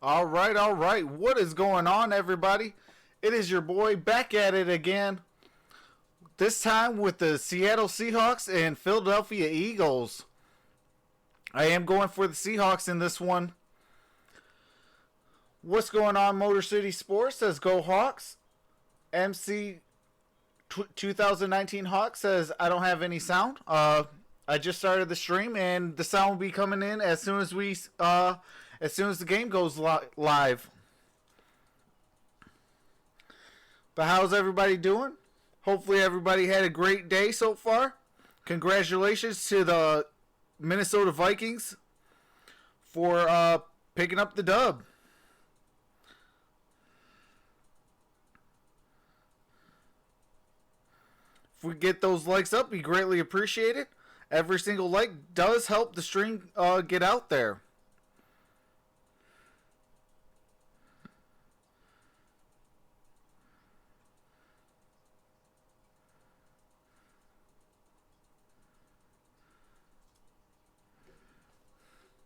All right. What is going on, everybody? It is your boy back at it again. This time with the Seattle Seahawks and Philadelphia Eagles. I am going for the Seahawks in this one. What's going on, Motor City Sports? Says Go Hawks. MC 2019 Hawks says I don't have any sound. I just started the stream and the sound will be coming in as soon as the game goes live. But how's everybody doing? Hopefully everybody had a great day so far. Congratulations to the Minnesota Vikings for picking up the dub. If we get those likes up, we greatly appreciate it. Every single like does help the stream get out there.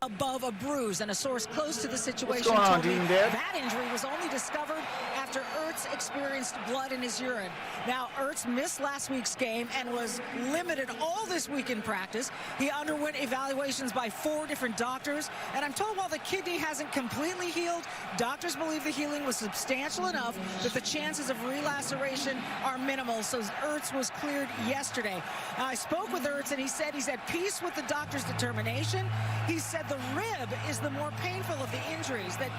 Above a bruise, and a source close to the situation What's going on, told me Dean Dad? that injury was only discovered after Ertz experienced blood in his urine. Now, Ertz missed last week's game and was limited all this week in practice. He underwent evaluations by 4 different doctors, and I'm told while the kidney hasn't completely healed, doctors believe the healing was substantial enough that the chances of relaceration are minimal. So Ertz was cleared yesterday. Now, I spoke with Ertz, and he said he's at peace with the doctor's determination. He said the rib is the more painful of the injuries, that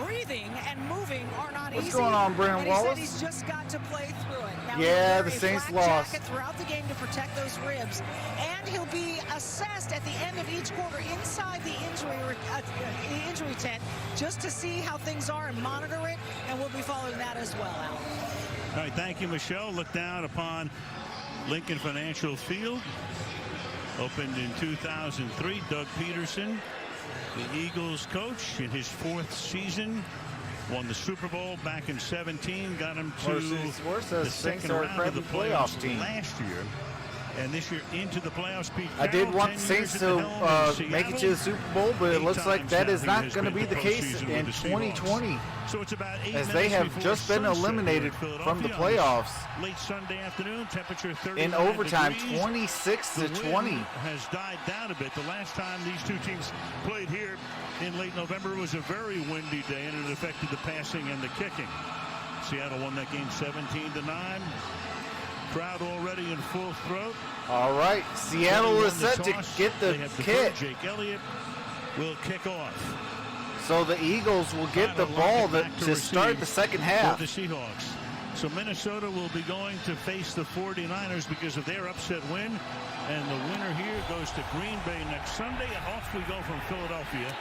breathing and moving are not easy. What's going on, Brandon and Wallace? He said he's just got to play through it. Now, yeah, he'll the wear a Saints flak lost. jacket throughout the game to protect those ribs, and he'll be assessed at the end of each quarter inside the injury tent just to see how things are and monitor it, and we'll be following that as well, Al. All right, thank you, Michelle. Look down upon Lincoln Financial Field. Opened in 2003. Doug Peterson, the Eagles coach, in his 4th season, won the Super Bowl back in 17, got him to the second round of the playoffs team last year, and this year into the playoffs. Pete I did Carroll, want the Saints to make it to the Super Bowl, but it looks like that is not going to be the case in 2020, so it's about 8 as they have just been eliminated from the playoffs. Late Sunday afternoon, temperature 30 in overtime, degrees. 26-20. Has died down a bit. The last time these two teams played here in late November was a very windy day, and it affected the passing and the kicking. Seattle won that game 17-9. Crowd already in full throat. All right, Seattle is set to get the kick. Jake Elliott will kick off. So the Eagles will get the ball to start the second half. For the Seahawks. So Minnesota will be going to face the 49ers because of their upset win. And the winner here goes to Green Bay next Sunday. And off we go from Philadelphia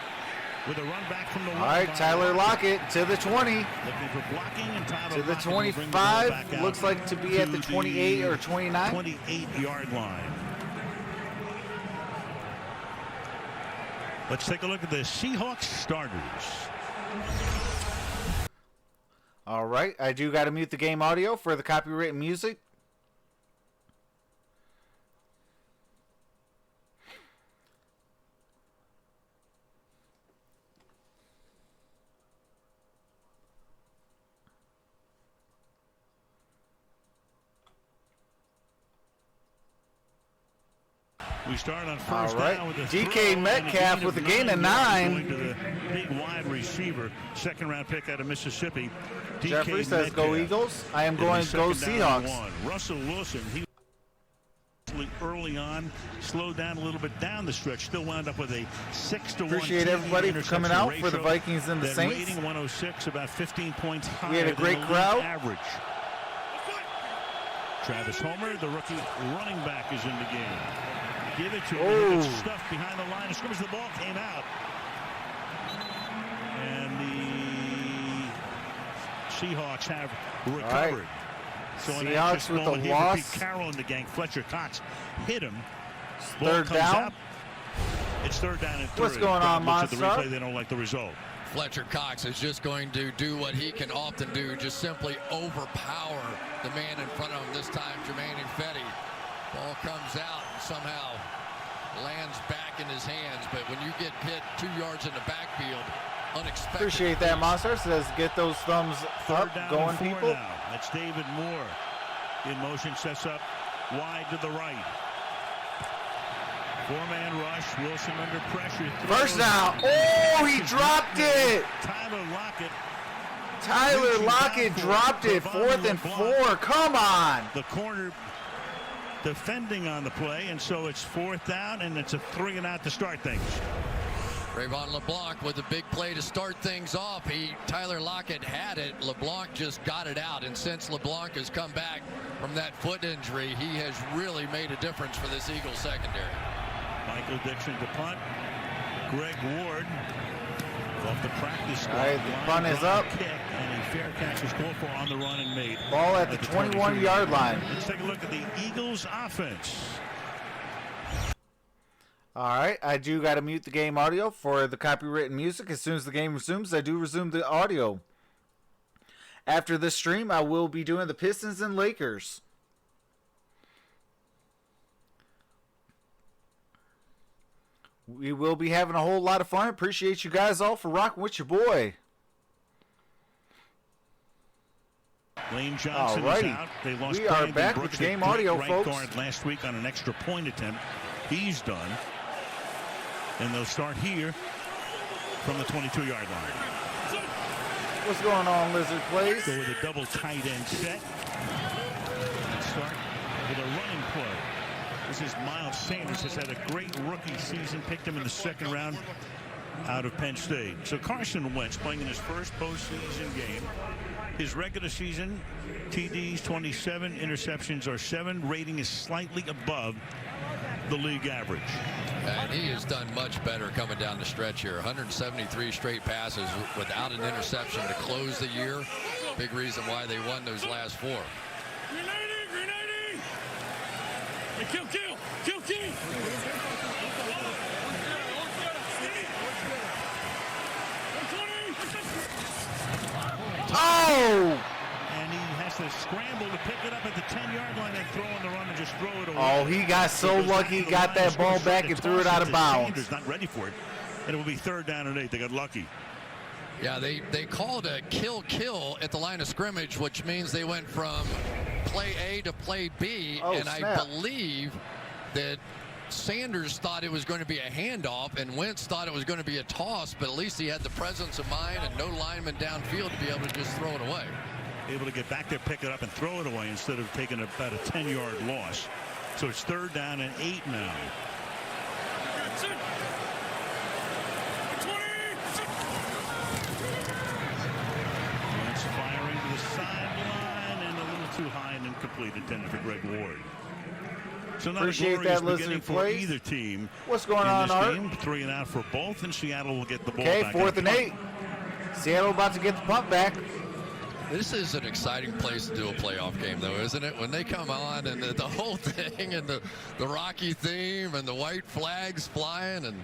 with a run back from the 1. All right, Tyler Lockett to the 20. Looking for blocking, and Tyler to the Lockett will bring the ball 25. back out Looks like to be at the 28 or 29. 28-yard line. Let's take a look at the Seahawks starters. All right, I do got to mute the game audio for the copyrighted music. We start on first down with a DK throw, Metcalf with a gain of 9. Going to the big wide receiver, 2nd-round pick out of Mississippi. DK Jeffrey says, Metcalf. "Go Eagles." I am going to go Seahawks. Russell Wilson, he early on slowed down a little bit down the stretch, still wound up with a 6-1. Appreciate everybody for coming out for the Vikings and the Saints. Rating 106, about 15 points higher. We had a great crowd. Average. Travis Homer, the rookie running back, is in the game. Give it to him. Stuff behind the line of scrimmage. The ball came out. And the Seahawks have recovered. Right. So Seahawks with the loss. Pete Carroll and the gang. Fletcher Cox hit him. Third down. Out. It's 3rd down and 3. What's going on, MonStar? The MonStar? replay, they don't like the result. Fletcher Cox is just going to do what he can often do, just simply overpower the man in front of him. This time, Jermaine Ifedi. Ball comes out and somehow lands back in his hands. But when you get hit 2 yards in the backfield, unexpected. Appreciate that, MonStar. Says get those thumbs Third up, down going, and 4 people. now. That's David Moore in motion, sets up wide to the right. 4-man rush. Wilson under pressure. First down. Oh, he dropped it. Tyler Lockett dropped it. 4th and 4. Come on. The corner defending on the play, and so it's 4th down, and it's a 3 and out to start things. Trayvon LeBlanc with a big play to start things off. Tyler Lockett had it. LeBlanc just got it out, and since LeBlanc has come back from that foot injury, he has really made a difference for this Eagles secondary. Michael Dixon to punt. Greg Ward off the practice squad. All right, the punt is up. Kick, and a fair catch is called for on the run and made. Ball at the 21-yard line. Let's take a look at the Eagles offense. All right, I do got to mute the game audio for the copywritten music. As soon as the game resumes, I do resume the audio. After this stream, I will be doing the Pistons and Lakers. We will be having a whole lot of fun. Appreciate you guys all for rocking with your boy. Lane Johnson is out. They lost we are back with the game audio, right folks. Guard last week on an extra point attempt. He's done. And they'll start here from the 22-yard line. What's going on, Lizard Plays? Go with a double tight end set. And start with a running play. This is Miles Sanders, has had a great rookie season. Picked him in the 2nd round out of Penn State. So Carson Wentz playing in his first postseason game. His regular season TDs 27, interceptions are 7. Rating is slightly above the league average. And he has done much better coming down the stretch here. 173 straight passes without an interception to close the year. Big reason why they won those last 4. Grenade! Hey, kill! Oh! And he has to scramble to pick it up at the 10-yard line and throw on the run and just throw it away. Oh, he got so lucky, got that ball back and threw it out of bounds. Sanders not ready for it, and it will be 3rd down and 8. They got lucky. Yeah, they called a kill at the line of scrimmage, which means they went from play A to play B, Oh, and snap. I believe that Sanders thought it was going to be a handoff, and Wentz thought it was going to be a toss, but at least he had the presence of mind and no lineman downfield to be able to just throw it away. Able to get back there, pick it up, and throw it away instead of taking about a 10-yard loss. So it's 3rd down and 8 now. Wentz firing to the sideline and a little too high and incomplete, intended for Greg Ward. So not Appreciate a glorious that, Lizard beginning for Plays. either team. What's going in on, this Art? game. 3 and out for both, and Seattle will get the ball Okay, back. 4th and 8. Seattle about to get the punt back. This is an exciting place to do a playoff game, though, isn't it? When they come on and the whole thing and the Rocky theme and the white flags flying, and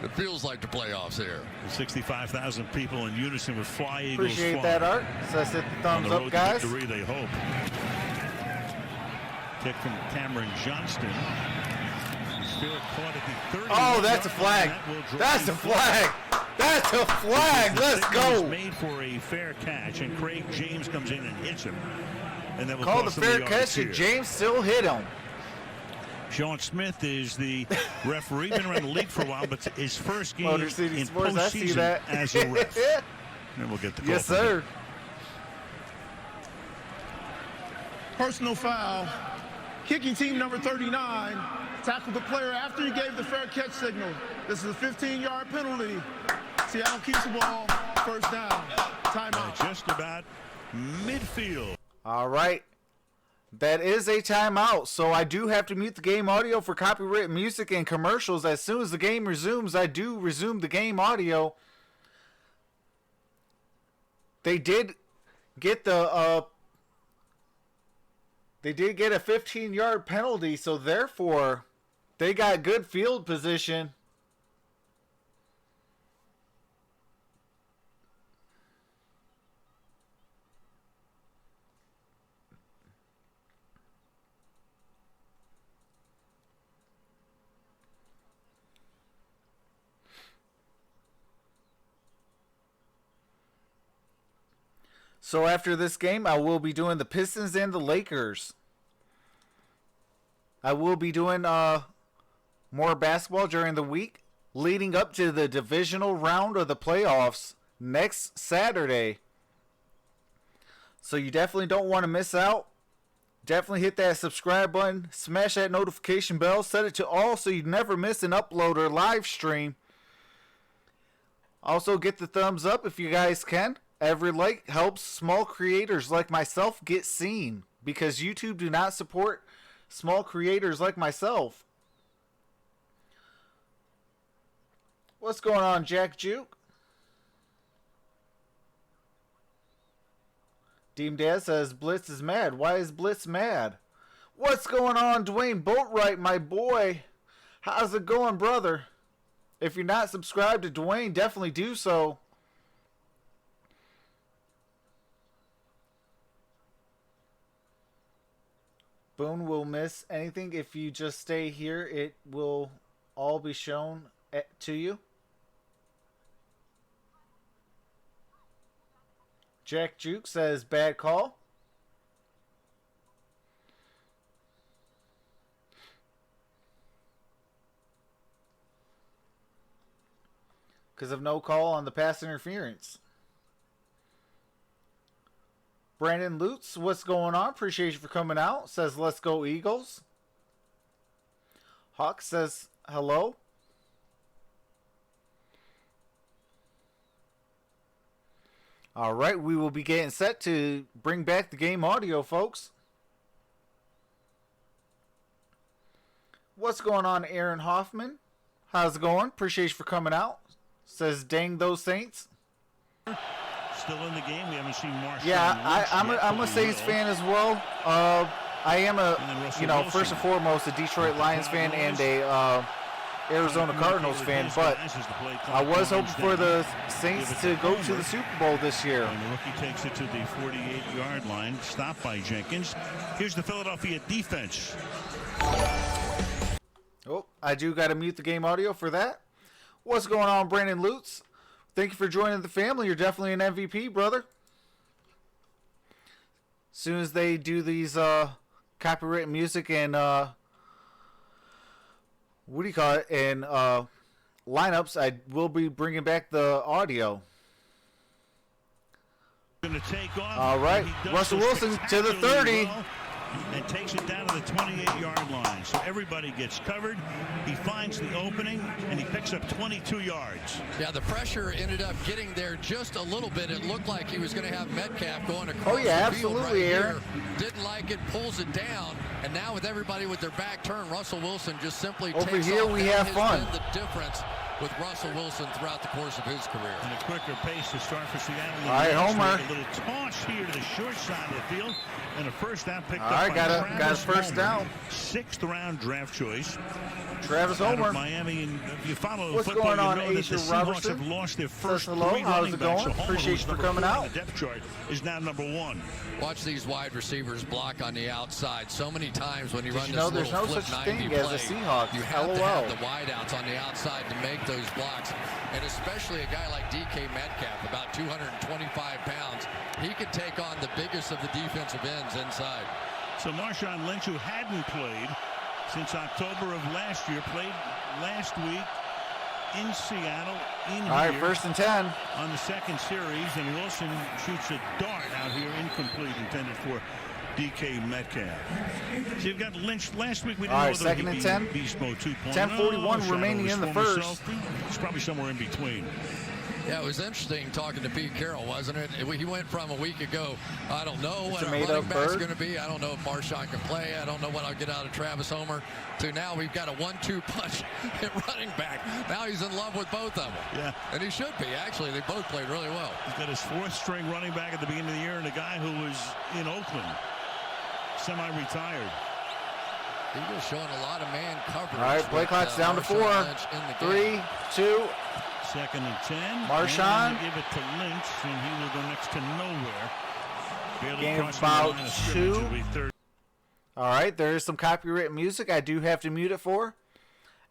it feels like the playoffs here. 65,000 people in unison with Fly Eagles. Appreciate Fly. that, Art. So let's hit the On thumbs the road up, guys. to victory, they hope. Kick from Cameron Johnston. Still caught at the 30. Oh, that's a flag. That's a flag. That's a flag. Let's go. Made for a fair catch, and Craig James comes in and hits him. And that will Call the cost him fair yards catch, here. and James still hit him. Sean Smith is the referee. Been around the league for a while, but his first game Motor City in Sports, I see postseason that. as a ref. And we'll get the call. Yes, from him. sir. Personal foul. Kicking team number 39 tackled the player after he gave the fair catch signal. This is a 15-yard penalty. Seattle keeps the ball. 1st down. Timeout. Just about midfield. All right. That is a timeout, so I do have to mute the game audio for copyright music and commercials. As soon as the game resumes, I do resume the game audio. They did get a 15-yard penalty, so therefore they got good field position. So after this game, I will be doing the Pistons and the Lakers. I will be doing more basketball during the week, leading up to the divisional round of the playoffs next Saturday. So you definitely don't want to miss out. Definitely hit that subscribe button, smash that notification bell, set it to all so you never miss an upload or live stream. Also, get the thumbs up if you guys can. Every like helps small creators like myself get seen, because YouTube do not support small creators like myself. What's going on, Jack Juke? Deem Dad says Blitz is mad. Why is Blitz mad? What's going on, Dwayne Boatwright, my boy? How's it going, brother? If you're not subscribed to Dwayne, definitely do so. Boone will miss anything. If you just stay here, it will all be shown to you. Jack Juke says bad call. Because of no call on the pass interference. Brandon Lutz, what's going on? Appreciate you for coming out. Says, let's go Eagles. Hawk says, hello. All right, we will be getting set to bring back the game audio, folks. What's going on, Aaron Hoffman? How's it going? Appreciate you for coming out. Says, dang those Saints. Still in the game. We haven't seen Marshawn. Yeah, I'm a Saints fan as well. I am first and foremost a Detroit Lions fan and a Arizona Cardinals fan, but I was hoping for the Saints to go to the Super Bowl this year. And the rookie takes it to the 48-yard line, stopped by Jenkins. Here's the Philadelphia defense. Oh, I do got to mute the game audio for that. What's going on, Brandon Lutz? Thank you for joining the family. You're definitely an MVP, brother. As soon as they do these copyright music and lineups, I will be bringing back the audio. All right, Russell Wilson to the 30. Well, and takes it down to the 28-yard line. So everybody gets covered. He finds the opening, and he picks up 22 yards. Yeah, the pressure ended up getting there just a little bit. It looked like he was going to have Metcalf going across the field absolutely, right Aaron. here. Didn't like it, pulls it down, and now with everybody with their back turned, Russell Wilson just simply over takes here off. we That have fun. has been the difference with Russell Wilson throughout the course of his career. And a quicker pace to start for Seattle. All right, Homer. A little toss here to the short side of the field, and a first down picked up All right, by got a first down. 6th round draft choice. Travis Out of Homer. Miami, and if you follow What's football, going on, you know that the Asia Seahawks Robertson? have lost their first Hello, 3 how's running it backs. going? So Homer, Appreciate who's you for number coming 4 out. on the depth chart, is now number 1. Watch these wide receivers block on the outside. So many times when you run you this know there's little no flip such 90 thing as play, a Seahawks? you have to LOL. have the wideouts on the outside to make those blocks. And especially a guy like DK Metcalf, about 225 pounds, he could take on the biggest of the defensive ends inside. So Marshawn Lynch, who hadn't played since October of last year, played last week in Seattle. All right, first and 10. On the second series, and Wilson shoots a dart out here, incomplete, intended for DK Metcalf. So you've got Lynch. Last week we didn't All know right, whether second he'd and be 10. Beast Mode 2.0. 10:41 shadow remaining his in the former first. self. It's probably somewhere in between. Yeah, it was interesting talking to Pete Carroll, wasn't it? He went from a week ago, I don't know what a our made-up running back's bird. going to be. I don't know if Marshawn can play. I don't know what I'll get out of Travis Homer. To now we've got a 1-2 punch at running back. Now he's in love with both of them. Yeah. And he should be. Actually, they both played really well. He's got his 4th string running back at the beginning of the year, and a guy who was in Oakland, semi-retired. Eagles showing a lot of man coverage. All right, play with, clock's down to 4. Marshawn Lynch in the 3, game. 2. Second and 10. Marshawn. And give it to Lynch, and he will go next to nowhere. Barely Gain of crossing the about line of scrimmage. 2. It'll be third. All right, there is some copyright music I do have to mute it for.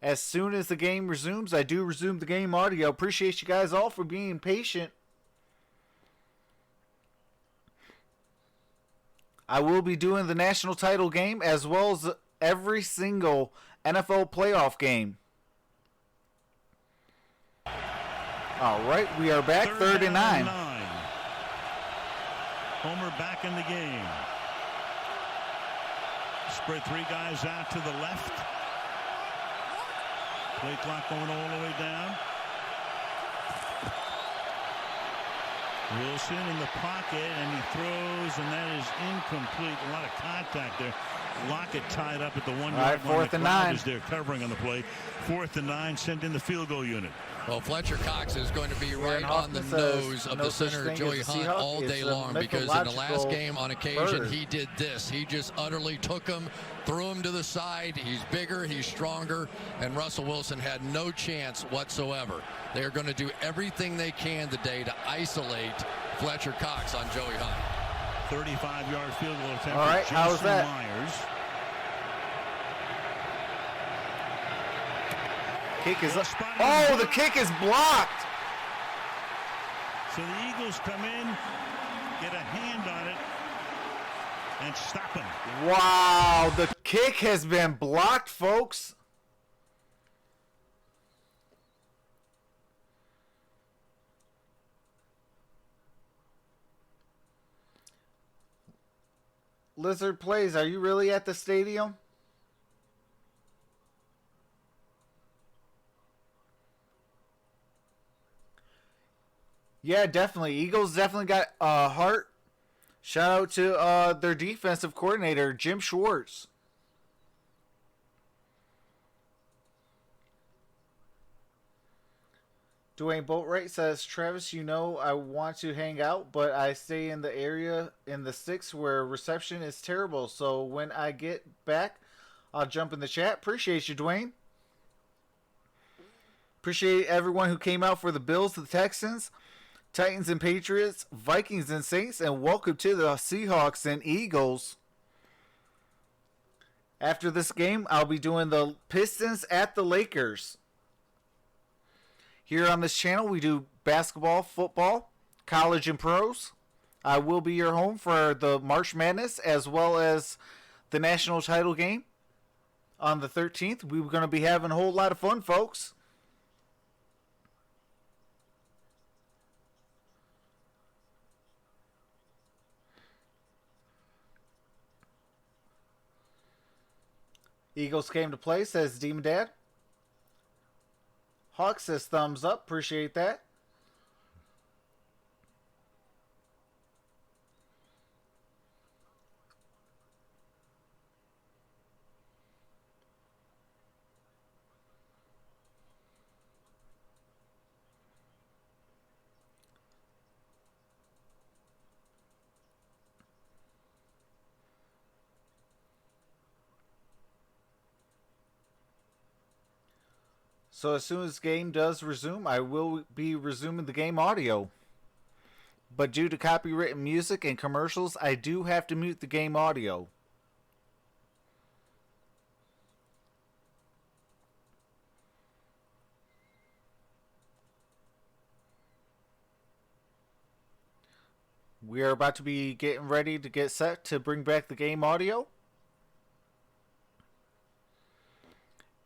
As soon as the game resumes, I do resume the game audio. Appreciate you guys all for being patient. I will be doing the national title game as well as every single NFL playoff game. All right, we are back, third and 9. Homer back in the game. Spread 3 guys out to the left. Play clock going all the way down. Wilson in the pocket, and he throws, and that is incomplete. A lot of contact there. Lockett tied up at the 1 yard line. 4th and 9. As they're covering on the play. 4th and 9, send in the field goal unit. Well, Fletcher Cox is going to be right on the nose of the center, Joey Hunt, all day long, because in the last game on occasion he did this. He just utterly took him, threw him to the side. He's bigger, he's stronger, and Russell Wilson had no chance whatsoever. They're going to do everything they can today to isolate Fletcher Cox on Joey Hunt. 35-yard field goal attempt. All right, how's that? Myers. Kick is up. Oh, the kick is blocked. So the Eagles come in, get a hand on it, and stop him. Wow, the kick has been blocked, folks. Lizard Plays, are you really at the stadium? Yeah, definitely. Eagles definitely got heart. Shout out to their defensive coordinator, Jim Schwartz. Dwayne Boatwright says, Travis, you know I want to hang out, but I stay in the area in the sticks where reception is terrible. So when I get back, I'll jump in the chat. Appreciate you, Dwayne. Appreciate everyone who came out for the Bills, the Texans, Titans and Patriots, Vikings and Saints, and welcome to the Seahawks and Eagles. After this game, I'll be doing the Pistons at the Lakers. Here on this channel, we do basketball, football, college, and pros. I will be your home for the March Madness as well as the national title game on the 13th. We're going to be having a whole lot of fun, folks. Eagles came to play, says Demon Dad. Hawk says thumbs up. Appreciate that. So as soon as game does resume, I will be resuming the game audio. But due to copyrighted music and commercials, I do have to mute the game audio. We are about to be getting ready to get set to bring back the game audio.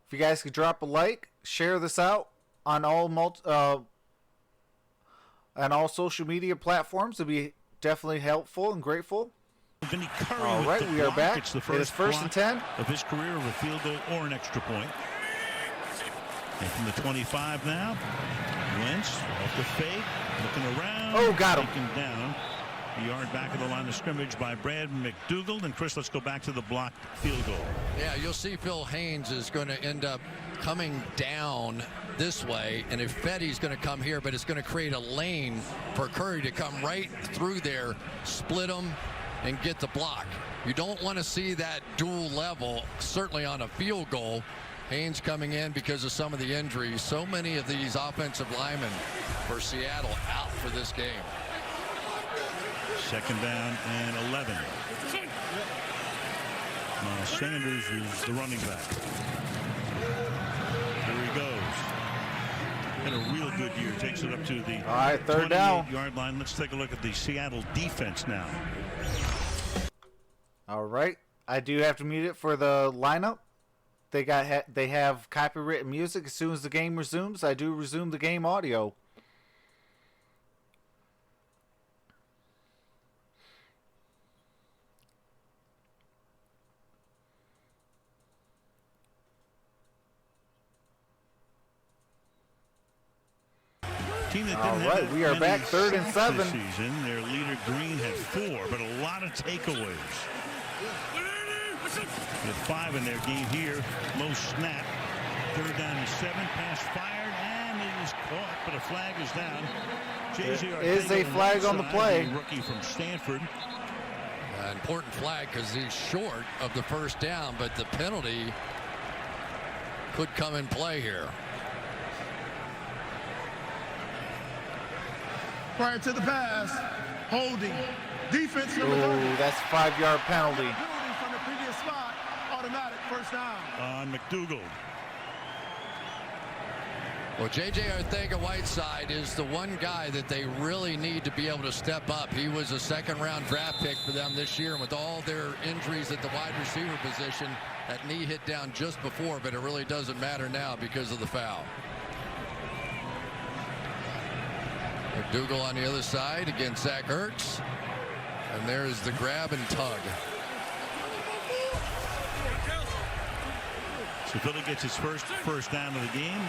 If you guys could drop a like, share this out on all social media platforms, it'd be definitely helpful and grateful. All right, we are back. It's the It is first and 10 of his career of a field goal or an extra point. And from the 25 now, Lynch off the fake, looking around. Oh, got him. Taken down. A yard back of the line of scrimmage by Brad McDougald. And Chris, let's go back to the blocked field goal. Yeah, you'll see Phil Haynes is going to end up coming down this way, and if Fetty's going to come here, but it's going to create a lane for Curry to come right through there, split them, and get the block. You don't want to see that dual level, certainly on a field goal. Haynes coming in because of some of the injuries. So many of these offensive linemen for Seattle out for this game. Second down and 11. Sanders is the running back. Here he goes. Had a real good year. Takes it up to the all right, third down. 28-yard line. Let's take a look at the Seattle defense now. All right. I do have to mute it for the lineup. They have copywritten music. As soon as the game resumes, I do resume the game audio. Team that All didn't right, have we are many back, 3rd and sacks 7. this season. Their leader Green had 4, but a lot of takeaways. They had 5 in their game here. Low snap. 3rd down and 7. Pass fired, and it is caught, but a flag is down. There is a flag on the play. Rookie from Stanford. Important flag because he's short of the first down, but the penalty could come in play here. Prior to the pass, holding. Defense number 30. Ooh, that's a 5-yard penalty. Penalty from the previous spot. Automatic first down. On McDougal. Well, J.J. Arcega-Whiteside is the one guy that they really need to be able to step up. He was a second-round draft pick for them this year, and with all their injuries at the wide receiver position, that knee hit down just before, but it really doesn't matter now because of the foul. McDougal on the other side against Zach Ertz, and there's the grab and tug. So Philly gets its first down of the game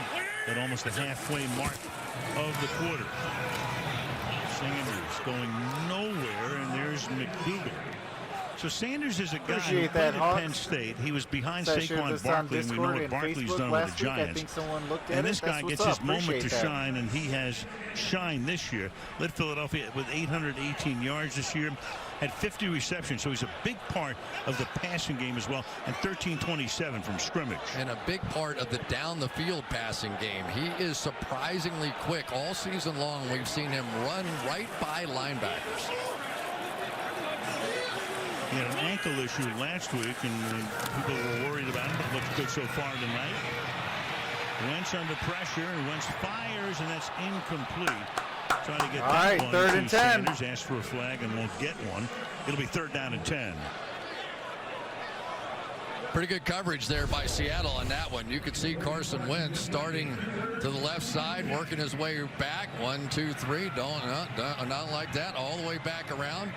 at almost the halfway mark of the quarter. Sanders going nowhere, and there's McDougal. So Sanders is a guy who played at Penn State. He was behind Saquon Barkley, and we know what Barkley's done with the Giants. And this guy gets his moment to shine, and he has shined this year. Led Philadelphia with 818 yards this year. Had 50 receptions, so he's a big part of the passing game as well, and 1327 from scrimmage. And a big part of the down the field passing game. He is surprisingly quick. All season long, we've seen him run right by linebackers. He had an ankle issue last week, and people were worried about him, but looks good so far tonight. Wentz under pressure, and Wentz fires, and that's incomplete. Trying to get all that right, one 3rd to and 10. Sanders. Asked for a flag and won't get one. It'll be 3rd down and 10. Pretty good coverage there by Seattle on that one. You could see Carson Wentz starting to the left side, working his way back. 1, 2, 3. Not like that. All the way back around.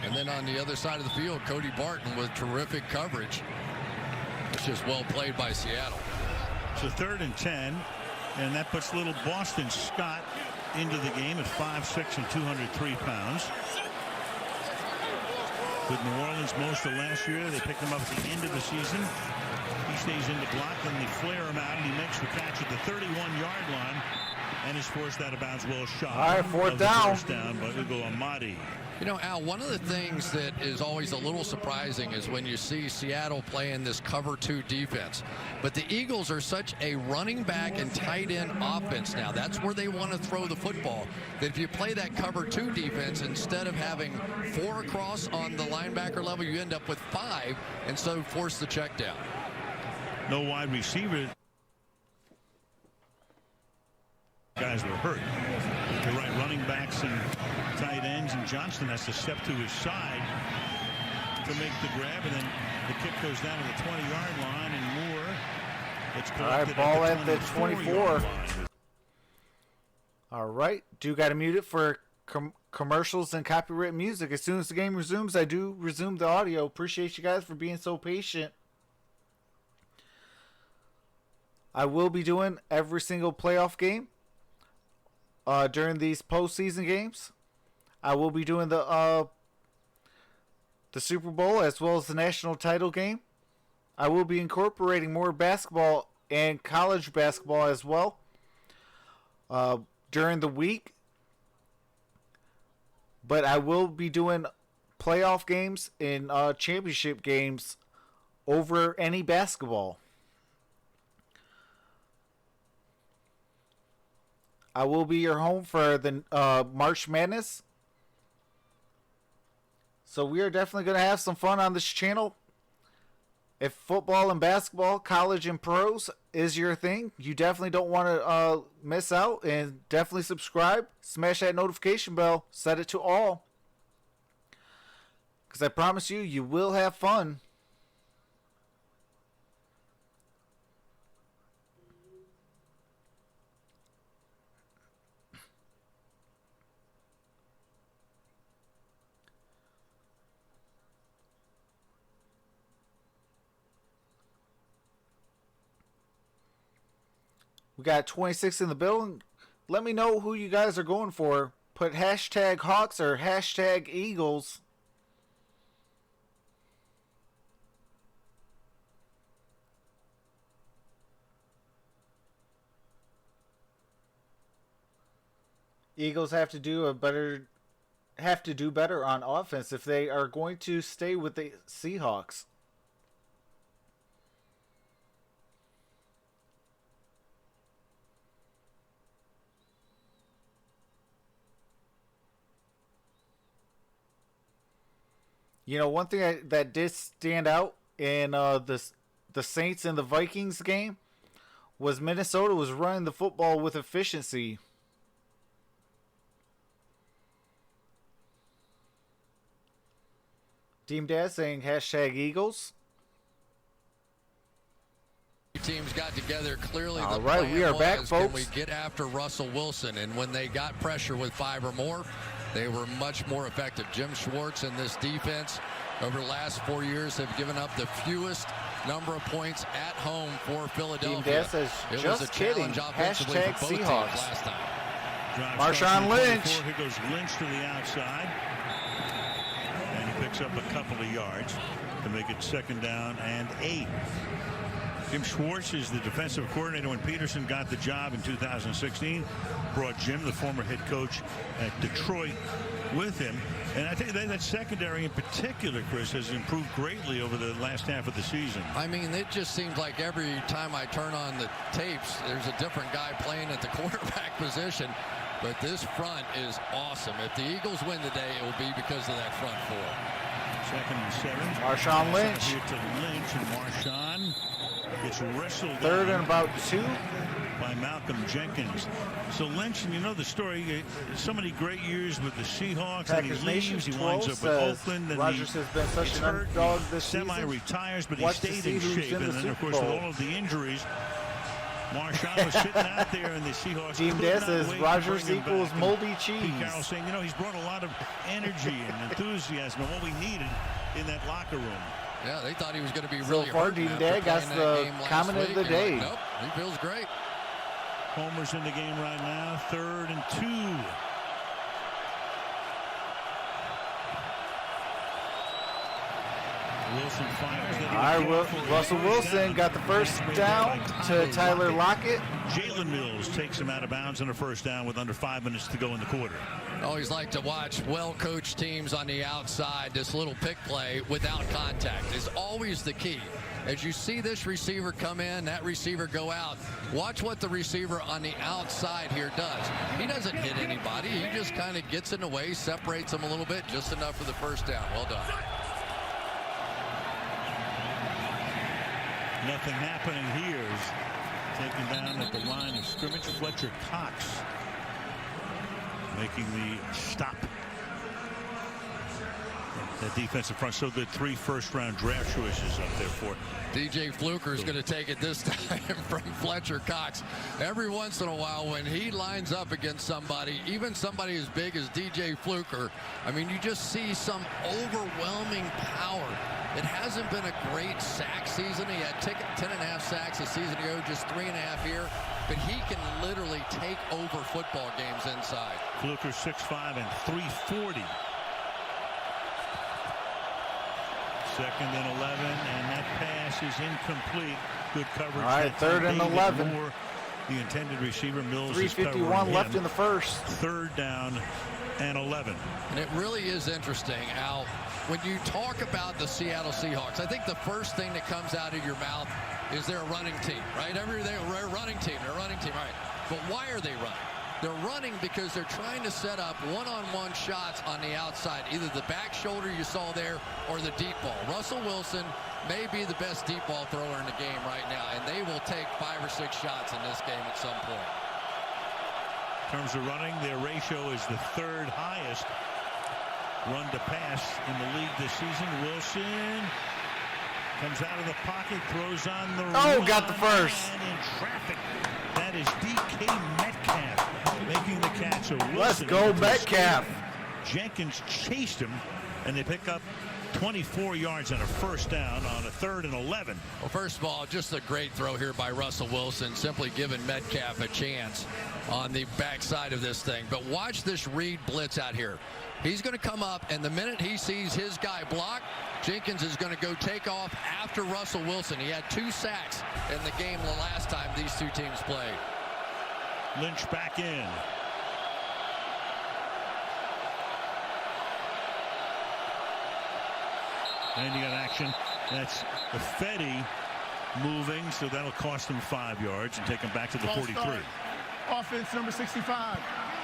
And then on the other side of the field, Cody Barton with terrific coverage. It's just well played by Seattle. So 3rd and 10, and that puts little Boston Scott into the game at 5'6" and 203 pounds. With New Orleans most of last year, they picked him up at the end of the season. He stays in the block, and they flare him out, and he makes the catch at the 31-yard line, and is forced out of bounds. Well shot. All right, 4th down. First down by Ugo Amadi. You know, Al, one of the things that is always a little surprising is when you see Seattle playing this cover 2 defense. But the Eagles are such a running back and tight end offense now. That's where they want to throw the football. That if you play that cover 2 defense, instead of having 4 across on the linebacker level, you end up with 5, and so force the check down. No wide receiver. Guys were hurt. You're right, running backs and tight ends, and Johnston has to step to his side to make the grab, and then the kick goes down to the 20-yard line, and Moore gets collected. All right, ball at the 24. All right, do got to mute it for commercials and copyright music. As soon as the game resumes, I do resume the audio. Appreciate you guys for being so patient. I will be doing every single playoff game during these postseason games. I will be doing the Super Bowl as well as the national title game. I will be incorporating more basketball and college basketball as well during the week. But I will be doing playoff games and championship games over any basketball. I will be your home for the March Madness. So we are definitely going to have some fun on this channel. If football and basketball, college and pros is your thing, you definitely don't want to miss out. And definitely subscribe. Smash that notification bell. Set it to all. Because I promise you, you will have fun. We got 26 in the building. Let me know who you guys are going for. Put hashtag Hawks or hashtag Eagles. Eagles have to do better on offense if they are going to stay with the Seahawks. You know, one thing that did stand out in the Saints and the Vikings game was Minnesota was running the football with efficiency. Team Dad saying hashtag Eagles. Teams got together. Clearly, all the right, plan we are was, back, folks. Can we get after Russell Wilson? And when they got pressure with 5 or more, they were much more effective. Jim Schwartz and this defense over the last 4 years have given up the fewest number of points at home for Philadelphia. Team Dad says, it just was a kidding. challenge offensively Hashtag for both Seahawks. teams last time. Marshawn Lynch. Here goes Lynch to the outside. And he picks up a couple of yards to make it 2nd down and 8. Jim Schwartz is the defensive coordinator when Peterson got the job in 2016. Brought Jim, the former head coach at Detroit, with him. And I think that secondary in particular, Chris, has improved greatly over the last half of the season. I mean, it just seems like every time I turn on the tapes, there's a different guy playing at the quarterback position. But this front is awesome. If the Eagles win today, it will be because of that front 4. 2nd and 7. Marshawn Lynch. Here to Lynch, and Marshawn gets wrestled 3rd and about 2 by Malcolm Jenkins. So Lynch, and you know the story, so many great years with the Seahawks, and Packers he Nation leaves, he 12 winds up with says Oakland, and Rodgers has been such an underdog this season. Semi-retires, but Watch he to stayed see in who's shape. in the And then, of Super course, with Bowl. all of the injuries, Marshawn was sitting out there, and the Seahawks Team could Dad not says wait to Rodgers bring him equals back. moldy And cheese. Pete Carroll saying, you know, he's brought a lot of energy and enthusiasm and what we needed in that locker room. Yeah, they thought he was going to be So really far, hurt Team after Dad got playing the that game last comment of week. the You're day. like, nope, he feels great. Homer's in the game right now. 3rd and 2. Wilson fires. All right, Russell Wilson got the 1st down to Tyler Lockett. Jalen Mills takes him out of bounds on a 1st down with under 5 minutes to go in the quarter. Always like to watch well-coached teams on the outside. This little pick play without contact is always the key. As you see this receiver come in, that receiver go out, watch what the receiver on the outside here does. He doesn't hit anybody. He just kind of gets in the way, separates them a little bit, just enough for the 1st down. Well done. Nothing happening here. Taken down at the line of scrimmage. Fletcher Cox making the stop. That defensive front so good. 3 first-round draft choices up there for DJ Fluker is going to take it this time from Fletcher Cox. Every once in a while when he lines up against somebody, even somebody as big as DJ Fluker, I mean, you just see some overwhelming power. It hasn't been a great sack season. He had 10.5 sacks a season ago, just 3.5 here. But he can literally take over football games inside. Fluker 6'5" and 340. 2nd and 11, and that pass is incomplete. Good coverage. All right, 3rd and 11. Moore, the intended receiver, Mills. 3:51 left in the 1st. 3rd down and 11. And it really is interesting how when you talk about the Seattle Seahawks, I think the first thing that comes out of your mouth is they're a running team, right? They're a running team. They're a running team, right? But why are they running? They're running because they're trying to set up one-on-one shots on the outside, either the back shoulder you saw there or the deep ball. Russell Wilson may be the best deep ball thrower in the game right now, and they will take 5 or 6 shots in this game at some point. In terms of running, their ratio is the 3rd highest run to pass in the league this season. Wilson comes out of the pocket, throws on the run, got the first. And in traffic, that is DK Metcalf making the catch. So Wilson, let's go Metcalf. Jenkins chased him, and they pick up 24 yards and a first down on a 3rd and 11. Well, first of all, just a great throw here by Russell Wilson, simply giving Metcalf a chance on the backside of this thing. But watch this read blitz out here. He's going to come up, and the minute he sees his guy block, Jenkins is going to go take off after Russell Wilson. He had 2 sacks in the game the last time these two teams played. Lynch back in. And you got action. That's the Fetty moving, so that'll cost him 5 yards and take him back to the 43. Offense number 65.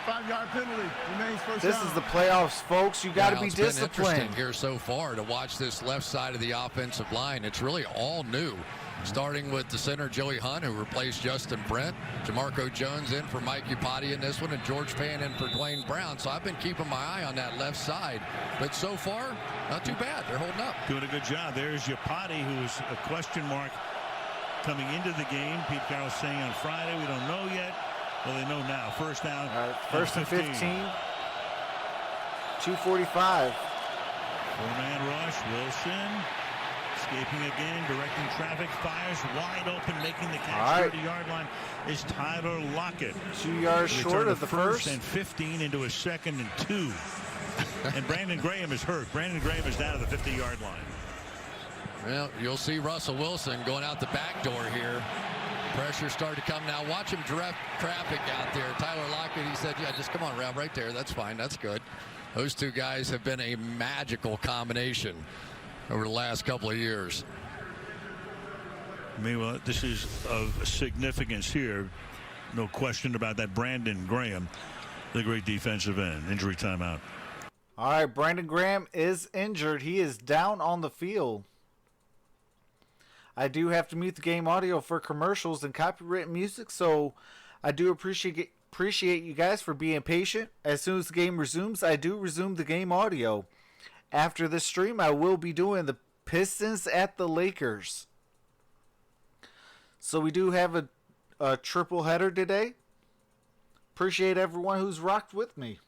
5-yard penalty. Remains first This down. is the playoffs, folks. You got to be It's been disciplined. interesting here so far to watch this left side of the offensive line. It's really all new. Starting with the center, Joey Hunt, who replaced Justin Brent. Jamarco Jones in for Mike Iupati in this one, and George Pan in for Dwayne Brown. So I've been keeping my eye on that left side. But so far, not too bad. They're holding up. Doing a good job. There's Iupati, who is a question mark coming into the game. Pete Carroll saying on Friday, we don't know yet. Well, they know now. First down. First and 15. 2:45. 4-man rush. Wilson escaping again, directing traffic, fires wide open, making the catch. 30-yard line is Tyler Lockett. 2 yards short of the first. And 15 into a 2nd and 2. And Brandon Graham is hurt. Brandon Graham is down to the 50-yard line. Well, you'll see Russell Wilson going out the back door here. Pressure started to come now. Watch him direct traffic out there. Tyler Lockett, he said, yeah, just come on, Rob, right there. That's fine. That's good. Those two guys have been a magical combination over the last couple of years. Meanwhile, this is of significance here. No question about that. Brandon Graham, the great defensive end. Injury timeout. All right, Brandon Graham is injured. He is down on the field. I do have to mute the game audio for commercials and copyrighted music, so I do appreciate you guys for being patient. As soon as the game resumes, I do resume the game audio. After this stream, I will be doing the Pistons at the Lakers. So we do have a triple header today. Appreciate everyone who's rocked with me.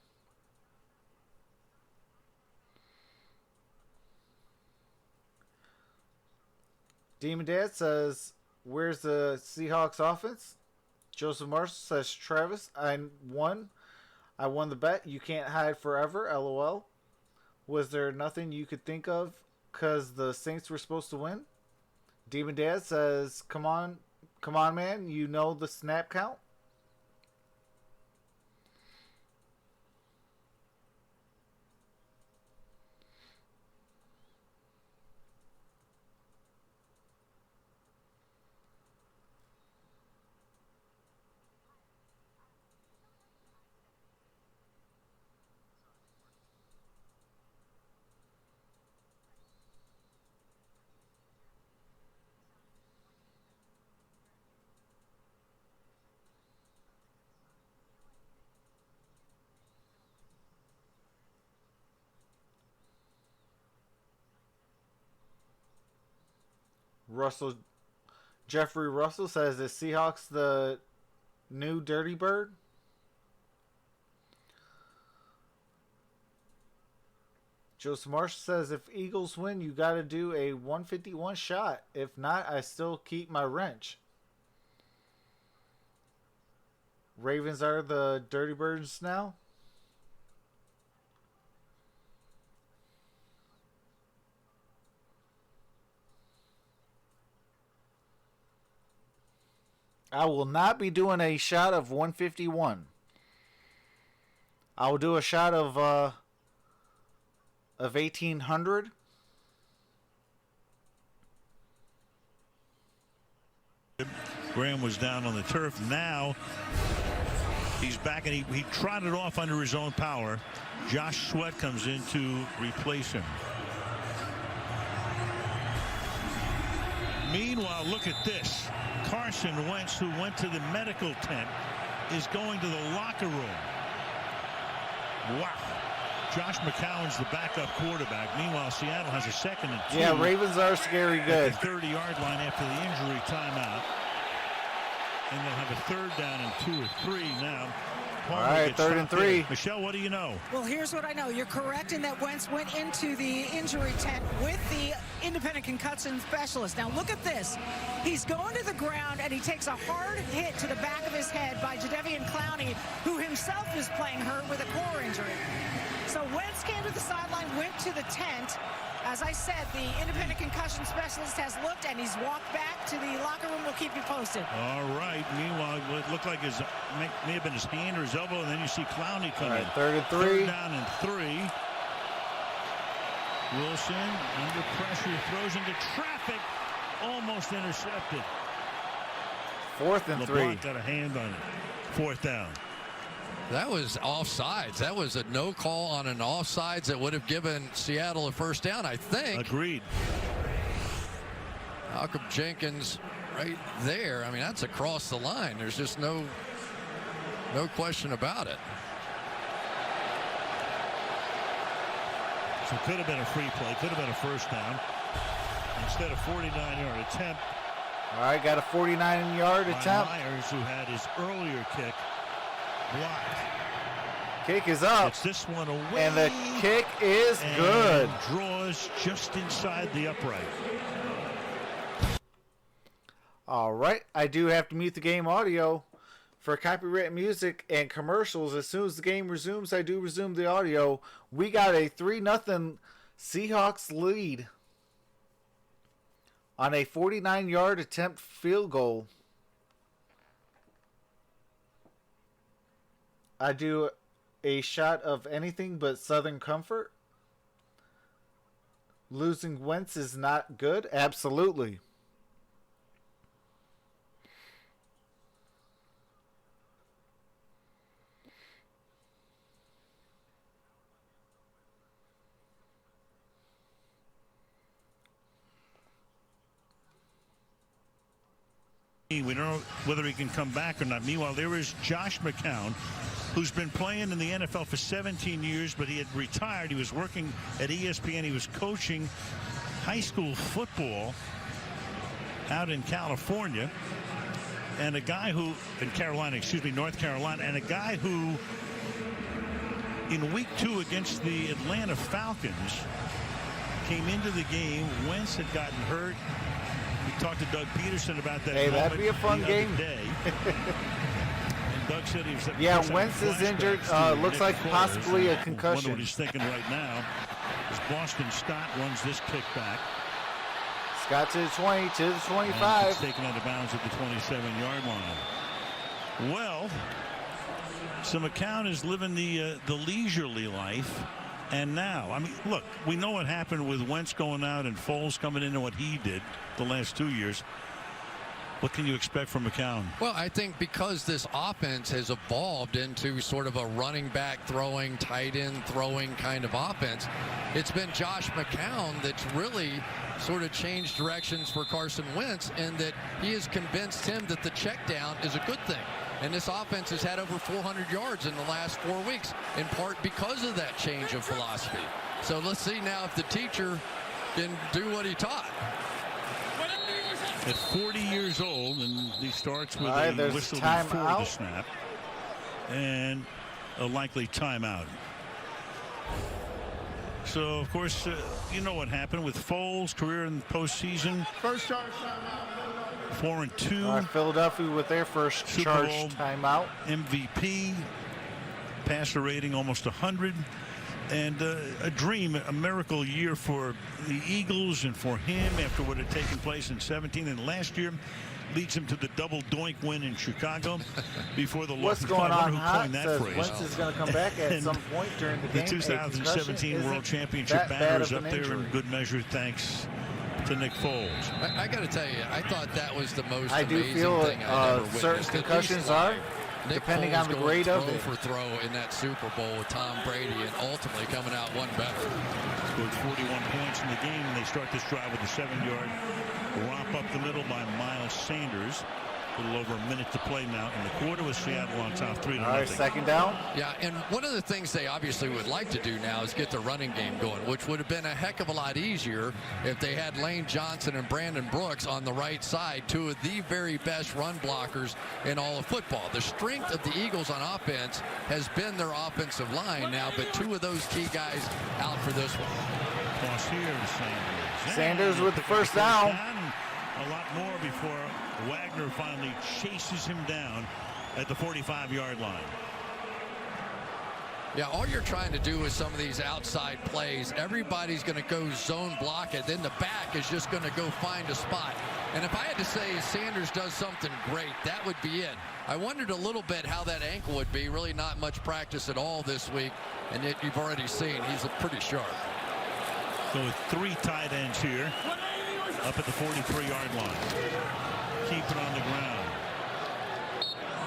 Demon Dad says, where's the Seahawks offense? Joseph Marshall says, Travis, I won the bet. You can't hide forever, LOL. Was there nothing you could think of because the Saints were supposed to win? Demon Dad says, come on, man. You know the snap count? Jeffrey Russell says, is Seahawks the new Dirty Bird? Joseph Marsh says, if Eagles win, you got to do a 151 shot. If not, I still keep my wrench. Ravens are the Dirty Birds now? I will not be doing a shot of 151. I will do a shot of 1800. Graham was down on the turf. Now he's back, and he trotted off under his own power. Josh Sweat comes in to replace him. Meanwhile, look at this. Carson Wentz, who went to the medical tent, is going to the locker room. Wow. Josh McCown's the backup quarterback. Meanwhile, Seattle has a 2nd and 2. Yeah, Ravens are scary good. At the 30-yard line after the injury timeout. And they'll have a 3rd down and 2 or 3 now. All right, 3rd and 3. Michelle, what do you know? Well, here's what I know. You're correct in that Wentz went into the injury tent with the independent concussion specialist. Now, look at this. He's going to the ground, and he takes a hard hit to the back of his head by Jadeveon Clowney, who himself is playing hurt with a core injury. So Wentz came to the sideline, went to the tent. As I said, the independent concussion specialist has looked, and he's walked back to the locker room. We'll keep you posted. All right. Meanwhile, it looked like his may have been his hand or his elbow, and then you see Clowney coming. All right, 3rd and 3. 3rd down and 3. Wilson under pressure, throws into traffic, almost intercepted. 4th and 3. LeBlanc got a hand on it. 4th down. That was offsides. That was a no call on an offsides that would have given Seattle a 1st down, I think. Agreed. Malcolm Jenkins right there. I mean, that's across the line. There's just no question about it. So it could have been a free play. Could have been a 1st down. Instead of 49-yard attempt. All right, got a 49-yard attempt. Myers, who had his earlier kick blocked. Kick is up. It's this one away. And the kick is good. Draws just inside the upright. All right, I do have to mute the game audio for copyright music and commercials. As soon as the game resumes, I do resume the audio. We got a 3-0 Seahawks lead on a 49-yard attempt field goal. I do a shot of anything but Southern Comfort. Losing Wentz is not good. Absolutely. We don't know whether he can come back or not. Meanwhile, there is Josh McCown, who's been playing in the NFL for 17 years, but he had retired. He was working at ESPN. He was coaching high school football out in California. And a guy who, North Carolina, and a guy who, in week 2 against the Atlanta Falcons, came into the game. Wentz had gotten hurt. We talked to Doug Peterson about that. Hey, that'd be a fun game. And Doug said he was. Yeah, Wentz is injured. Looks like possibly a concussion. I wonder what he's thinking right now. As Boston Scott runs this kick back. Scott to the 20, to the 25. It's taken out of bounds at the 27-yard line. Well, so McCown is living the leisurely life. And now, I mean, look, we know what happened with Wentz going out and Foles coming into what he did the last 2 years. What can you expect from McCown? Well, I think because this offense has evolved into sort of a running back throwing, tight end throwing kind of offense, it's been Josh McCown that's really sort of changed directions for Carson Wentz, and that he has convinced him that the check down is a good thing. And this offense has had over 400 yards in the last 4 weeks, in part because of that change of philosophy. So let's see now if the teacher can do what he taught. At 40 years old, and he starts with a whistle before the snap, and a likely timeout. So, of course, you know what happened with Foles' career in the postseason. First charge timeout. 4-2. Philadelphia with their first charge timeout. MVP, passer rating almost 100, and a dream, a miracle year for the Eagles and for him after what had taken place in 17, and last year leads him to the double doink win in Chicago before the What's going on? Coined that phrase. Wentz is going to come back at some point during the game. The 2017 World Championship banner is up there in good measure thanks to Nick Foles. I got to tell you, I thought that was the most I do amazing feel thing I've ever certain witnessed. concussions are, Nick depending Foles on the grade of it. for throw in that Super Bowl with Tom Brady, and ultimately coming out one better. Scored 41 points in the game, and they start this drive with a 7-yard romp up the middle by Miles Sanders. A little over a minute to play now in the quarter with Seattle on top 3-0. All right, second down. Yeah, and one of the things they obviously would like to do now is get the running game going, which would have been a heck of a lot easier if they had Lane Johnson and Brandon Brooks on the right side, two of the very best run blockers in all of football. The strength of the Eagles on offense has been their offensive line now, but two of those key guys out for this one. Toss here to Sanders. Sanders with the first down. A lot more before Wagner finally chases him down at the 45-yard line. Yeah, all you're trying to do with some of these outside plays, everybody's going to go zone block it. Then the back is just going to go find a spot. And if I had to say Sanders does something great, that would be it. I wondered a little bit how that ankle would be. Really not much practice at all this week. And yet you've already seen he's pretty sharp. So with three tight ends here up at the 43-yard line. Keep it on the ground.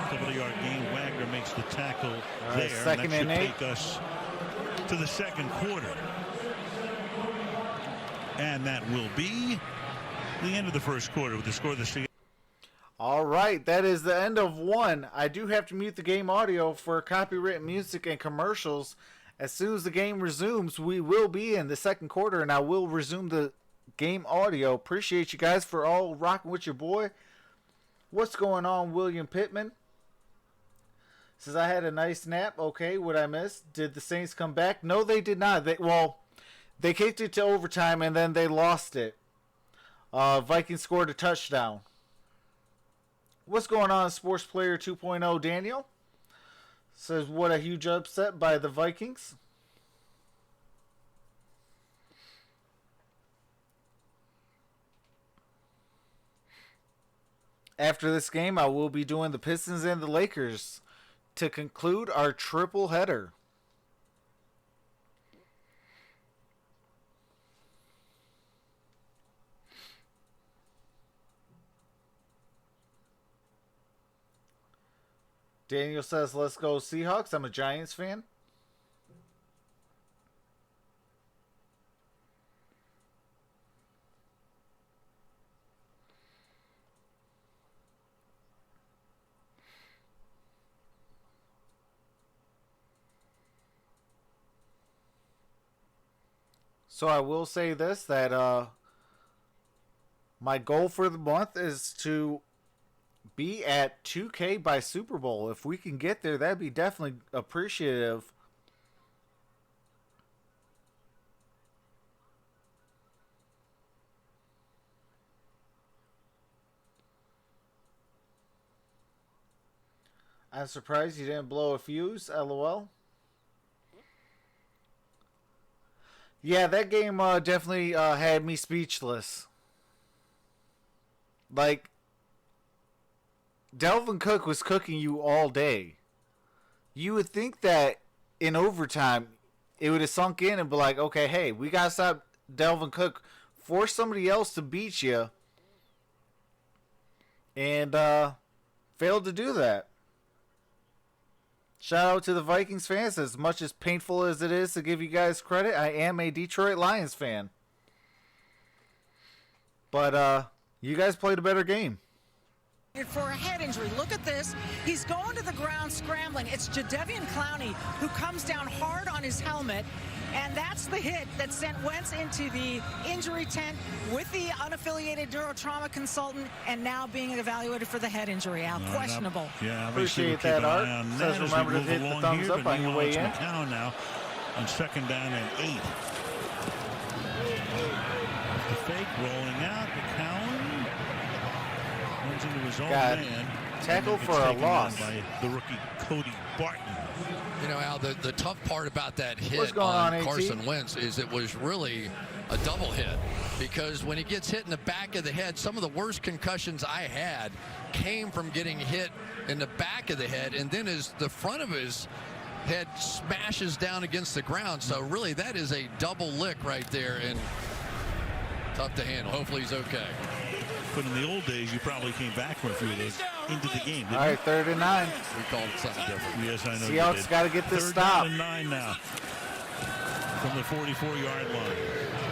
Couple-yard gain. Wagner makes the tackle there. Second and that 8. should take us to the second quarter. And that will be the end of the first quarter with the score of the Seahawks. All right, that is the end of one. I do have to mute the game audio for copyright music and commercials. As soon as the game resumes, we will be in the second quarter, and I will resume the game audio. Appreciate you guys for all rocking with your boy. What's going on, William Pittman? Says I had a nice nap. Okay, what I missed? Did the Saints come back? No, they did not. They kicked it to overtime and then they lost it. Vikings scored a touchdown. What's going on, Sports Player 2.0, Daniel? Says what a huge upset by the Vikings. After this game, I will be doing the Pistons and the Lakers to conclude our triple header. Daniel says, let's go Seahawks. I'm a Giants fan. So I will say this, that my goal for the month is to be at 2K by Super Bowl. If we can get there, that'd be definitely appreciative. I'm surprised you didn't blow a fuse, LOL. Yeah, that game definitely had me speechless. Like, Dalvin Cook was cooking you all day. You would think that in overtime, it would have sunk in and be like, okay, hey, we got to stop Dalvin Cook, force somebody else to beat you. And failed to do that. Shout out to the Vikings fans. As much as painful as it is to give you guys credit, I am a Detroit Lions fan. But you guys played a better game. For a head injury. Look at this. He's going to the ground scrambling. It's Jadeveon Clowney who comes down hard on his helmet. And that's the hit that sent Wentz into the injury tent with the unaffiliated neurotrauma consultant and now being evaluated for the head injury. Out questionable. Yeah, appreciate that, Art. Says remember to hit the thumbs up on your way in. McCown now on second down and 8. The fake rolling out. McCown runs into his own man. Tackle for a loss by the rookie Cody Barton. You know, Al, the tough part about that hit on Carson Wentz is it was really a double hit, because when he gets hit in the back of the head, some of the worst concussions I had came from getting hit in the back of the head, and then as the front of his head smashes down against the ground. So really that is a double lick right there, and tough to handle. Hopefully he's okay. But in the old days, you probably came back from a few of those into the game. All right, 3rd and 9. We called it something different. Yes, I know. Seahawks got to get this stop. 3rd and 9 now from the 44-yard line.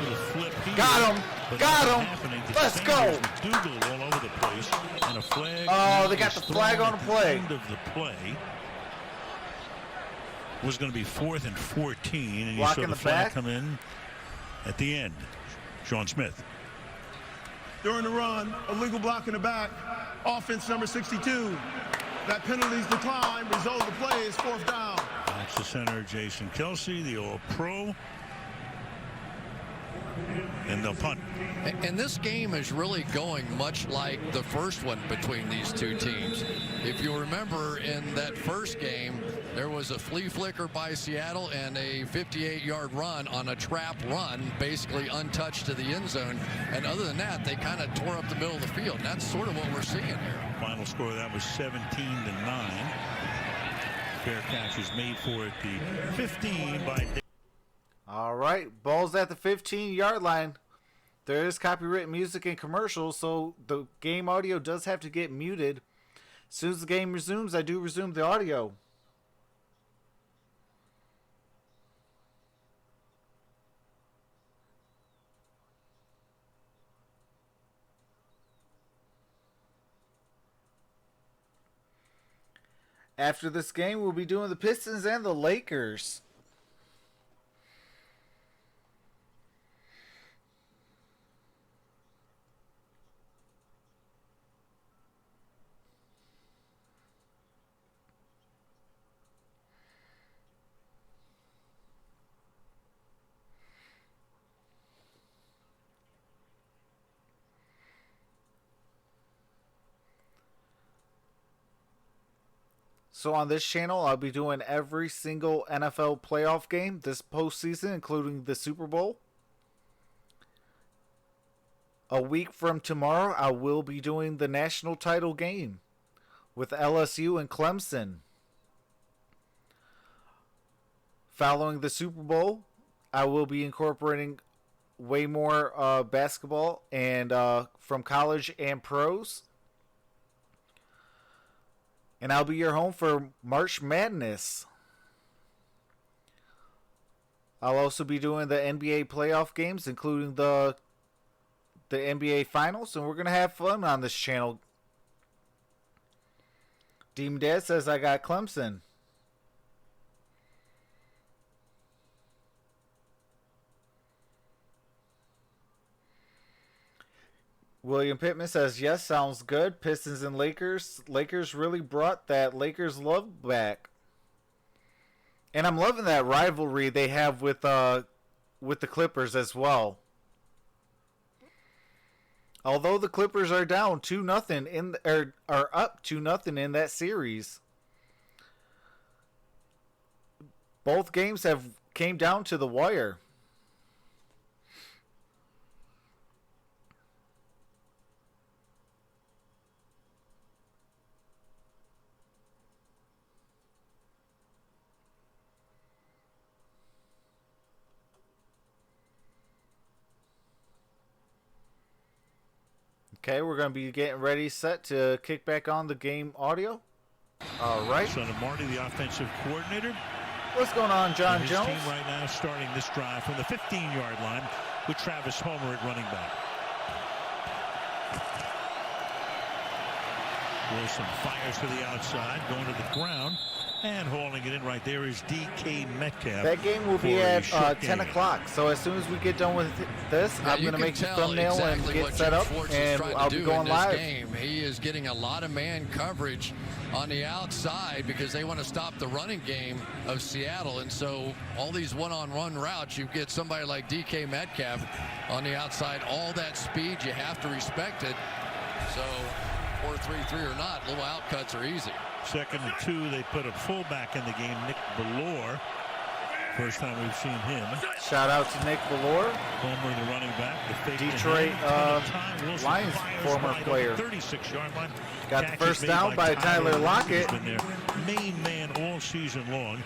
Little flip here. Got him. Got him. Let's go. Dougal all over the place, and a a flag. Oh, they got the flag on the play. End of the play was going to be 4th and 14, and you saw the flag come in at the end. Sean Smith. During the run, illegal block in the back, offense number 62. That penalty's declined. Result of the play is 4th down. That's the center, Jason Kelsey, the All-Pro. And they'll punt. And this game is really going much like the first one between these two teams. If you remember, in that first game, there was a flea flicker by Seattle and a 58-yard run on a trap run, basically untouched to the end zone. And other than that, they kind of tore up the middle of the field. And that's sort of what we're seeing here. Final score of that was 17-9. Fair catch is made for it, the 15 by... All right, ball's at the 15-yard line. There is copyright music and commercials, so the game audio does have to get muted. As soon as the game resumes, I do resume the audio. After this game, we'll be doing the Pistons and the Lakers. So on this channel, I'll be doing every single NFL playoff game this postseason, including the Super Bowl. A week from tomorrow, I will be doing the national title game with LSU and Clemson. Following the Super Bowl, I will be incorporating way more basketball and from college and pros. And I'll be your home for March Madness. I'll also be doing the NBA playoff games, including the NBA Finals, and we're going to have fun on this channel. Demon Dad says I got Clemson. William Pittman says, yes, sounds good. Pistons and Lakers. Lakers really brought that Lakers love back. And I'm loving that rivalry they have with the Clippers as well. Although the Clippers are down 2-0 are up 2-0 in that series. Both games have came down to the wire. Okay, we're going to be getting ready, set to kick back on the game audio. All right. Son of Marty, the offensive coordinator. What's going on, John His Jones? team right now starting this drive from the 15-yard line with Travis Homer at running back. Wilson fires to the outside, going to the ground, and hauling it in right there is DK Metcalf. That game will be at 10 o'clock. So as soon as we get done with this, I'm going to make the thumbnail and get set up, and I'll be going live. He is getting a lot of man coverage on the outside because they want to stop the running game of Seattle. And so all these one-on-one routes, you get somebody like DK Metcalf on the outside. All that speed, you have to respect it. So 4-3-3 or not, little outcuts are easy. 2nd and 2, they put a fullback in the game, Nick Bellore. First time we've seen him. Shout out to Nick Bellore. Homer, the running back. The Detroit Lions former player. 36-yard line. Got the first down by Tyler Lockett. He's been their main man all season long.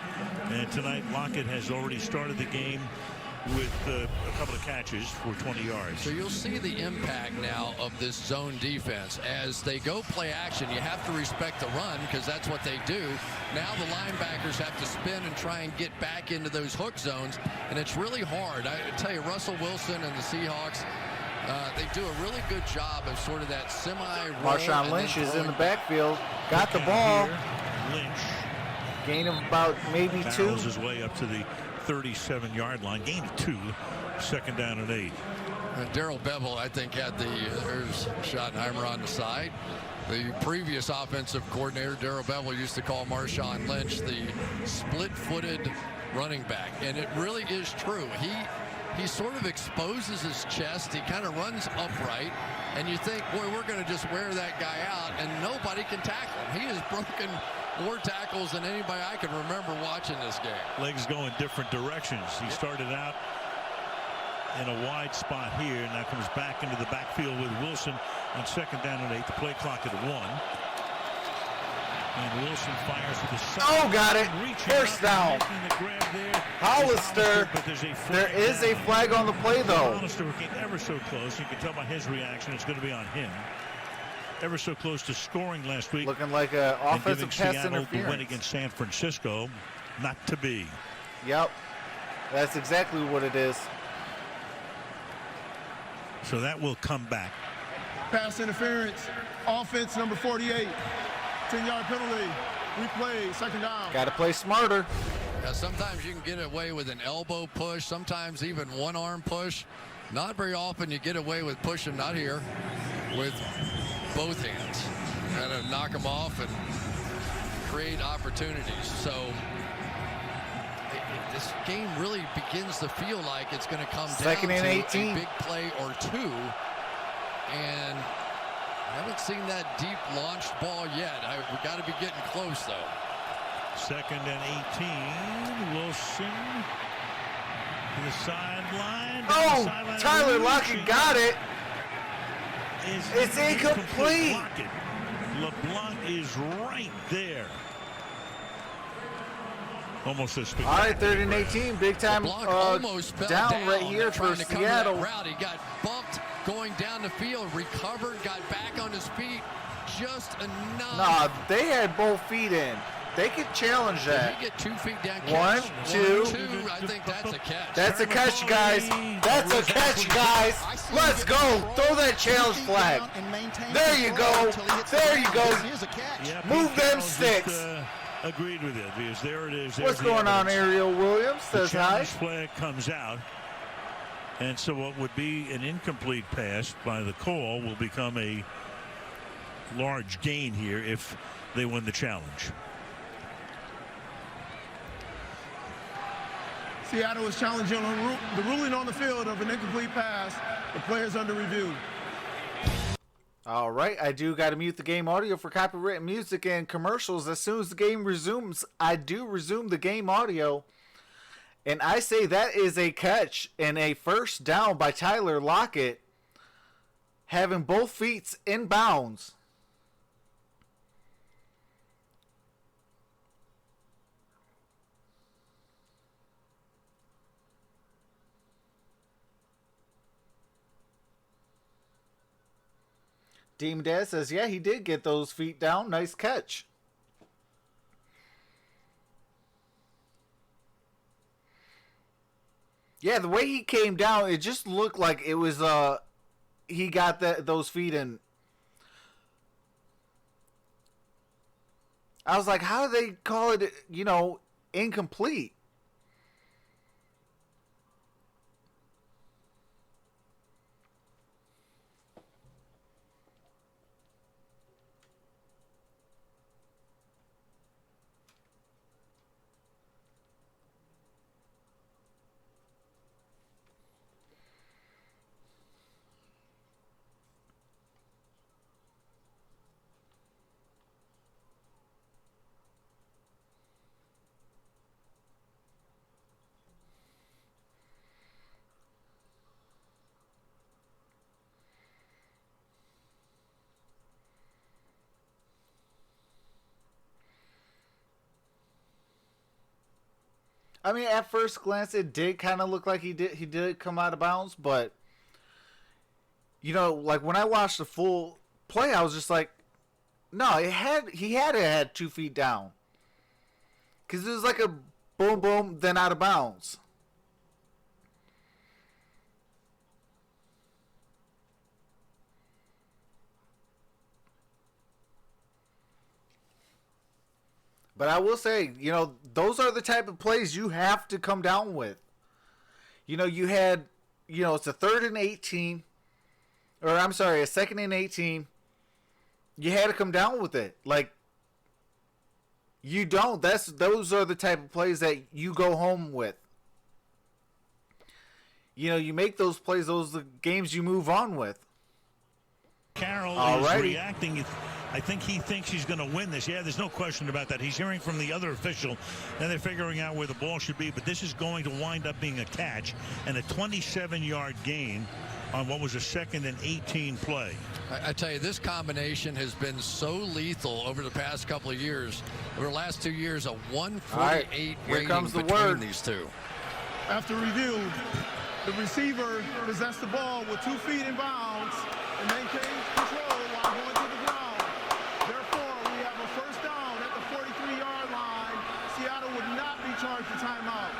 And tonight, Lockett has already started the game with a couple of catches for 20 yards. So you'll see the impact now of this zone defense. As they go play action, you have to respect the run because that's what they do. Now the linebackers have to spin and try and get back into those hook zones, and it's really hard. I tell you, Russell Wilson and the Seahawks, They do a really good job of sort of that semi-roll. Marshawn Lynch is in the backfield. Got the ball. Here, Lynch Gain of about maybe 2. barrels his way up to the 37-yard line. Gain of 2. Second down and 8. Darrell Bevel, I think, had there's Schottenheimer on the side. The previous offensive coordinator, Darrell Bevel, used to call Marshawn Lynch the split-footed running back. And it really is true. He sort of exposes his chest. He kind of runs upright. And you think, boy, we're going to just wear that guy out, and nobody can tackle him. He has broken more tackles than anybody I can remember watching this game. Legs going different directions. He started out in a wide spot here, and now comes back into the backfield with Wilson on second down and 8. The play clock at 1. And Wilson fires with the side. Oh, got it. First down. Hollister. There is a flag on the play, though. Hollister came ever so close. You can tell by his reaction it's going to be on him. Ever so close to scoring last week. Looking like an offensive pass Seattle interference. the win against San Francisco. Not to be. Yep. That's exactly what it is. So that will come back. Pass interference. Offense number 48. 10-yard penalty. Replay. Second down. Got to play smarter. Yeah, sometimes you can get away with an elbow push, sometimes even one arm push. Not very often you get away with pushing, not here, with both hands. Kind of knock them off and create opportunities. So this game really begins to feel like it's going to come Second down and to 18. a big play or two. And I haven't seen that deep launched ball yet. We got to be getting close, though. Second and 18. Wilson to the sideline. Oh, Tyler Lockett got it. It's incomplete. LeBlanc is right there. Almost a spectacular. All right, 3rd and 18. Big time almost fell down right here for trying to cover Seattle. that route. He got bumped going down the field, recovered, got back on his feet. Just enough. Nah, they had both feet in. They could challenge that. Did he get 2 feet down? One, two. I think that's a catch. That's a catch, guys. That's a catch, guys. Let's go. Throw that challenge flag. There you go. There you go. Yeah, Move Pete them Carroll sticks. just, agreed with it because there it is. What's going on, Ariel Williams? The Says hi. challenge flag comes out. And so what would be an incomplete pass by the call will become a large gain here if they win the challenge. Seattle is challenging on the ruling on the field of an incomplete pass. The player's under review. All right, I do got to mute the game audio for copyrighted music and commercials. As soon as the game resumes, I do resume the game audio. And I say that is a catch and a first down by Tyler Lockett, having both feet in bounds. Dean Dad says, yeah, he did get those feet down. Nice catch. Yeah, the way he came down, it just looked like it was he got those feet in. I was like, how do they call it, incomplete? I mean, at first glance, it did kind of look like he did come out of bounds, but like when I watched the full play, I was just like, no, he had 2 feet down, because it was like a boom, boom, then out of bounds. But I will say, you know, those are the type of plays you have to come down with. You know, you had, you know, it's a 3rd and 18, or I'm sorry, a 2nd and 18. You had to come down with it. Like, you don't. Those are the type of plays that you go home with. You know, you make those plays, those are the games you move on with. Carroll is reacting. I think he thinks he's going to win this. Yeah, there's no question about that. He's hearing from the other official. Then they're figuring out where the ball should be. But this is going to wind up being a catch and a 27-yard gain on what was a 2nd and 18 play. I tell you, this combination has been so lethal over the past couple of years. Over the last 2 years, a 148 rating between these two. After review, the receiver possessed the ball with 2 feet in bounds and maintained control while going to the ground. Therefore, we have a first down at the 43-yard line. Seattle would not be charged a timeout.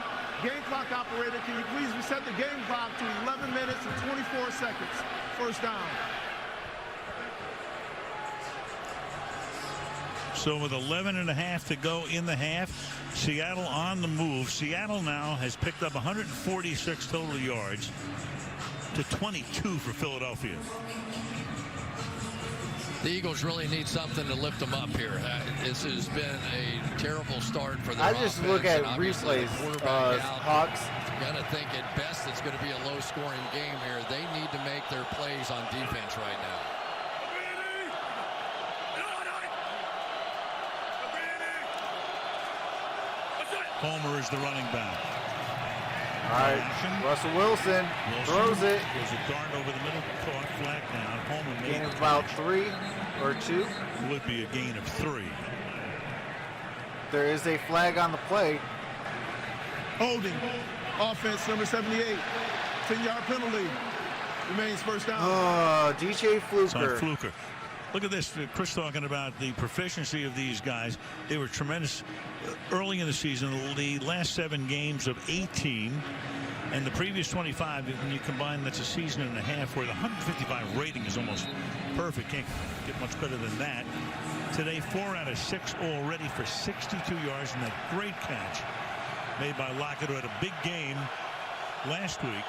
Game clock operator, can you please reset the game clock to 11 minutes and 24 seconds? First down. So with 11.5 to go in the half, Seattle on the move. Seattle now has picked up 146 total yards to 22 for Philadelphia. The Eagles really need something to lift them up here. This has been a terrible start for their offense. I just look at replays, Hawks. Gotta think at best it's going to be a low-scoring game here. They need to make their plays on defense right now. Homer is the running back. All right, Russell Wilson throws it. There's a dart over the middle, caught, flag down. Homer gain of about 3 or 2. Would be a gain of 3. There is a flag on the play. Holding. Offense number 78. 10-yard penalty. Remains first down. DJ Fluker. Fluker. Look at this. Chris talking about the proficiency of these guys. They were tremendous early in the season. The last 7 games of 18 and the previous 25, when you combine, that's a season and a half where the 155 rating is almost perfect. Can't get much better than that. Today, 4 out of 6 already for 62 yards and that great catch made by Lockett, who had a big game last week.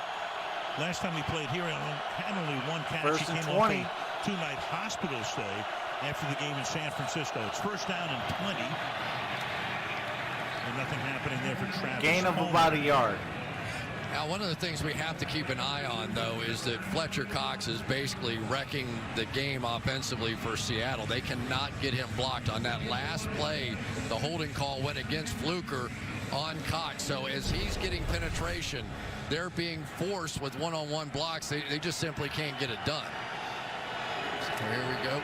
Last time he played here, he had only 1 catch. First he and came 20. off a 2-night hospital stay after the game in San Francisco. It's first down and 20. And nothing happening there for Travis. Gain of about a yard. Now, one of the things we have to keep an eye on, though, is that Fletcher Cox is basically wrecking the game offensively for Seattle. They cannot get him blocked on that last play. The holding call went against Fluker on Cox. So as he's getting penetration, they're being forced with one-on-one blocks. They just simply can't get it done. So here we go.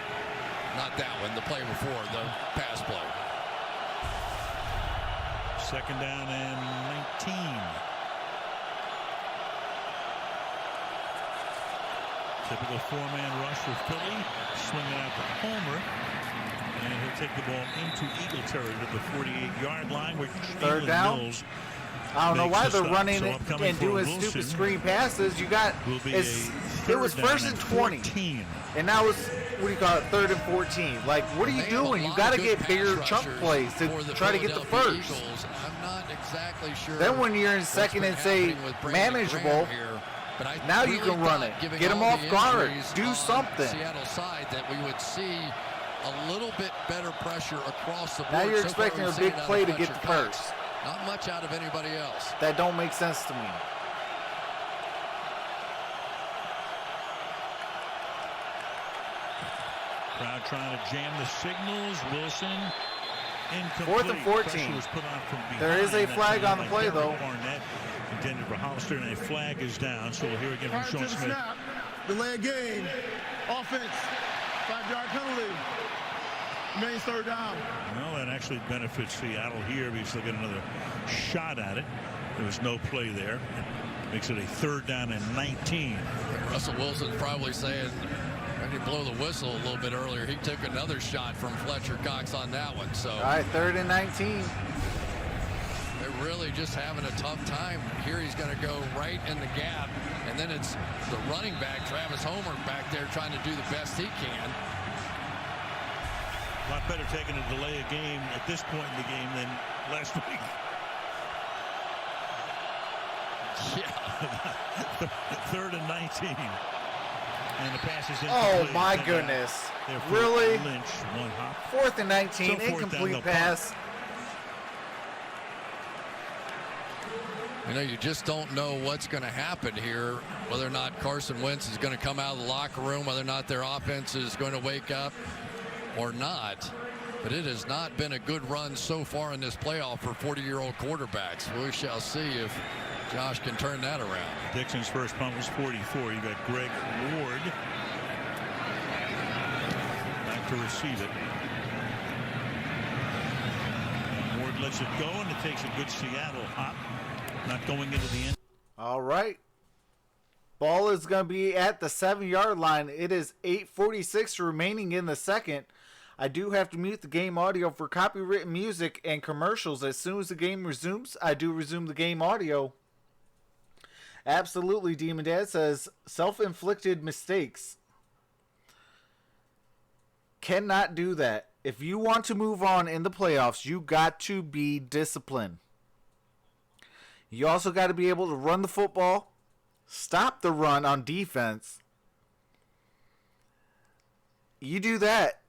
Not that one, the play before, the pass play. Second down and 19. Typical 4-man rush for Philly. Swinging out to Homer. And he'll take the ball into Eagle territory to the 48-yard line. Where third down. Mills I don't know why they're running so it and doing stupid screen passes. You got it was first and 20, and now it's what do you call it, 3rd and 14. Like, what are you doing? You got to get bigger chunk plays to try to get the first. Eagles, I'm not exactly sure. Then when you're in second and say manageable, now you can run it. Get them off guard. Do something. Seattle side that we would see a little bit better pressure across the board. Now you're expecting a big play to get the first. Not much out of anybody else. That don't make sense to me. Crowd trying to jam the signals. Wilson incomplete. 4th and 14. Was put on from behind. There is a flag on the play, though. Barnett intended for Hollister, and a flag is down. So we'll hear again from Sean Smith. Snap, delay game. Offense. 5-yard penalty. Remains third down. Well, that actually benefits Seattle here because they'll get another shot at it. There was no play there. Makes it a 3rd down and 19. Russell Wilson's probably saying, I didn't blow the whistle a little bit earlier. He took another shot from Fletcher Cox on that one. So, all right, 3rd and 19. They're really just having a tough time. Here he's going to go right in the gap. And then it's the running back, Travis Homer, back there trying to do the best he can. A lot better taking a delay of game at this point in the game than last week. Yeah. 3rd and 19. And the pass is Oh my goodness. Really? Lynch, 1 hop. 4th and 19, So 4th incomplete down, pass. You know, you just don't know what's going to happen here, whether or not Carson Wentz is going to come out of the locker room, whether or not their offense is going to wake up or not. But it has not been a good run so far in this playoff for 40-year-old quarterbacks. We shall see if Josh can turn that around. Dixon's first punt was 44. You got Greg Ward back to receive it. Ward lets it go, and it takes a good Seattle hop. Not going into the end. All right. Ball is going to be at the 7-yard line. It is 8:46 remaining in the second. I do have to mute the game audio for copyrighted music and commercials. As soon as the game resumes, I do resume the game audio. Absolutely, Demon Dad says, self-inflicted mistakes. Cannot do that. If you want to move on in the playoffs, you got to be disciplined. You also got to be able to run the football, stop the run on defense. You do that,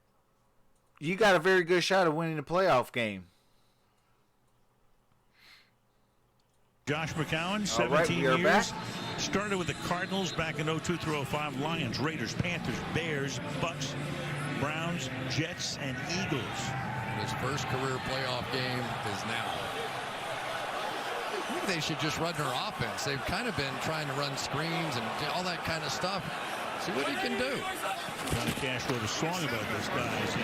you got a very good shot of winning the playoff game. Josh McCown, 17 years. Back. Started with the Cardinals back in 02 through 05. Lions, Raiders, Panthers, Bears, Bucks, Browns, Jets, and Eagles. His first career playoff game is now. I think they should just run their offense. They've kind of been trying to run screens and all that kind of stuff. See what he can do. Johnny Cash wrote a song about this guy as he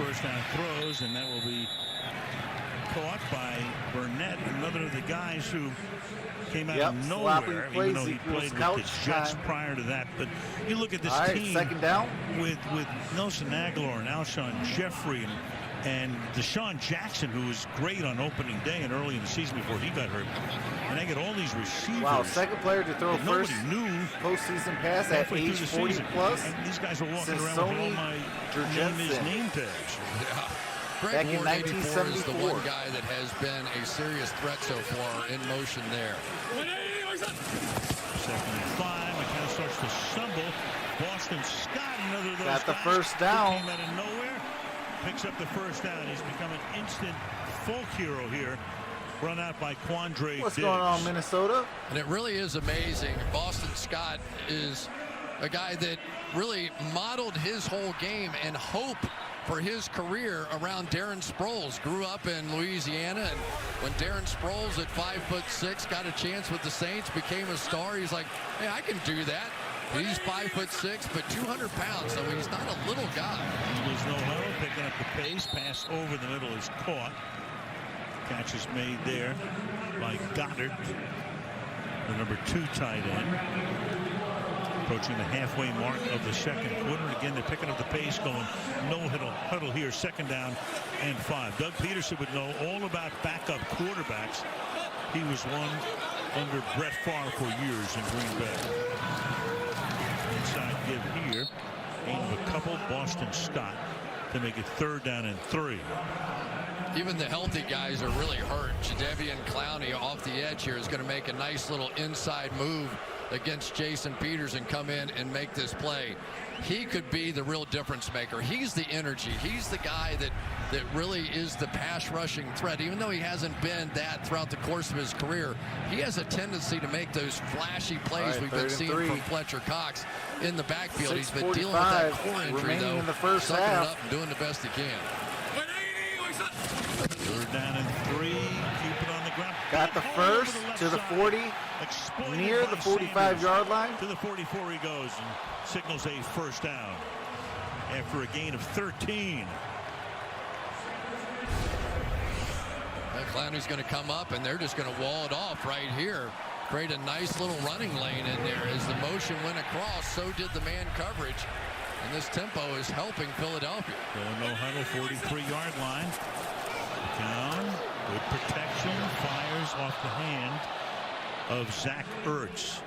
first down throws, and that will be caught by Burnett, another of the guys who came out of nowhere, even though he played with the Jets prior to that. But you look at this team second down with Nelson Aguilar and Alshon Jeffrey and Deshaun Jackson, who was great on opening day and early in the season before he got hurt. And they get all these receivers. Wow, second player to throw first postseason pass at age 40 plus. And these guys are walking around with all my name tags. Yeah. Back Greg in Ward 84 is the 1974. one guy that has been a serious threat so far in motion there. 2nd and 5. McCown starts to stumble. Boston Scott, another of those Got the guys first down. Came out of nowhere. Picks up the first down. He's become an instant folk hero here. Run out by Quandre What's Diggs. going on, Minnesota? And it really is amazing. Boston Scott is a guy that really modeled his whole game and hope for his career around Darren Sproles. Grew up in Louisiana, and when Darren Sproles at 5'6" got a chance with the Saints, became a star, he's like, hey, I can do that. He's 5'6", but 200 pounds, so he's not a little guy. Eagles no huddle, picking up the pace. Pass over the middle is caught. Catch is made there by Goddard, the number 2 tight end. Approaching the halfway mark of the second quarter. And again, they're picking up the pace, going no huddle here. 2nd down and 5. Doug Peterson would know all about backup quarterbacks. He was one under Brett Favre for years in Green Bay. Inside give here. Gain of a couple. Boston Scott to make it 3rd down and 3. Even the healthy guys are really hurt. Jadeveon Clowney off the edge here is going to make a nice little inside move against Jason Peters and come in and make this play. He could be the real difference maker. He's the energy. He's the guy that really is the pass rushing threat. Even though he hasn't been that throughout the course of his career, he has a tendency to make those flashy plays we've been seeing from Fletcher Cox in the backfield. He's been dealing with that core injury, though, in the first sucking half. it up and doing the best he can. 3rd down and 3. Keep it on the ground. Got the first to the 40, near the 45-yard line. To the 44 he goes and signals a 1st down after a gain of 13. Well, Clowney's going to come up, and they're just going to wall it off right here. Create a nice little running lane in there. As the motion went across, so did the man coverage. And this tempo is helping Philadelphia. Going no huddle, 43-yard line. Down, good protection, fires off the hand of Zach Ertz.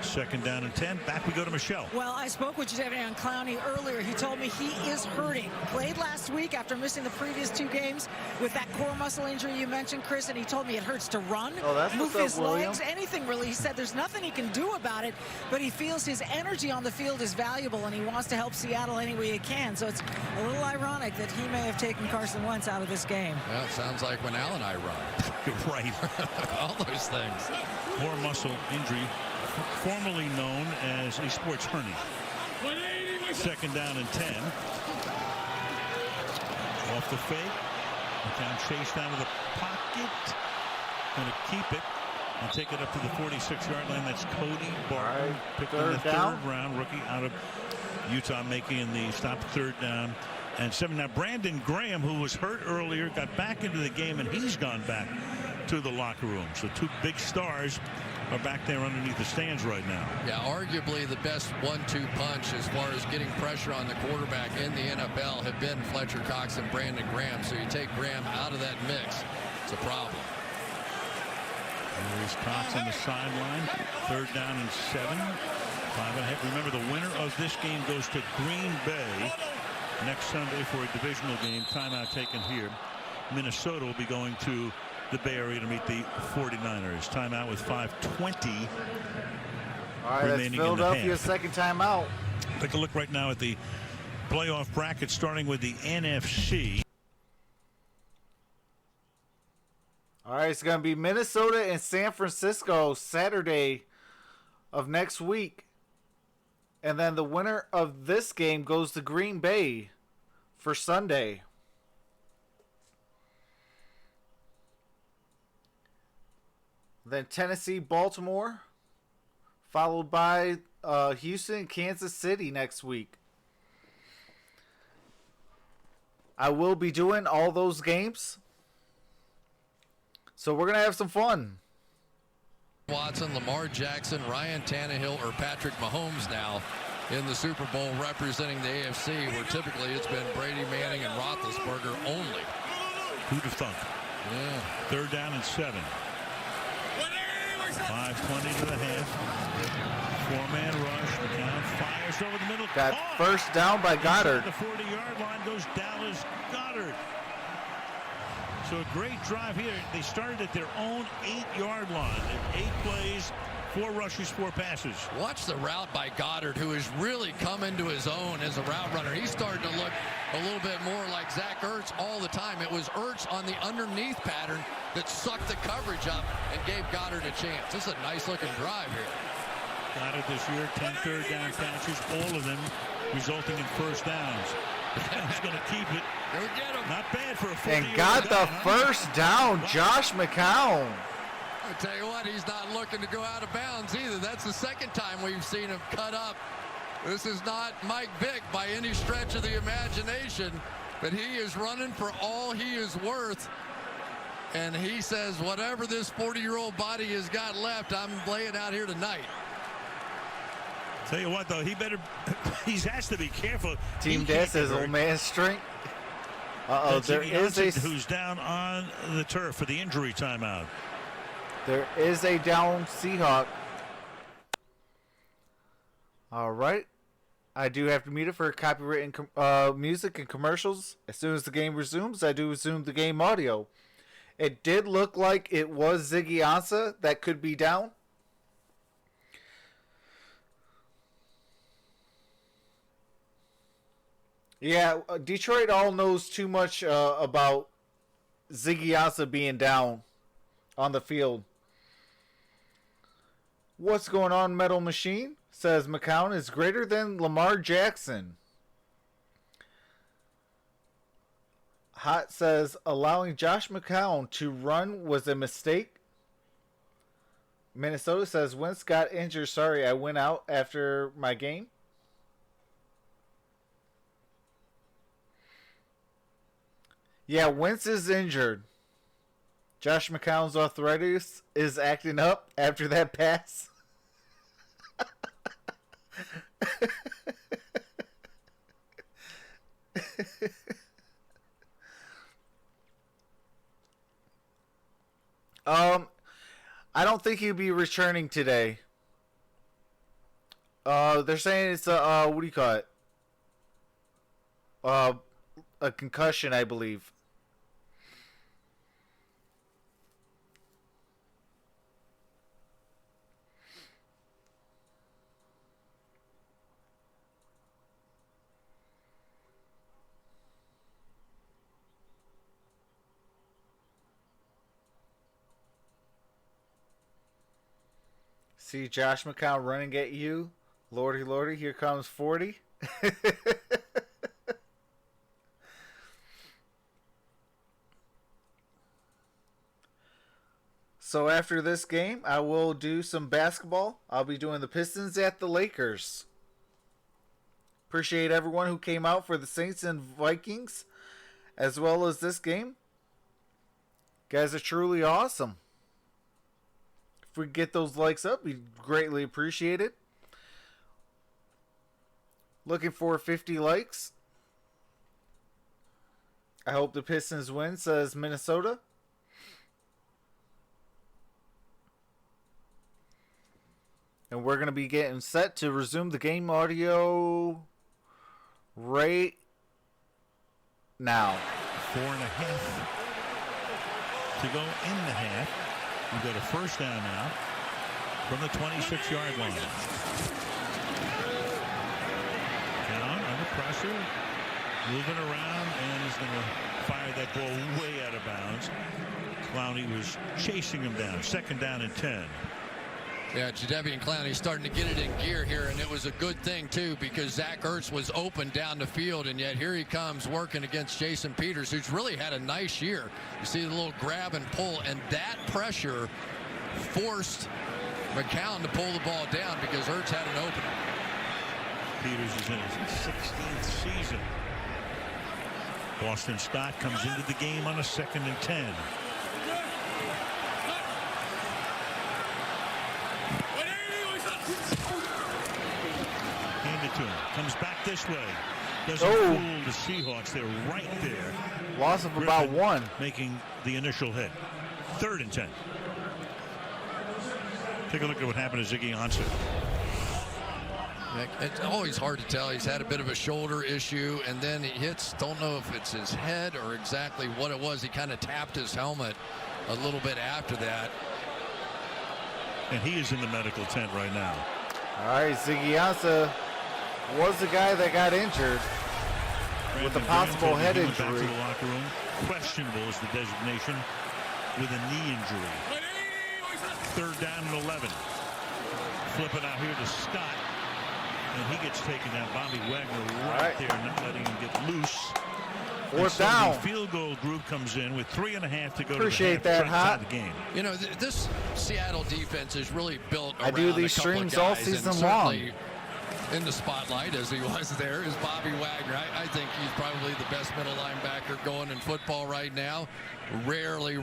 Second down and 10. Back we go to Michelle. Well, I spoke with Jadeveon Clowney earlier. He told me he is hurting. Played last week after missing the previous 2 games with that core muscle injury you mentioned, Chris, and he told me it hurts to run, move his legs, anything really. He said there's nothing he can do about it, but he feels his energy on the field is valuable, and he wants to help Seattle any way he can. So it's a little ironic that he may have taken Carson Wentz out of this game. Well, it sounds like when Al and I run. Right. All those things. Core muscle injury, formerly known as a sports hernia. Second down and 10. Off the fake. McCown chased out of the pocket. Going to keep it and take it up to the 46-yard line. That's Cody Barton. Picked in the third round. Rookie out of Utah, making the stop. Third down and 7. Now Brandon Graham, who was hurt earlier, got back into the game, and he's gone back to the locker room. So 2 big stars are back there underneath the stands right now. Yeah, arguably the best 1-2 punch as far as getting pressure on the quarterback in the NFL have been Fletcher Cox and Brandon Graham. So you take Graham out of that mix, it's a problem. There's Cox on the sideline. Third down and 7. 5.5. Remember, the winner of this game goes to Green Bay next Sunday for a divisional game. Timeout taken here. Minnesota will be going to the Bay Area to meet the 49ers. Timeout with 5:20 All right, that's Philadelphia's second timeout. Take a look right now at the playoff bracket, starting with the NFC. All right, it's going to be Minnesota and San Francisco Saturday of next week. And then the winner of this game goes to Green Bay for Sunday. Then Tennessee, Baltimore, followed by Houston, Kansas City next week. I will be doing all those games, so we're going to have some fun. Watson, Lamar Jackson, Ryan Tannehill, or Patrick Mahomes now in the Super Bowl representing the AFC, where typically it's been Brady, Manning, and Roethlisberger only. Who'd have thunk? Yeah. Third down and 7. 5:20 to the half. 4-man rush. McCown fires over the middle. Got first down by Goddard. Inside the 40-yard line goes Dallas Goddard. So a great drive here. They started at their own 8-yard line. 8 plays, 4 rushes, 4 passes. Watch the route by Goddard, who has really come into his own as a route runner. He's starting to look a little bit more like Zach Ertz all the time. It was Ertz on the underneath pattern that sucked the coverage up and gave Goddard a chance. This is a nice-looking drive here. Goddard this year, 10 third down catches, all of them resulting in first downs. He's going to keep it. Go get him. Not bad for a 40-yard And got the first down, Josh McCown. I tell you what, he's not looking to go out of bounds either. That's the second time we've seen him cut up. This is not Mike Vick by any stretch of the imagination, but he is running for all he is worth. And he says, whatever this 40-year-old body has got left, I'm laying out here tonight. Tell you what, though, he has to be careful. Team Des says old man strength. There is a who's down on the turf for the injury timeout. There is a down Seahawk. All right. I do have to mute it for copywritten music and commercials. As soon as the game resumes, I do resume the game audio. It did look like it was Ziggy Ansah that could be down. Yeah, Detroit all knows too much about Ziggy Ansah being down on the field. What's going on, Metal Machine? Says McCown is greater than Lamar Jackson. Hot says allowing Josh McCown to run was a mistake. Minnesota says Wentz got injured. Sorry, I went out after my game. Yeah, Wentz is injured. Josh McCown's arthritis is acting up after that pass. I don't think he'll be returning today. They're saying it's a what do you call it? A concussion, I believe. See Josh McCown running at you. Lordy, lordy, here comes 40. So after this game, I will do some basketball. I'll be doing the Pistons at the Lakers. Appreciate everyone who came out for the Saints and Vikings, as well as this game. You guys are truly awesome. If we get those likes up, we greatly appreciate it. Looking for 50 likes. I hope the Pistons win, says Minnesota. And we're going to be getting set to resume the game audio right now. 4.5 to go in the half. We've got a first down now from the 26-yard line. Down under pressure, moving around, and he's going to fire that ball way out of bounds. Clowney was chasing him down. Second down and 10. Yeah, Jadeveon Clowney starting to get it in gear here, and it was a good thing, too, because Zach Ertz was open down the field, and yet here he comes working against Jason Peters, who's really had a nice year. You see the little grab and pull, and that pressure forced McCown to pull the ball down because Ertz had an opening. Peters is in his 16th season. Boston Scott comes into the game on a 2nd and 10. To him. Comes back this way. Doesn't fool the Seahawks. They're right there. Loss of about one. Making the initial hit. 3rd and 10. Take a look at what happened to Ziggy Ansah. It's always hard to tell. He's had a bit of a shoulder issue, and then he hits, don't know if it's his head or exactly what it was. He kind of tapped his helmet a little bit after that. And he is in the medical tent right now. All right, Ziggy Ansah was the guy that got injured with a possible head injury. Back to the locker room. Questionable is the designation with a knee injury. 3rd down and 11. Flipping out here to Scott, and he gets taken down. Bobby Wagner right there, not letting him get loose. 4th down. The field goal group comes in with 3.5 to go. Appreciate to the half, that, Hot. the game. You know, this Seattle defense is really built around I do these streams all season long. In the spotlight, as he was there, is Bobby Wagner. I think he's probably the best middle linebacker going in football right now. Rarely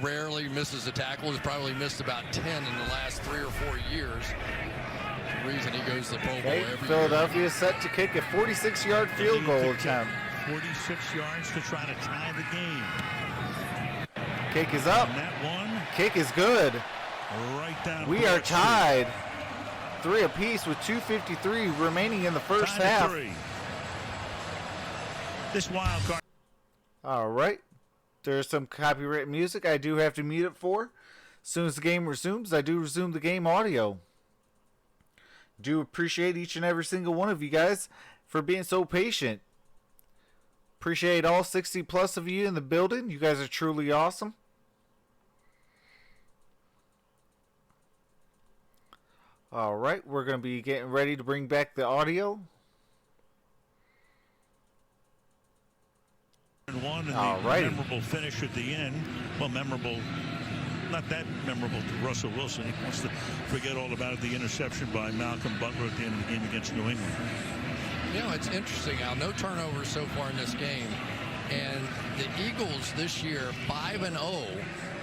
misses a tackle. He's probably missed about 10 in the last 3 or 4 years. The reason he goes to the Pro Bowl every Philadelphia year. Set to kick a 46-yard field goal attempt. 46 yards to try to tie the game. Kick is up. And that one. Kick is good. Right down. We are tied. 3 apiece with 2:53 remaining in the first half. This wild card. All right. There's some copyright music I do have to mute it for. As soon as the game resumes, I do resume the game audio. Do appreciate each and every single one of you guys for being so patient. Appreciate all 60 plus of you in the building. You guys are truly awesome. All right, we're going to be getting ready to bring back the audio. One and all the right. Memorable finish at the end. Well, memorable, not that memorable to Russell Wilson. He wants to forget all about it. The interception by Malcolm Butler at the end of the game against New England. You know, it's interesting, Al. No turnovers so far in this game. And the Eagles this year, 5-0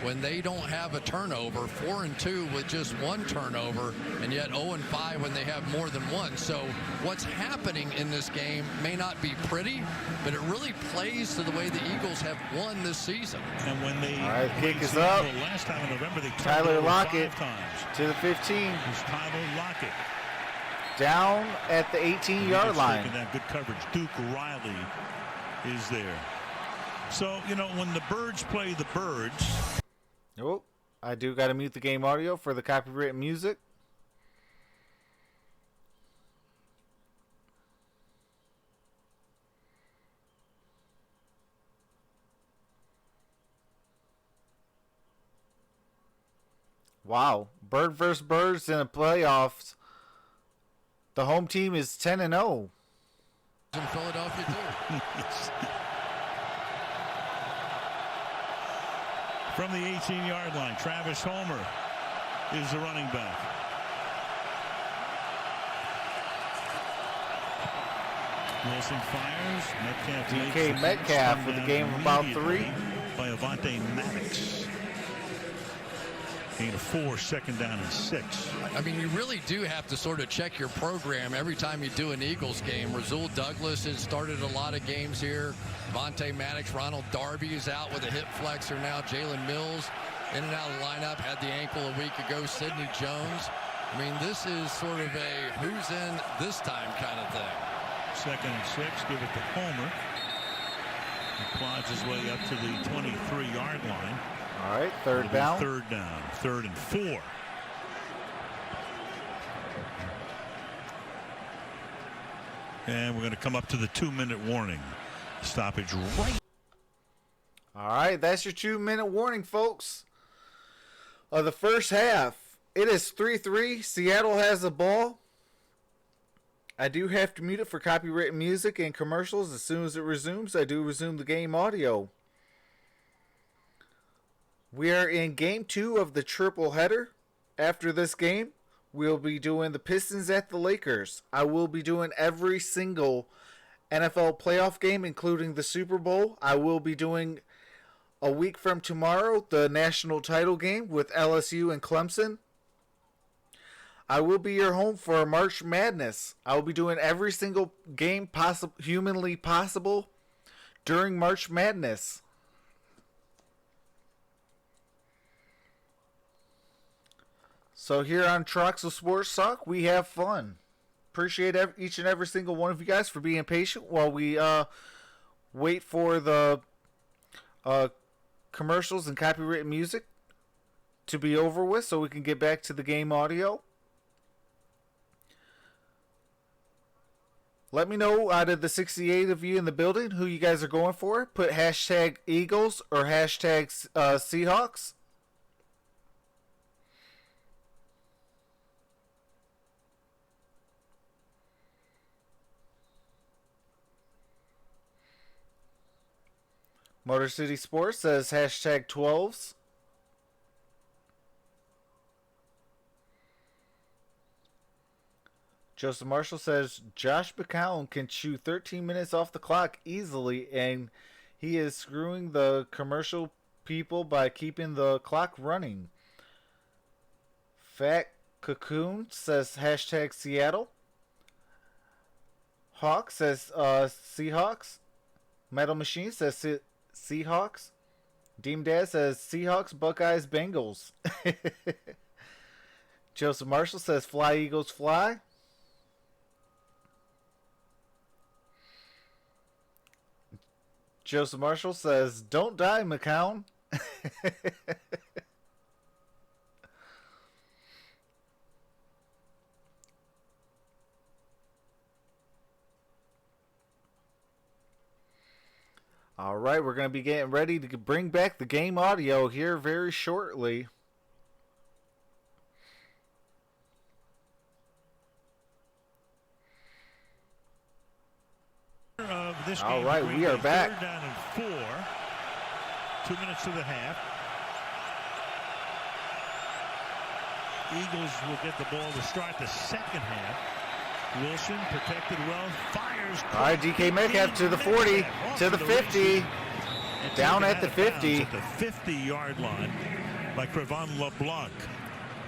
when they don't have a turnover, 4-2 with just one turnover, and yet 0-5 when they have more than one. So what's happening in this game may not be pretty, but it really plays to the way the Eagles have won this season. And when they kick is up. Last time in November, they Tyler Lockett 5 times. to the 15. It's Tyler Lockett. down at the 18-yard line. Taking that good coverage. Duke Riley is there. So, you know, when the Birds play the Birds. Oh, I do got to mute the game audio for the copyrighted music. Wow, Bird versus Birds in the playoffs. The home team is 10-0. In Philadelphia too. From the 18-yard line, Travis Homer is the running back. Wilson fires. Metcalf DK Metcalf with a game of about 3. By Avante Maddox. Gain of 4, second down and 6. I mean, you really do have to sort of check your program every time you do an Eagles game. Rasul Douglas has started a lot of games here. Avante Maddox, Ronald Darby is out with a hip flexor now. Jalen Mills in and out of the lineup, had the ankle a week ago. Sidney Jones. I mean, this is sort of a who's in this time kind of thing. Second and 6, give it to Homer. He plods his way up to the 23-yard line. All right, third down. Third down, 3rd and 4. And we're going to come up to the 2-minute warning. Stoppage right. All right, that's your 2-minute warning, folks. Of the first half, it is 3-3. Seattle has the ball. I do have to mute it for copyrighted music and commercials. As soon as it resumes, I do resume the game audio. We are in game 2 of the triple header. After this game, we'll be doing the Pistons at the Lakers. I will be doing every single NFL playoff game, including the Super Bowl. I will be doing, a week from tomorrow, the national title game with LSU and Clemson. I will be your home for March Madness. I will be doing every single game humanly possible during March Madness. So here on Troxel Sports Talk, we have fun. Appreciate each and every single one of you guys for being patient while we wait for the commercials and copyrighted music to be over with so we can get back to the game audio. Let me know out of the 68 of you in the building who you guys are going for. Put hashtag Eagles or hashtag Seahawks. Motor City Sports says hashtag 12s. Joseph Marshall says Josh McCown can chew 13 minutes off the clock easily, and he is screwing the commercial people by keeping the clock running. Fat Cocoon says hashtag Seattle. Hawk says Seahawks. Metal Machine says Seahawks. Deem Dad says Seahawks, Buckeyes, Bengals. Joseph Marshall says Fly Eagles Fly. Joseph Marshall says don't die, McCown. All right, we're going to be getting ready to bring back the game audio here very shortly. All right, we are back. 3rd down and 4. 2 minutes to the half. Eagles will get the ball to start the second half. Wilson protected well, fires. All right, DK Metcalf to the 40, to the 50, down at the 50. At the 50-yard line by Crevan LeBlanc.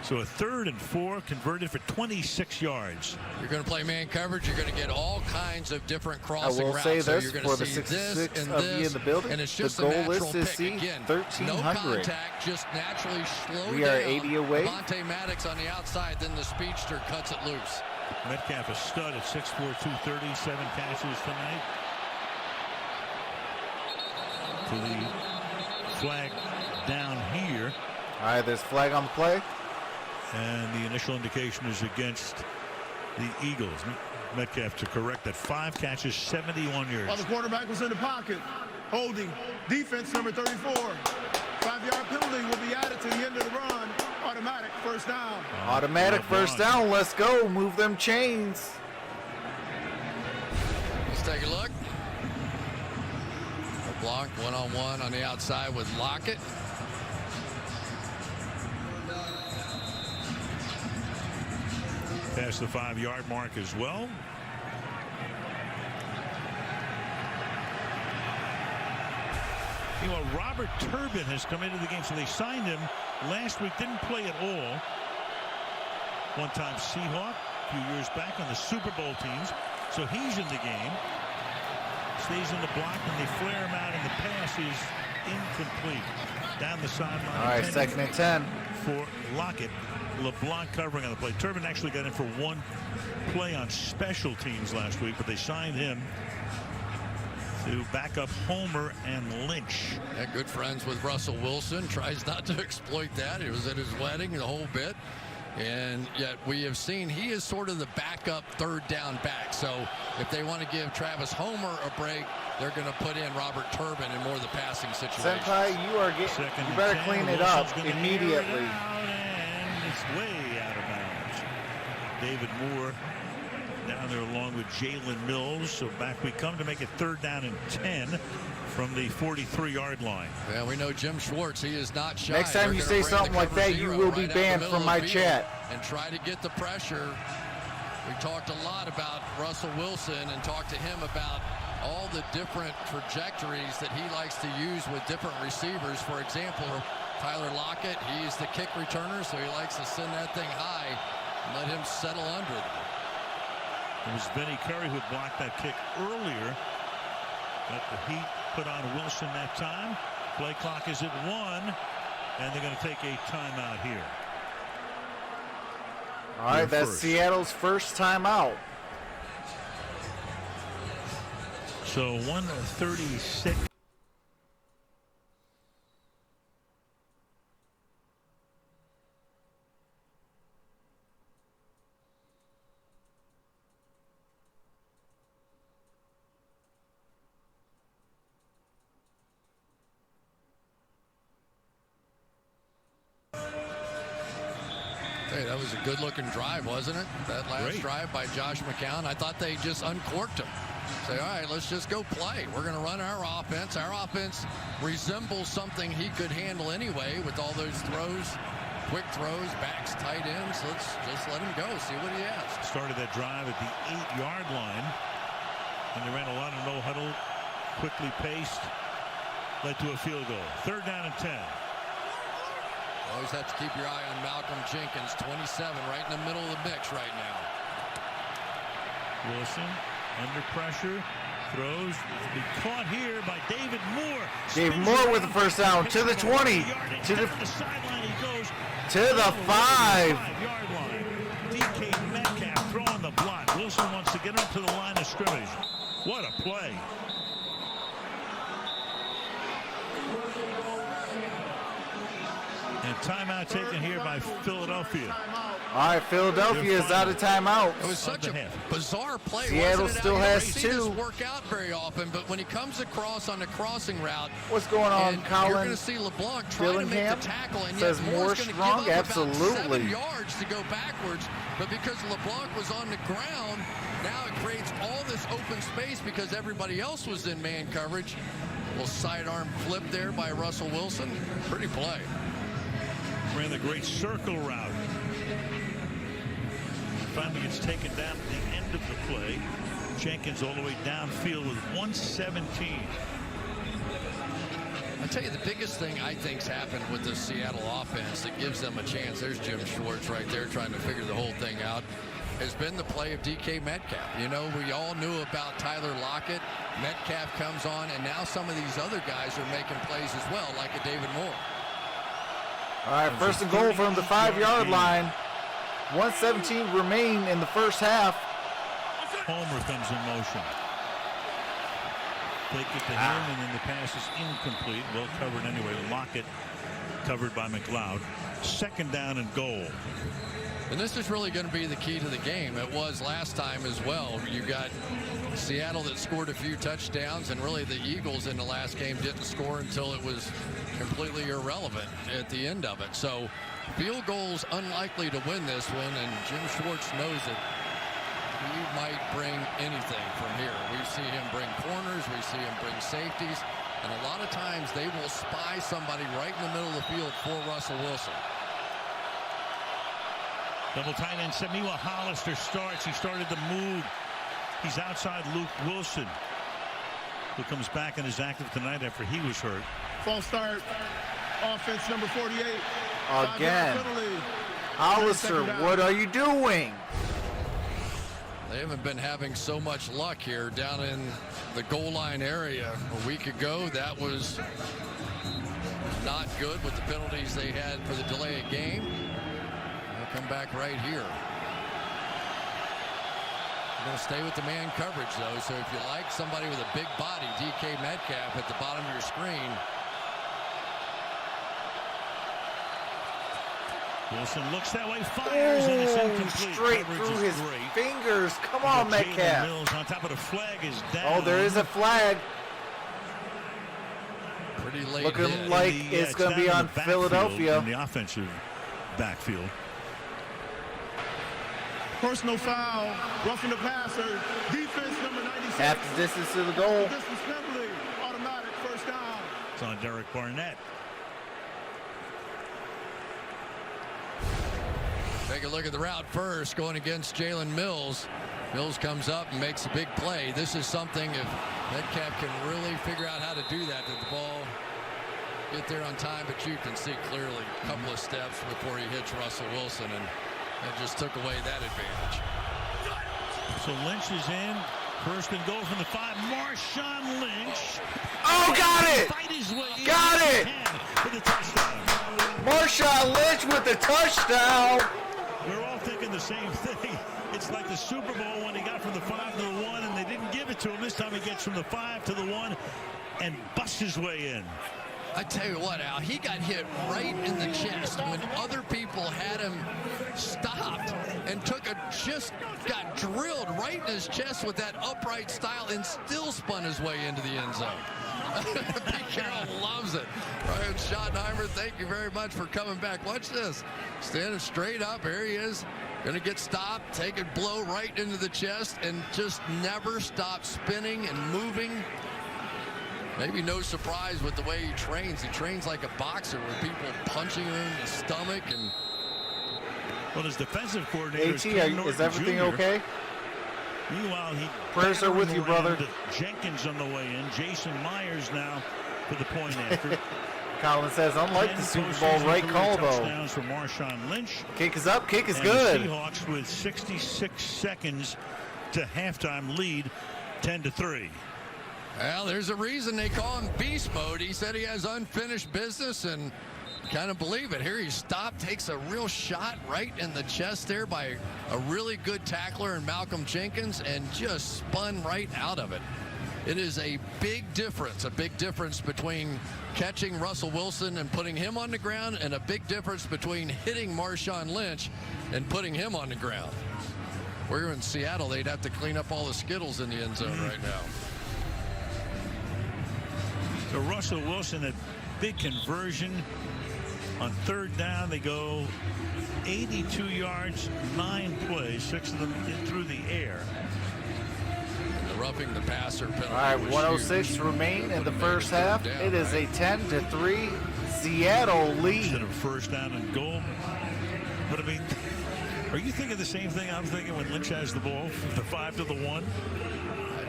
So a 3rd and 4 converted for 26 yards. You're going to play man coverage. You're going to get all kinds of different crossing I will routes. say this so you're for going the to see 66 this of you in the building. And it's just the a goal is natural to pick. see Again, 1,300. no contact, just naturally slow We are down. 80 away. Avante Maddox on the outside, then the speedster cuts it loose. Metcalf a stud at 6'4", 230, 7 catches tonight. To the flag down here. All right, there's flag on the play. And the initial indication is against the Eagles. Metcalf to correct that. 5 catches, 71 yards. While the quarterback was in the pocket, holding defense number 34. 5-yard penalty will be added to the end of the run. Automatic first down. Automatic first down. Let's go. Move them chains. Let's take a look. LeBlanc one-on-one on the outside with Lockett. Past the 5-yard mark as well. You know, Robert Turbin has come into the game, so they signed him last week, didn't play at all. One-time Seahawk a few years back on the Super Bowl teams. So he's in the game. Stays in the block, and they flare him out, and the pass is incomplete. Down the sideline. All right, 2nd and 10. For Lockett. LeBlanc covering on the play. Turbin actually got in for 1 play on special teams last week, but they signed him to back up Homer and Lynch. Yeah, good friends with Russell Wilson. Tries not to exploit that. He was at his wedding the whole bit. And yet we have seen he is sort of the backup 3rd down back. So if they want to give Travis Homer a break, they're going to put in Robert Turbin in more of the passing situation. Senpai, you are getting. You better clean it up immediately. It's way out of bounds. David Moore down there along with Jalen Mills. So back we come to make it 3rd down and 10 from the 43-yard line. Well, we know Jim Schwartz. He is not shy. Next time you say something like that, you will be banned from my chat. And try to get the pressure. We talked a lot about Russell Wilson and talked to him about all the different trajectories that he likes to use with different receivers. For example, Tyler Lockett, he's the kick returner, so he likes to send that thing high and let him settle under it. It was Vinny Curry who blocked that kick earlier. Got the heat put on Wilson that time. Play clock is at 1, and they're going to take a timeout here. All right, that's Seattle's first timeout. So 1:36. Hey, that was a good-looking drive, wasn't it? That last drive by Josh McCown. I thought they just uncorked him. Say, all right, let's just go play. We're going to run our offense. Our offense resembles something he could handle anyway with all those throws, quick throws, backs, tight ends. Let's just let him go, see what he has. Started that drive at the 8-yard line, and they ran a lot of no huddle, quickly paced, led to a field goal. 3rd down and 10. Always have to keep your eye on Malcolm Jenkins, 27, right in the middle of the mix right now. Wilson under pressure, throws, be caught here by David Moore. David Moore with the first down to the 20, to the sideline he goes, to the 5. 5-yard line. DK Metcalf throwing the block. Wilson wants to get up to the line of scrimmage. What a play. And timeout taken here by Philadelphia. All right, Philadelphia is out of timeout. It was such a bizarre play. Seattle still has 2. You don't see this work out very often, but when he comes across on the crossing route, what's going on, Colin? You're going to see LeBlanc trying to make the tackle, and says yet more Moore's going to strong. give up Absolutely. about 7 yards to go backwards. But because LeBlanc was on the ground, now it creates all this open space because everybody else was in man coverage. A little sidearm flip there by Russell Wilson. Pretty play. Ran the great circle route. Finally gets taken down at the end of the play. Jenkins all the way downfield with 117. I'll tell you the biggest thing I think's happened with the Seattle offense that gives them a chance. There's Jim Schwartz right there trying to figure the whole thing out. Has been the play of DK Metcalf. You know, we all knew about Tyler Lockett. Metcalf comes on, and now some of these other guys are making plays as well, like a David Moore. All right, first and goal from the 5-yard line. 1:17 remain in the first half. Homer comes in motion. Take it to him, and then the pass is incomplete. Well covered anyway. Lockett covered by McLeod. Second down and goal. And this is really going to be the key to the game. It was last time as well. You got Seattle that scored a few touchdowns, and really the Eagles in the last game didn't score until it was completely irrelevant at the end of it. So field goals unlikely to win this one, and Jim Schwartz knows it. He might bring anything from here. We see him bring corners, we see him bring safeties, and a lot of times they will spy somebody right in the middle of the field for Russell Wilson. Double tight end set. Meanwhile, Hollister starts. He started to move. He's outside Luke Wilson, who comes back and is active tonight after he was hurt. False start. Offense number 48. Again. Hollister, what are you doing? They haven't been having so much luck here down in the goal line area. A week ago, that was not good with the penalties they had for the delay of game. They'll come back right here. They're going to stay with the man coverage, though, so if you like somebody with a big body, DK Metcalf at the bottom of your screen. Wilson looks that way, fires, and it's incomplete. Straight Coverage through is his great. fingers. Come on, Metcalf. Mills on top of the flag is down. Oh, there is a flag. Pretty late Looking hit. like it's going to be on Philadelphia. In the offensive backfield. Personal foul, roughing the passer, defense number 96. Half the distance to the goal. Distance penalty, automatic first down. It's on Derek Barnett. Take a look at the route first, going against Jalen Mills. Mills comes up and makes a big play. This is something, if Metcalf can really figure out how to do that, the ball get there on time, but you can see clearly a couple of steps before he hits Russell Wilson, and that just took away that advantage. So Lynch is in. First and goal from the 5. Marshawn Lynch. Oh, got it! Fight his way in. Got it! For the touchdown. Marshawn Lynch with the touchdown. We're all thinking the same thing. It's like the Super Bowl when he got from the 5 to the 1, and they didn't give it to him. This time he gets from the 5 to the 1 and busts his way in. I tell you what, Al, he got hit right in the chest when other people had him stopped and just got drilled right in his chest with that upright style and still spun his way into the end zone. Pete Carroll loves it. Ryan Schottenheimer, thank you very much for coming back. Watch this. Standing straight up. Here he is. Going to get stopped, take a blow right into the chest, and just never stop spinning and moving. Maybe no surprise with the way he trains. He trains like a boxer with people punching him in the stomach. And well, his defensive coordinator is everything okay? Meanwhile, prayers are with you, brother. Jenkins on the way in. Jason Myers now for the point after. Colin says, unlike the Super Bowl right call, though. Touchdowns for Marshawn Lynch. Kick is up, kick is and good. The Seahawks with 66 seconds to halftime lead, 10-3. Well, there's a reason they call him beast mode. He said he has unfinished business, and kind of believe it. Here he stopped, takes a real shot right in the chest there by a really good tackler in Malcolm Jenkins, and just spun right out of it. It is a big difference between catching Russell Wilson and putting him on the ground, and a big difference between hitting Marshawn Lynch and putting him on the ground. We're in Seattle, they'd have to clean up all the Skittles in the end zone right now. So Russell Wilson, a big conversion. On third down, they go 82 yards, 9 plays, 6 of them through the air. And the roughing the passer penalty. All right, 106 remain in the first half. It is a 10-3 Seattle lead. Instead of first down and goal. But I mean, are you thinking the same thing I'm thinking when Lynch has the ball, the 5 to the 1?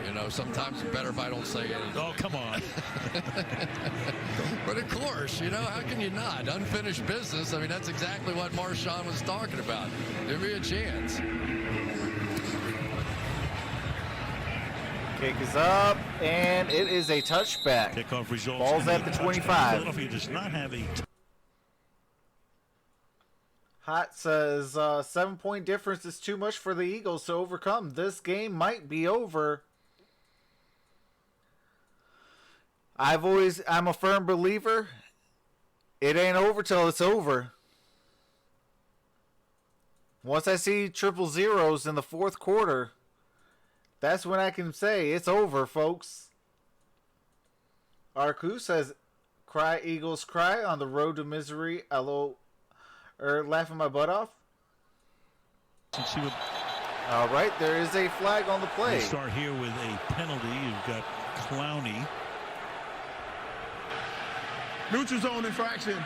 You know, sometimes it's better if I don't say anything. Oh, come on. But of course, you know, how can you not? Unfinished business. I mean, that's exactly what Marshawn was talking about. Give me a chance. Kick is up, and it is a touchback. Kickoff results. Ball's at the 25. Philadelphia does not have a Hot says 7-point difference is too much for the Eagles to overcome. This game might be over. I'm a firm believer. It ain't over till it's over. Once I see triple zeros in the fourth quarter, that's when I can say it's over, folks. Arku says, "Cry Eagles cry on the road to misery." Hello. Laughing my butt off. Let's see what. All right, there is a flag on the play. We start here with a penalty. You've got Clowney. Neutral zone infraction.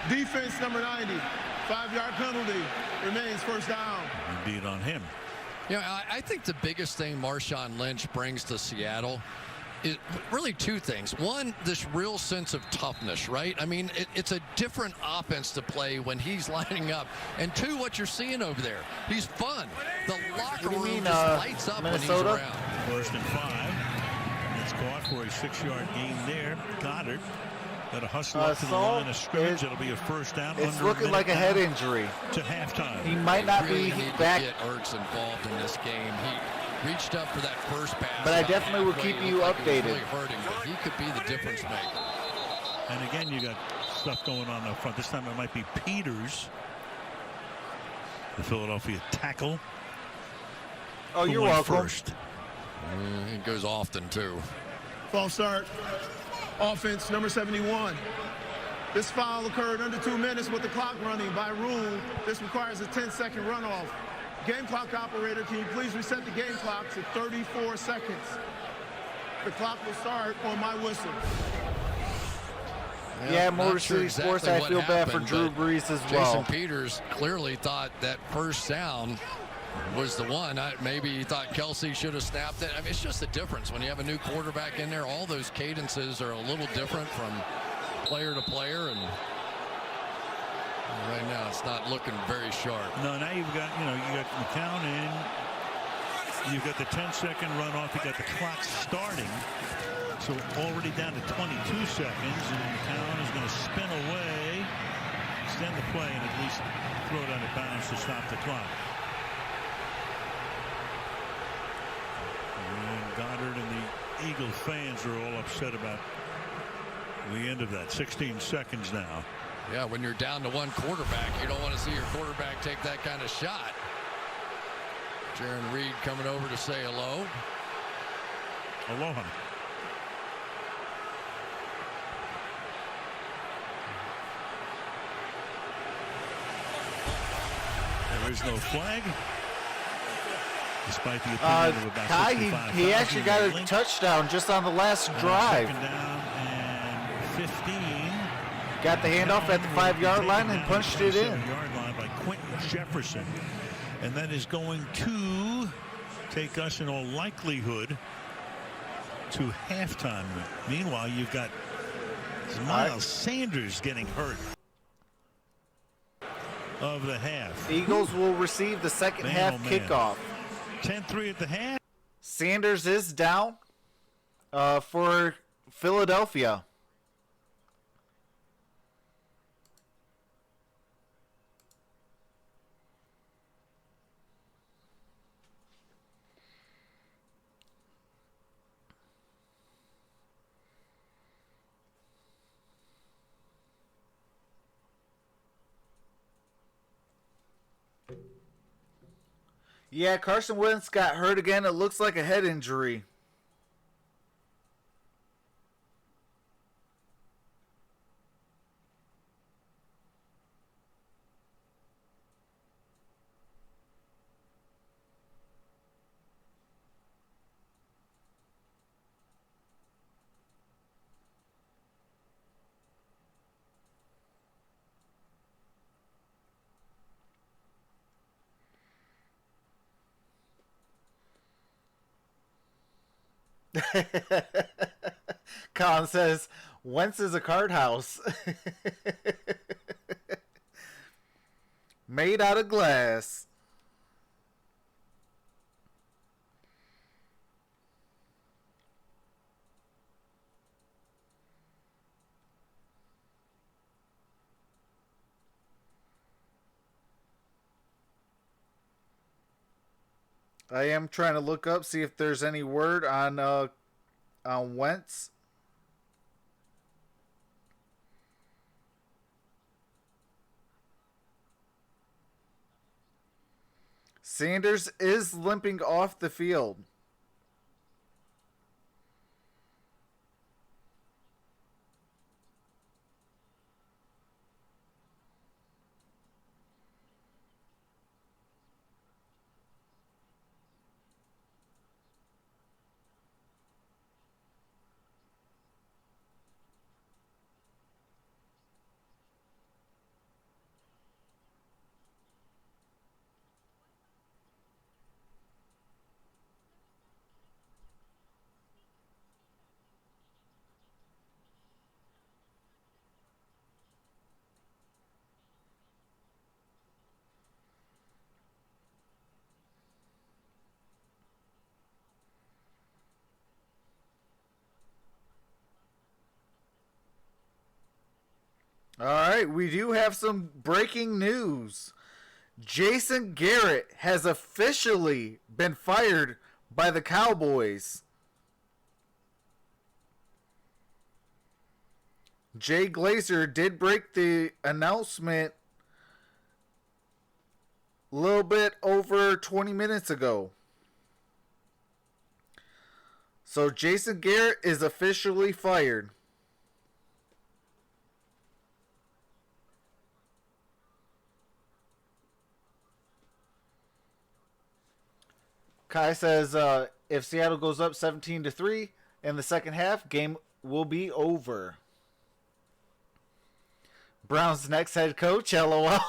Defense number 90. 5-yard penalty. Remains first down. Indeed on him. You know, I think the biggest thing Marshawn Lynch brings to Seattle is really two things. One, this real sense of toughness, right? I mean, it's a different offense to play when he's lining up. And two, what you're seeing over there, he's fun. The locker room just lights up Minnesota? when he's around. First and 5. It's caught for a 6-yard gain there. Goddard got a hustle up to the line of scrimmage. It'll be a first down. It's looking like a head injury. To halftime. He might not really be need back. to get Ertz involved in this game. He reached up for that first pass. But I definitely will keep you updated. Really hurting, but he could be the difference maker. And again, you got stuff going on up front. This time it might be Peters, the Philadelphia tackle. Oh, you're went welcome. First. It goes often, too. False start. Offense number 71. This foul occurred under 2 minutes with the clock running. By rule, this requires a 10-second runoff. Game clock operator, can you please reset the game clock to 34 seconds? The clock will start on my whistle. Yeah, I'm not Motor sure City exactly Sports, I what feel bad for happened, Drew but Brees as Jason well. Peters clearly thought that first down was the one. Maybe he thought Kelsey should have snapped it. I mean, it's just the difference. When you have a new quarterback in there, all those cadences are a little different from player to player. And right now, it's not looking very sharp. No, now you've got, you got McCown in. You've got the 10-second runoff. You got the clock starting. So already down to 22 seconds. And McCown is going to spin away, extend the play, and at least throw it out of bounds to stop the clock. And Goddard and the Eagle fans are all upset about the end of that. 16 seconds now. Yeah, when you're down to one quarterback, you don't want to see your quarterback take that kind of shot. Jaron Reed coming over to say hello. Aloha. There is no flag. Despite the opinion of about Kai, 65,000. he actually got a touchdown just on the last drive. Second down and 15. Got the handoff at the 5-yard line and punched it in. 7-yard line by Quentin Jefferson. And that is going to take us in all likelihood to halftime. Meanwhile, you've got Miles Sanders getting hurt of the half. Eagles will receive the second half kickoff. 10-3 at the half. Sanders is down for Philadelphia. Yeah, Carson Wentz got hurt again. It looks like a head injury. Colin says, Wentz is a card house. Made out of glass. I am trying to look up, see if there's any word on Wentz. Sanders is limping off the field. All right, we do have some breaking news. Jason Garrett has officially been fired by the Cowboys. Jay Glazer did break the announcement a little bit over 20 minutes ago. So Jason Garrett is officially fired. Kai says if Seattle goes up 17-3 in the second half, game will be over. Browns' next head coach, LOL.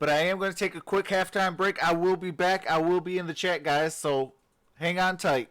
But I am going to take a quick halftime break. I will be back. I will be in the chat, guys, so hang on tight.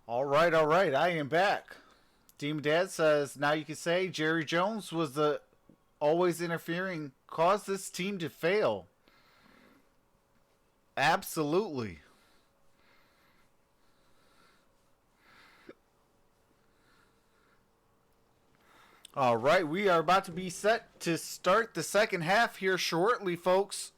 All right. I am back. Demon Dad says, now you can say Jerry Jones was the always interfering, caused this team to fail. Absolutely. All right, we are about to be set to start the second half here shortly, folks.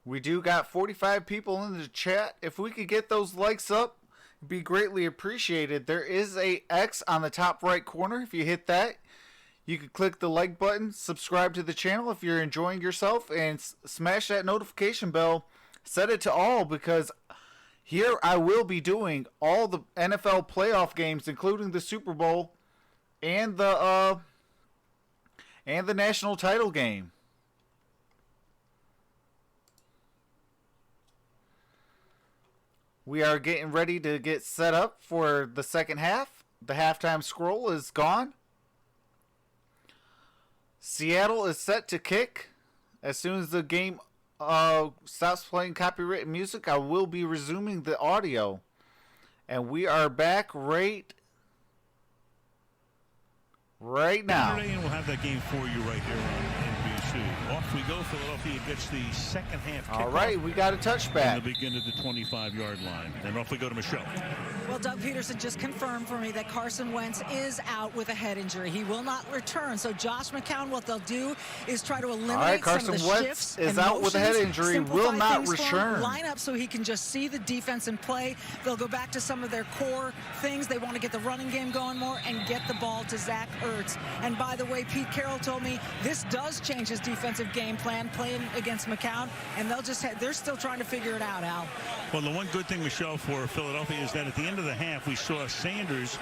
We do got 45 people in the chat. If we could get those likes up, it'd be greatly appreciated. There is a X on the top right corner. If you hit that, you can click the like button, subscribe to the channel if you're enjoying yourself, and smash that notification bell. Set it to all, because here I will be doing all the NFL playoff games, including the Super Bowl and the national title game. We are getting ready to get set up for the second half. The halftime scroll is gone. Seattle is set to kick. As soon as the game stops playing copyrighted music, I will be resuming the audio. And we are back right now. And we'll have that game for you right here on NBC. Off we go. Philadelphia gets the second half kickoff. All right, we got a touchback. And they'll begin at the 25-yard line. And off we go to Michelle. Well, Doug Peterson just confirmed for me that Carson Wentz is out with a head injury. He will not return. So Josh McCown, what they'll do is try to eliminate some of the shifts. Is out with a head injury, will not return. Line up so he can just see the defense and play. They'll go back to some of their core things. They want to get the running game going more and get the ball to Zach Ertz. And by the way, Pete Carroll told me this does change his defensive game plan, playing against McCown, and they're still trying to figure it out, Al. Well, the one good thing, Michelle, for Philadelphia is that at the end of the half, we saw Sanders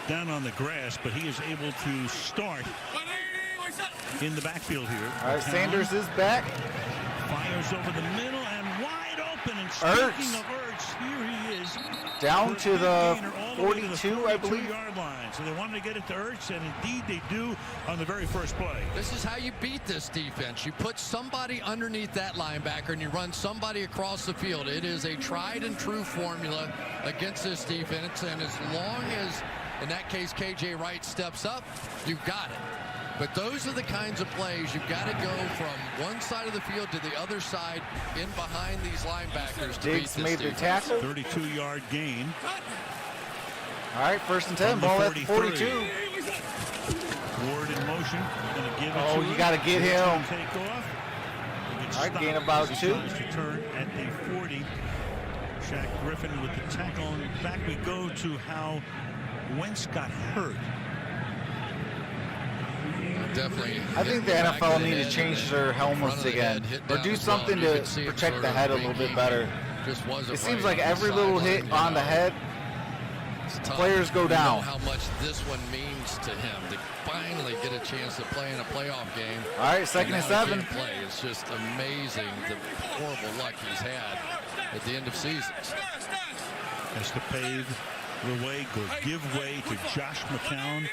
down on the grass, but he is able to start in the backfield here. All right, Sanders is back. Fires over the middle and wide open. And speaking of Ertz, here he is. Down to the 42, I believe. Yard line. So they wanted to get it to Ertz, and indeed they do on the very first play. This is how you beat this defense. You put somebody underneath that linebacker and you run somebody across the field. It is a tried and true formula against this defense, and as long as, in that case, KJ Wright steps up, you've got it. But those are the kinds of plays you've got to go from one side of the field to the other side in behind these linebackers to beat this made the tackle. 32-yard gain. All right, first and 10, ball at the 42. Ward in motion. Give it you got to get him. Take off. All right, gain about 2. To turn at the 40. Shaq Griffin with the tackle. And back we go to how Wentz got hurt. Definitely. I think the NFL need to change their helmets again, or do something to protect the head a little bit better. It seems like every little hit on the head, players go down. How much this one means to him to finally get a chance to play in a playoff game. All right, second and 7. It's just amazing the horrible luck he's had at the end of seasons. Has to pave the way, give way to Josh McCown.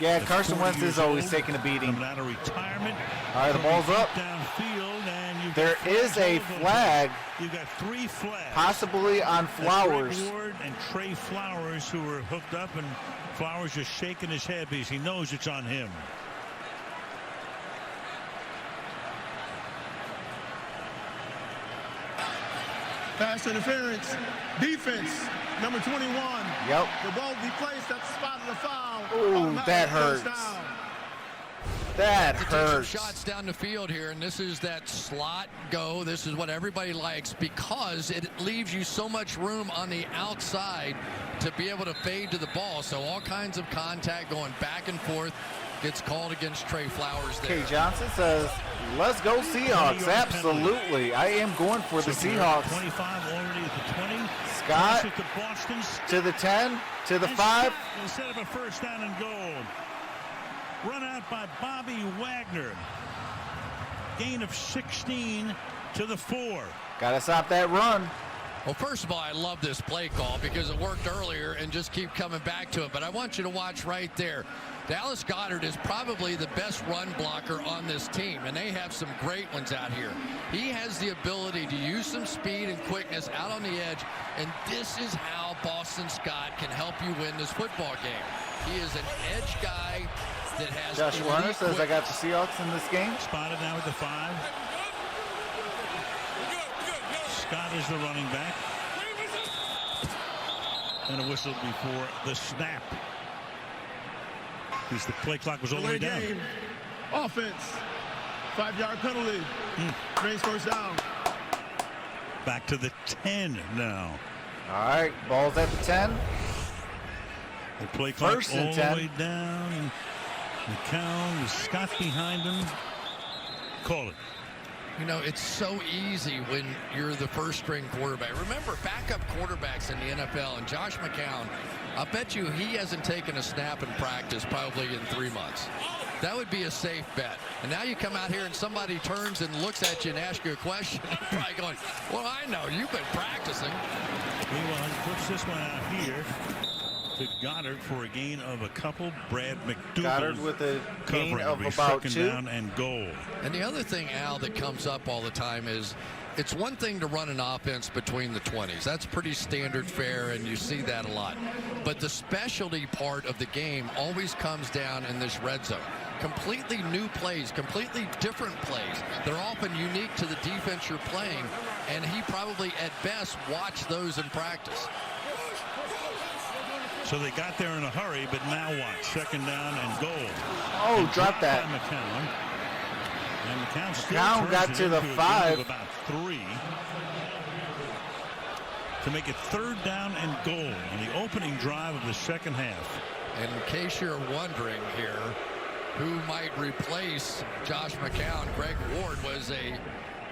Yeah, Carson Wentz is always taking a beating. Coming out of retirement. All right, the ball's up. Downfield, and there is a flag. You've got 3 flags. Possibly on Flowers. Ward and Trey Flowers, who are hooked up, and Flowers just shaking his head because he knows it's on him. Pass interference. Defense, number 21. Yep. The ball will be placed at the spot of the foul. Ooh, that hurts. That to take hurts. some shots down the field here, and this is that slot go. This is what everybody likes because it leaves you so much room on the outside to be able to fade to the ball. So all kinds of contact going back and forth gets called against Trey Flowers there. Kay Johnson says, let's go Seahawks. Absolutely. I am going for the Seahawks. 25 already at the 20. Scott To Boston. to the 10, to the 5. Instead of a first down and goal. Run out by Bobby Wagner. Gain of 16 to the 4. Got to stop that run. Well, first of all, I love this play call because it worked earlier and just keep coming back to it. But I want you to watch right there. Dallas Goedert is probably the best run blocker on this team, and they have some great ones out here. He has the ability to use some speed and quickness out on the edge, and this is how Boston Scott can help you win this football game. He is an edge guy that has Josh Warner elite says, I got the quickness. Seahawks in this game. Spotted now at the 5. Scott is the running back. And a whistle before the snap. Because the play clock was all the way down. Game. Offense. 5-yard penalty. Remains first down. Back to the 10 now. All right, ball's at the 10. The play clock First all and the 10. way down. And McCown with Scott behind him. Call it. You know, it's so easy when you're the first string quarterback. Remember, backup quarterbacks in the NFL, and Josh McCown, I bet you he hasn't taken a snap in practice probably in 3 months. That would be a safe bet. And now you come out here and somebody turns and looks at you and asks you a question. You're probably going, well, I know, you've been practicing. Meanwhile, he puts this one out here to Goddard for a gain of a couple. Brad McDougal Goddard with a gain covering of a about second 2. down and goal. And the other thing, Al, that comes up all the time is it's one thing to run an offense between the 20s. That's pretty standard fare, and you see that a lot. But the specialty part of the game always comes down in this red zone. Completely new plays, completely different plays. They're often unique to the defense you're playing, and he probably at best watched those in practice. So they got there in a hurry, but now what? Second down and goal. Oh, And drop that. by McCown. And McCown still McCown turns got it to the into a gain 5. of about 3 to make it third down and goal on the opening drive of the second half. And in case you're wondering here, who might replace Josh McCown, Greg Ward was a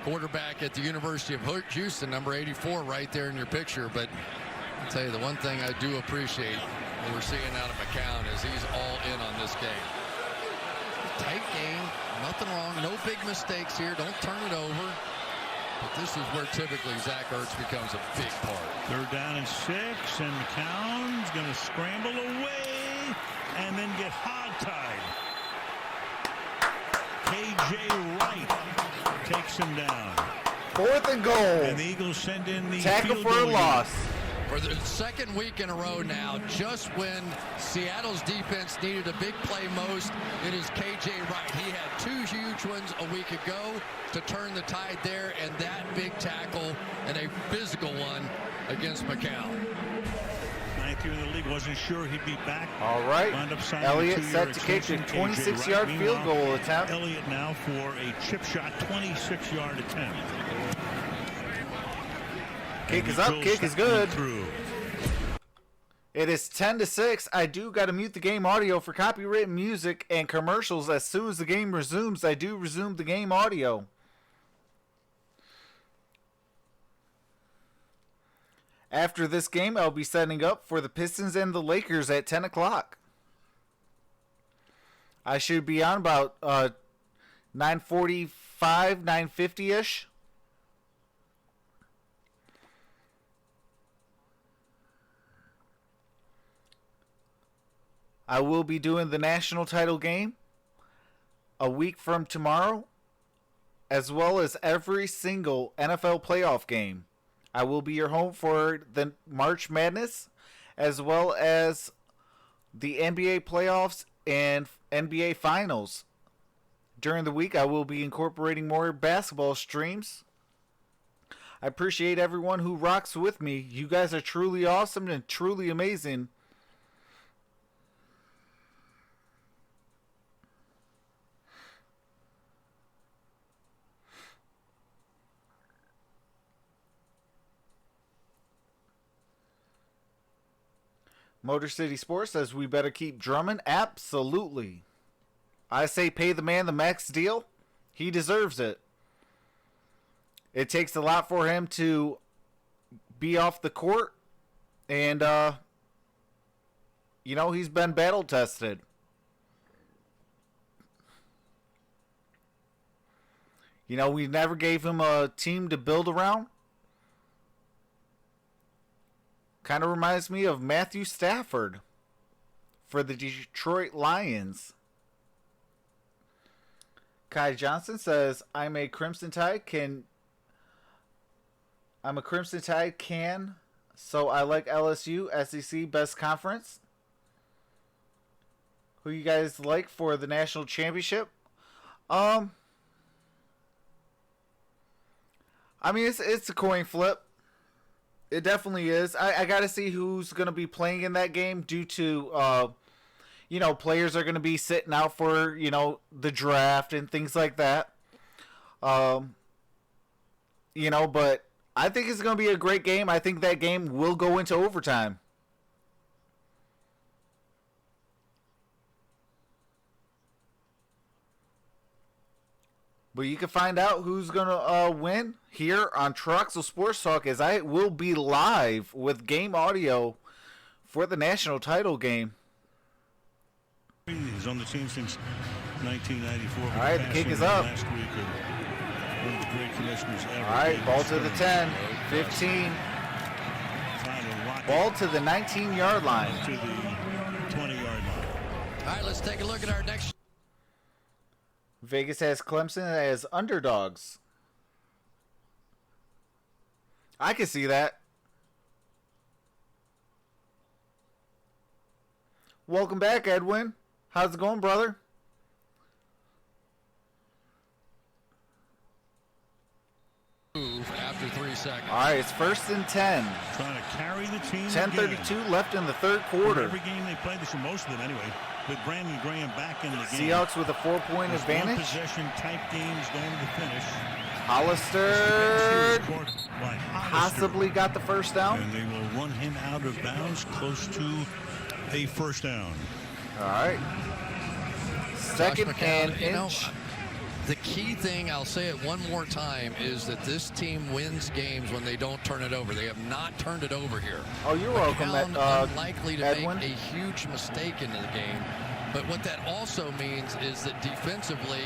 quarterback at the University of Houston, number 84 right there in your picture. But I'll tell you, the one thing I do appreciate what we're seeing out of McCown is he's all in on this game. Tight game, nothing wrong, no big mistakes here, don't turn it over. But this is where typically Zach Ertz becomes a big part. Third down and 6, and McCown's going to scramble away and then get hog-tied. KJ Wright takes him down. 4th and goal. And the Eagles send in the Tackle field for a goal loss. For the second week in a row now, just when Seattle's defense needed a big play most, it is KJ Wright. He had 2 huge ones a week ago to turn the tide there, and that big tackle and a physical one against McCown. 9th year in the league, wasn't sure he'd be back. All right. Wound up signing Elliott a 2-year set to kick a extension. KJ 26-yard Wright, field meanwhile, goal attempt. Elliott now for a chip shot 26-yard attempt. Kick And is up, he kick drills is that one good. through. It is 10-6. I do got to mute the game audio for copyrighted music and commercials. As soon as the game resumes, I do resume the game audio. After this game, I'll be setting up for the Pistons and the Lakers at 10 o'clock. I should be on about 9:45, 9:50-ish. I will be doing the national title game a week from tomorrow, as well as every single NFL playoff game. I will be your home for the March Madness, as well as the NBA playoffs and NBA finals. During the week, I will be incorporating more basketball streams. I appreciate everyone who rocks with me. You guys are truly awesome and truly amazing. Motor City Sports says we better keep drumming. Absolutely. I say pay the man the max deal. He deserves it. It takes a lot for him to be off the court. And, you know, he's been battle tested. You know, we never gave him a team to build around. Kind of reminds me of Matthew Stafford for the Detroit Lions. Kai Johnson says, I'm a Crimson Tide, so I like LSU, SEC, best conference. Who you guys like for the national championship? I mean, it's a coin flip. It definitely is. I got to see who's going to be playing in that game due to, you know, players are going to be sitting out for, you know, the draft and things like that. You know, but I think it's going to be a great game. I think that game will go into overtime. But you can find out who's going to win here on Troxel Sports Talk, as I will be live with game audio for the national title game. He's on the team since 1994. All right, the kick is up. Last week of one of the great commissioners ever. All right, ball to the 10, 15. Ball to the 19-yard line. To the 20-yard line. All right, let's take a look at our next. Vegas has Clemson as underdogs. I can see that. Welcome back, Edwin. How's it going, brother? Move after 3 seconds. All right, it's 1st and 10. Trying to carry the team. 10:32 left in the third quarter. Every game they played, this is most of them anyway, with Brandon Graham back in the game. Seahawks with a 4-point advantage. Possession type games going to the finish. Hollister possibly got the first down. And they will run him out of bounds close to a first down. All right. Second and inch. The key thing, I'll say it one more time, is that this team wins games when they don't turn it over. They have not turned it over here. Oh, you're welcome, unlikely to Edwin. make a huge mistake into the game. But what that also means is that defensively,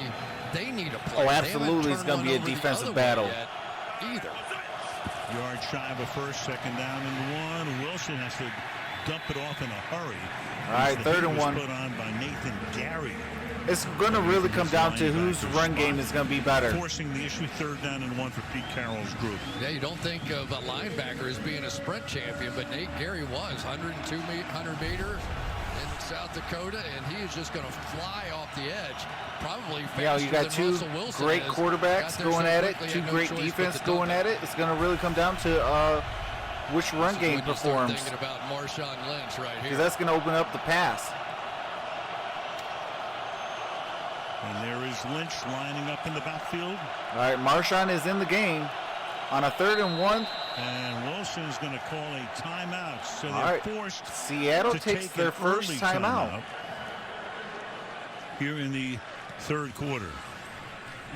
they need a play. Oh, absolutely, it's going to be a defensive battle. Either. Yard shy of a first, second down and 1. Wilson has to dump it off in a hurry. All right, 3rd and 1. Put on by Nathan Gary. It's going to really come down to whose run game is going to be better. Forcing the issue, 3rd down and 1 for Pete Carroll's group. Yeah, you don't think of a linebacker as being a sprint champion, but Nate Gary was 100 meter in South Dakota, and he is just going to fly off the edge. Probably faster you know, you got than two Russell Wilson great is. quarterbacks going at it, two great defense going at it. It's going to really come down to which run game performs. Thinking about Marshawn Lynch right here. Because that's going to open up the pass. And there is Lynch lining up in the backfield. All right, Marshawn is in the game on a 3rd and 1. And Wilson's going to call a timeout. So they're All right. forced Seattle to takes take their an first early timeout. Here in the 3rd quarter.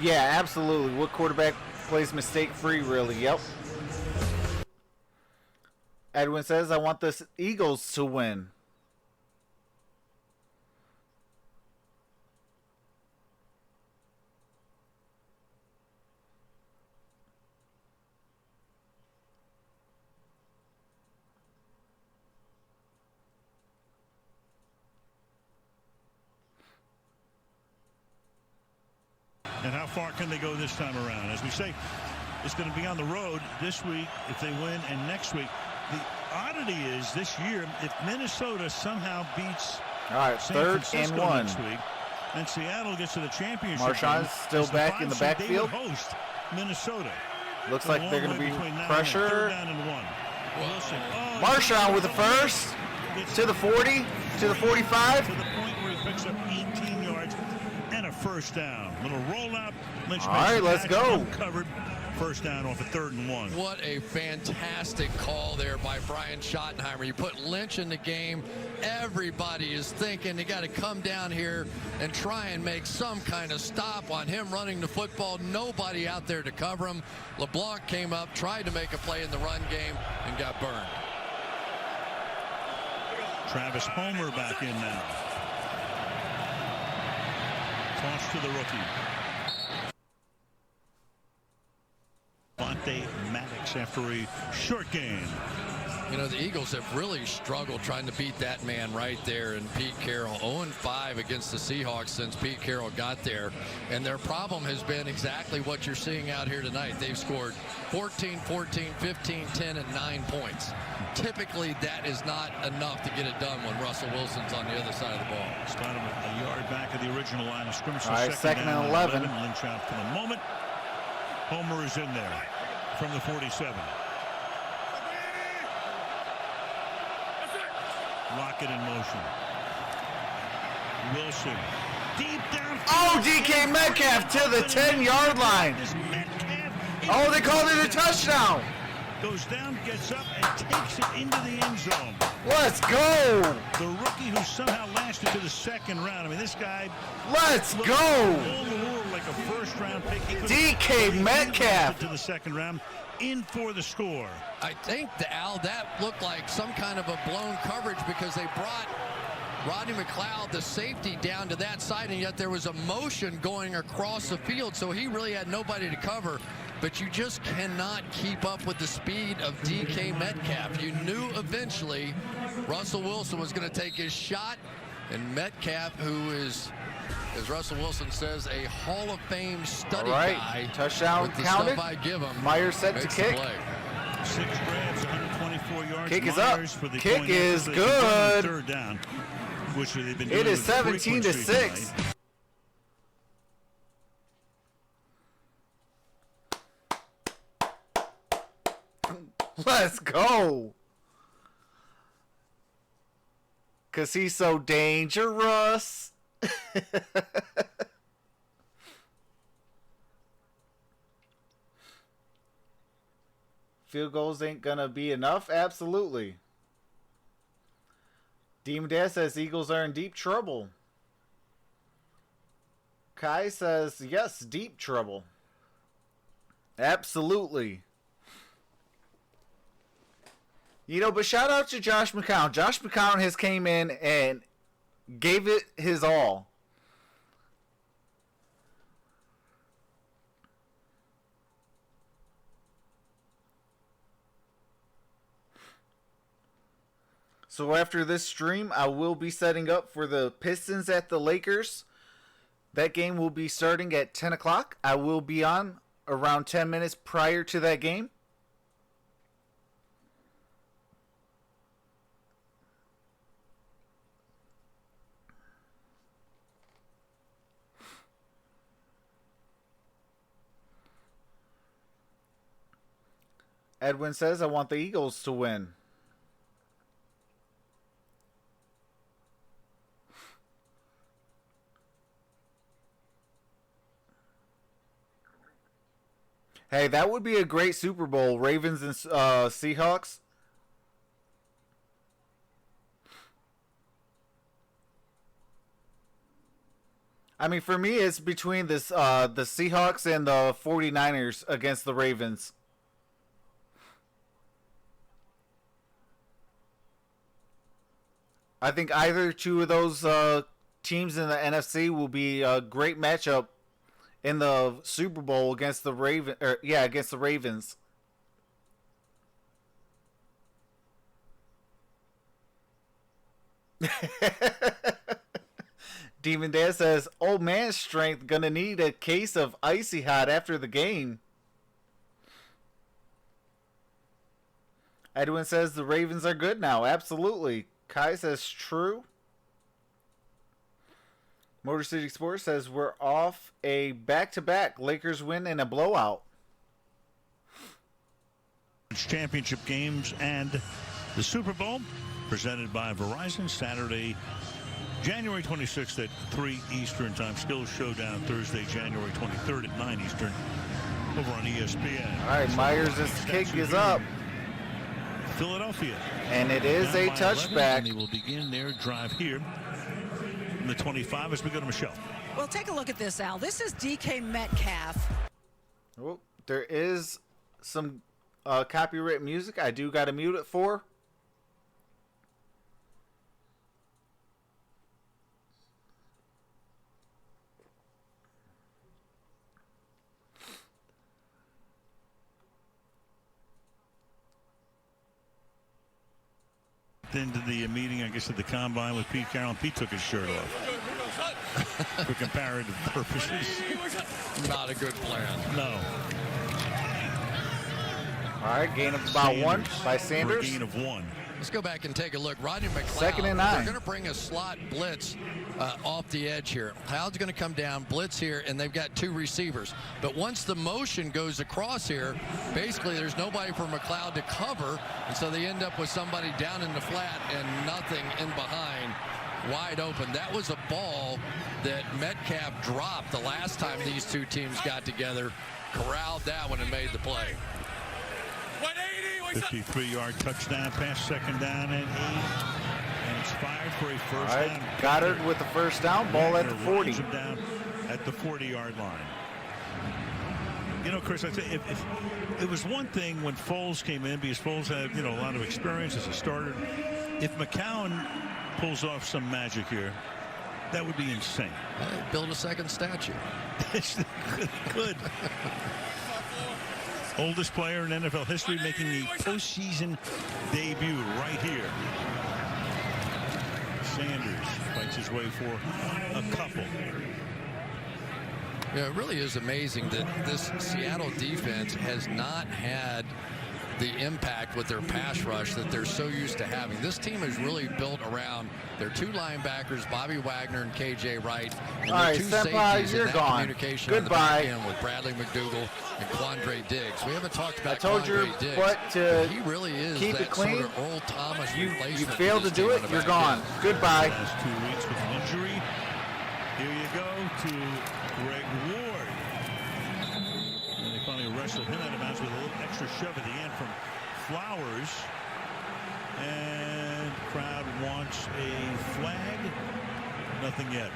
Yeah, absolutely. What quarterback plays mistake-free, really? Yep. Edwin says, I want the Eagles to win. And how far can they go this time around? As we say, it's going to be on the road this week if they win, and next week. The oddity is this year, if Minnesota somehow beats All right, San 3rd Francisco and 1. next week, and Seattle gets to the championship. Marshall's still back in the backfield. Host Minnesota. Looks like they're going to be pressure. 3rd down and 1. Wilson. Oh, Marshawn with the first to the 40, to the 45. To the point where he picks up 18 yards and a first down. Little rollout. Lynch All right, let's go. Covered first down off a 3rd and 1. What a fantastic call there by Brian Schottenheimer. You put Lynch in the game. Everybody is thinking they got to come down here and try and make some kind of stop on him running the football. Nobody out there to cover him. LeBlanc came up, tried to make a play in the run game, and got burned. Travis Homer back in now. Toss to the rookie. Vontae Maddox after a short game. You know, the Eagles have really struggled trying to beat that man right there, and Pete Carroll 0-5 against the Seahawks since Pete Carroll got there. And their problem has been exactly what you're seeing out here tonight. They've scored 14, 14, 15, 10, and 9 points. Typically, that is not enough to get it done when Russell Wilson's on the other side of the ball. Start him a yard back of the original line of scrimmage. All right, second and 11. Lynch out for the moment. Homer is in there from the 47. Rocket in motion. Wilson. Deep down. Oh, DK Metcalf to the 10-yard line. Oh, they called it a touchdown. Goes down, gets up, and takes it into the end zone. Let's go. The rookie who somehow lasted to the 2nd round. I mean, this guy. Let's go. All the world like a first-round pick. DK Metcalf to the 2nd round, in for the score. I think, that looked like some kind of a blown coverage because they brought Rodney McLeod, the safety, down to that side, and yet there was a motion going across the field, so he really had nobody to cover. But you just cannot keep up with the speed of DK Metcalf. You knew eventually Russell Wilson was going to take his shot, and Metcalf, who is, as Russell Wilson says, a Hall of Fame study guy. Touchdown with the counted. Stuff I give him. Myers set to kick. 6 grabs, 124 yards. Kick is Myers up. For the Kick is good. 3rd down, which they've been It doing is 17-6. Let's go. 'Cause he's so dangerous. Field goals ain't gonna be enough? Absolutely. Demon Dad says Eagles are in deep trouble. Kai says, yes, deep trouble. Absolutely. You know, but shout out to Josh McCown. Josh McCown has came in and gave it his all. So after this stream, I will be setting up for the Pistons at the Lakers. That game will be starting at 10 o'clock. I will be on around 10 minutes prior to that game. Edwin says, I want the Eagles to win. Hey, that would be a great Super Bowl. Ravens and Seahawks. I mean, for me, it's between this the Seahawks and the 49ers against the Ravens. I think either two of those teams in the NFC will be a great matchup in the Super Bowl against the against the Ravens. Demon Dad says, old man strength gonna need a case of icy hot after the game. Edwin says the Ravens are good now. Absolutely. Kai says true. Motor City Sports says we're off a back-to-back. Lakers win in a blowout. Championship games and the Super Bowl presented by Verizon. Saturday, January 26th at 3 Eastern Time. Skills Showdown Thursday, January 23rd at 9 Eastern. over on ESPN. All right, Myers' kick is up. Philadelphia. And it is a touchback. And they will begin their drive here in the 25 as we go to Michelle. Well, take a look at this, Al. This is DK Metcalf. Oh, there is some copyright music. I do got to mute it for. Into the meeting, I guess, at the combine with Pete Carroll. Pete took his shirt off for comparative purposes. Not a good plan. No. All right, gain of about Sanders 1 by Sanders. For a gain of 1. Let's go back and take a look. Rodney McLeod. 2nd and 9. They're going to bring a slot blitz off the edge here. Howard's going to come down, blitz here, and they've got 2 receivers. But once the motion goes across here, basically there's nobody for McLeod to cover, and so they end up with somebody down in the flat and nothing in behind, wide open. That was a ball that Metcalf dropped the last time these 2 teams got together, corralled that one and made the play. 53-yard touchdown pass, 2nd down and 8. And it's fired for a first All right, down. Goddard with the first down, ball at the 40. Him down at the 40-yard line. You know, Chris, I think if it was one thing when Foles came in, because Foles had, you know, a lot of experience as a starter. If McCown pulls off some magic here, that would be insane. Build a second statue. Good. Oldest player in NFL history making the postseason debut right here. Sanders fights his way for a couple. Yeah, it really is amazing that this Seattle defense has not had the impact with their pass rush that they're so used to having. This team is really built around their 2 linebackers, Bobby Wagner and KJ Wright, and all their right, 2 Senpai, safeties, you're and that gone. communication Goodbye. on the back end with Bradley McDougal and Quandre Diggs. We haven't talked about I told your Quandre Diggs, butt to he really is keep that it clean. sort of Earl Thomas You replacement. failed to do it, you're gone. Goodbye. Last 2 weeks with an injury. Here you go to Greg Ward. And they finally wrestled him out of bounds with a little extra shove at the end from Flowers. And crowd wants a flag. Nothing yet.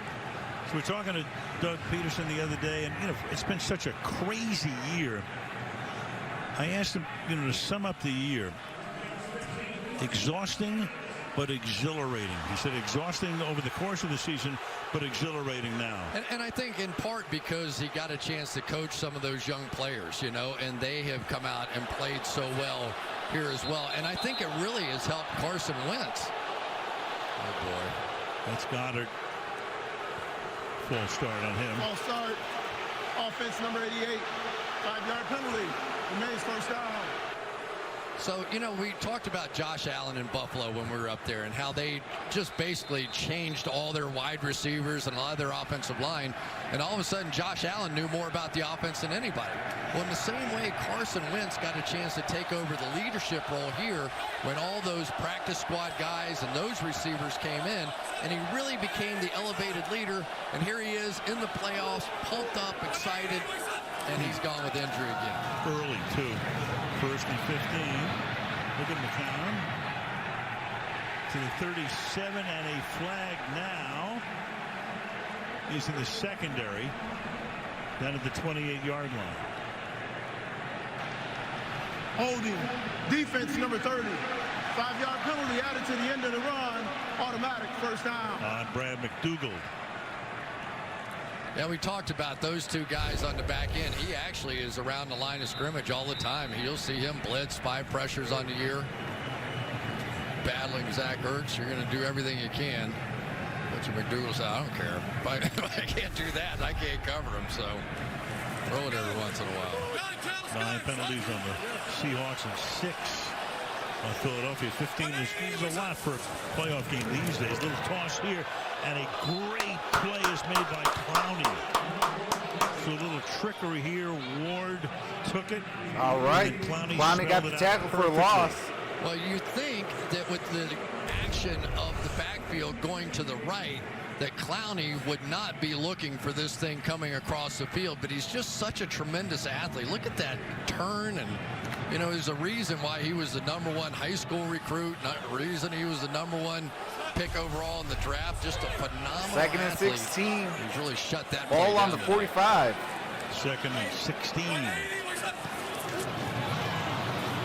So we're talking to Doug Peterson the other day, and you know, it's been such a crazy year. I asked him, you know, to sum up the year. Exhausting but exhilarating. He said exhausting over the course of the season, but exhilarating now. And I think in part because he got a chance to coach some of those young players, you know, and they have come out and played so well here as well. And I think it really has helped Carson Wentz. Oh, boy. That's Goddard. Full start on him. False start. Offense number 88. 5-yard penalty. Remains first down. So, you know, we talked about Josh Allen in Buffalo when we were up there and how they just basically changed all their wide receivers and a lot of their offensive line. And all of a sudden, Josh Allen knew more about the offense than anybody. Well, in the same way, Carson Wentz got a chance to take over the leadership role here when all those practice squad guys and those receivers came in, and he really became the elevated leader. And here he is in the playoffs, pumped up, excited, and he's gone with injury again. Early, too. 1st and 15. Look at McCown. To the 37 and a flag now. He's in the secondary. Down at the 28-yard line. Holding. Defense number 30. 5-yard penalty added to the end of the run. Automatic first down. On Brad McDougal. Yeah, we talked about those 2 guys on the back end. He actually is around the line of scrimmage all the time. You'll see him blitz 5 pressures on the year. Battling Zach Ertz. You're going to do everything you can. But your McDougal said, I don't care. If I can't do that, I can't cover him. So throw it every once in a while. 9 penalties on the Seahawks and 6 on Philadelphia. 15 is a lot for a playoff game these days. Little toss here. And a great play is made by Clowney. So a little trickery here. Ward took it. All right. Clowney got the tackle for a loss. Well, you think that with the action of the backfield going to the right, that Clowney would not be looking for this thing coming across the field, but he's just such a tremendous athlete. Look at that turn, and you know, there's a reason why he was the #1 high school recruit, not a reason he was the #1 pick overall in the draft. Just a phenomenal Second and athlete. 16. He's really shut that Ball play on the down 45. Second and 16.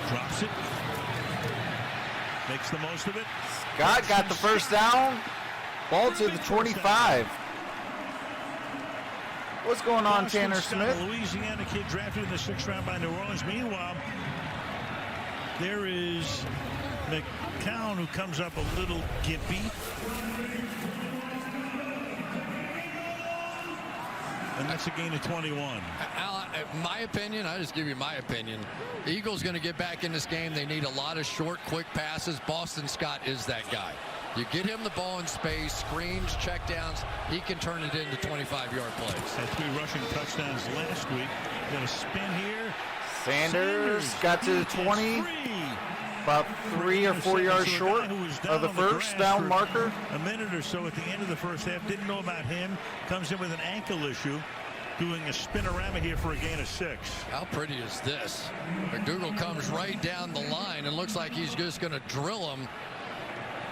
Drops it. Makes the most of it. Scott got the first down. Ball to the 25. What's going on, Tanner Scott, Smith? a Louisiana kid drafted in the 6th round by New Orleans. Meanwhile, there is McCown, who comes up a little gimpy. And that's a gain of 21. Al, my opinion, I just give you my opinion. The Eagles going to get back in this game. They need a lot of short, quick passes. Boston Scott is that guy. You get him the ball in space, screens, checkdowns, he can turn it into 25-yard plays. Had 3 rushing touchdowns last week. Got a spin here. Sanders got to the 20. About 3 or 4 yards short of the first down marker. A minute or so at the end of the first half. Didn't know about him. Comes in with an ankle issue. Doing a spinorama here for a gain of 6. How pretty is this? McDougal comes right down the line and looks like he's just going to drill him.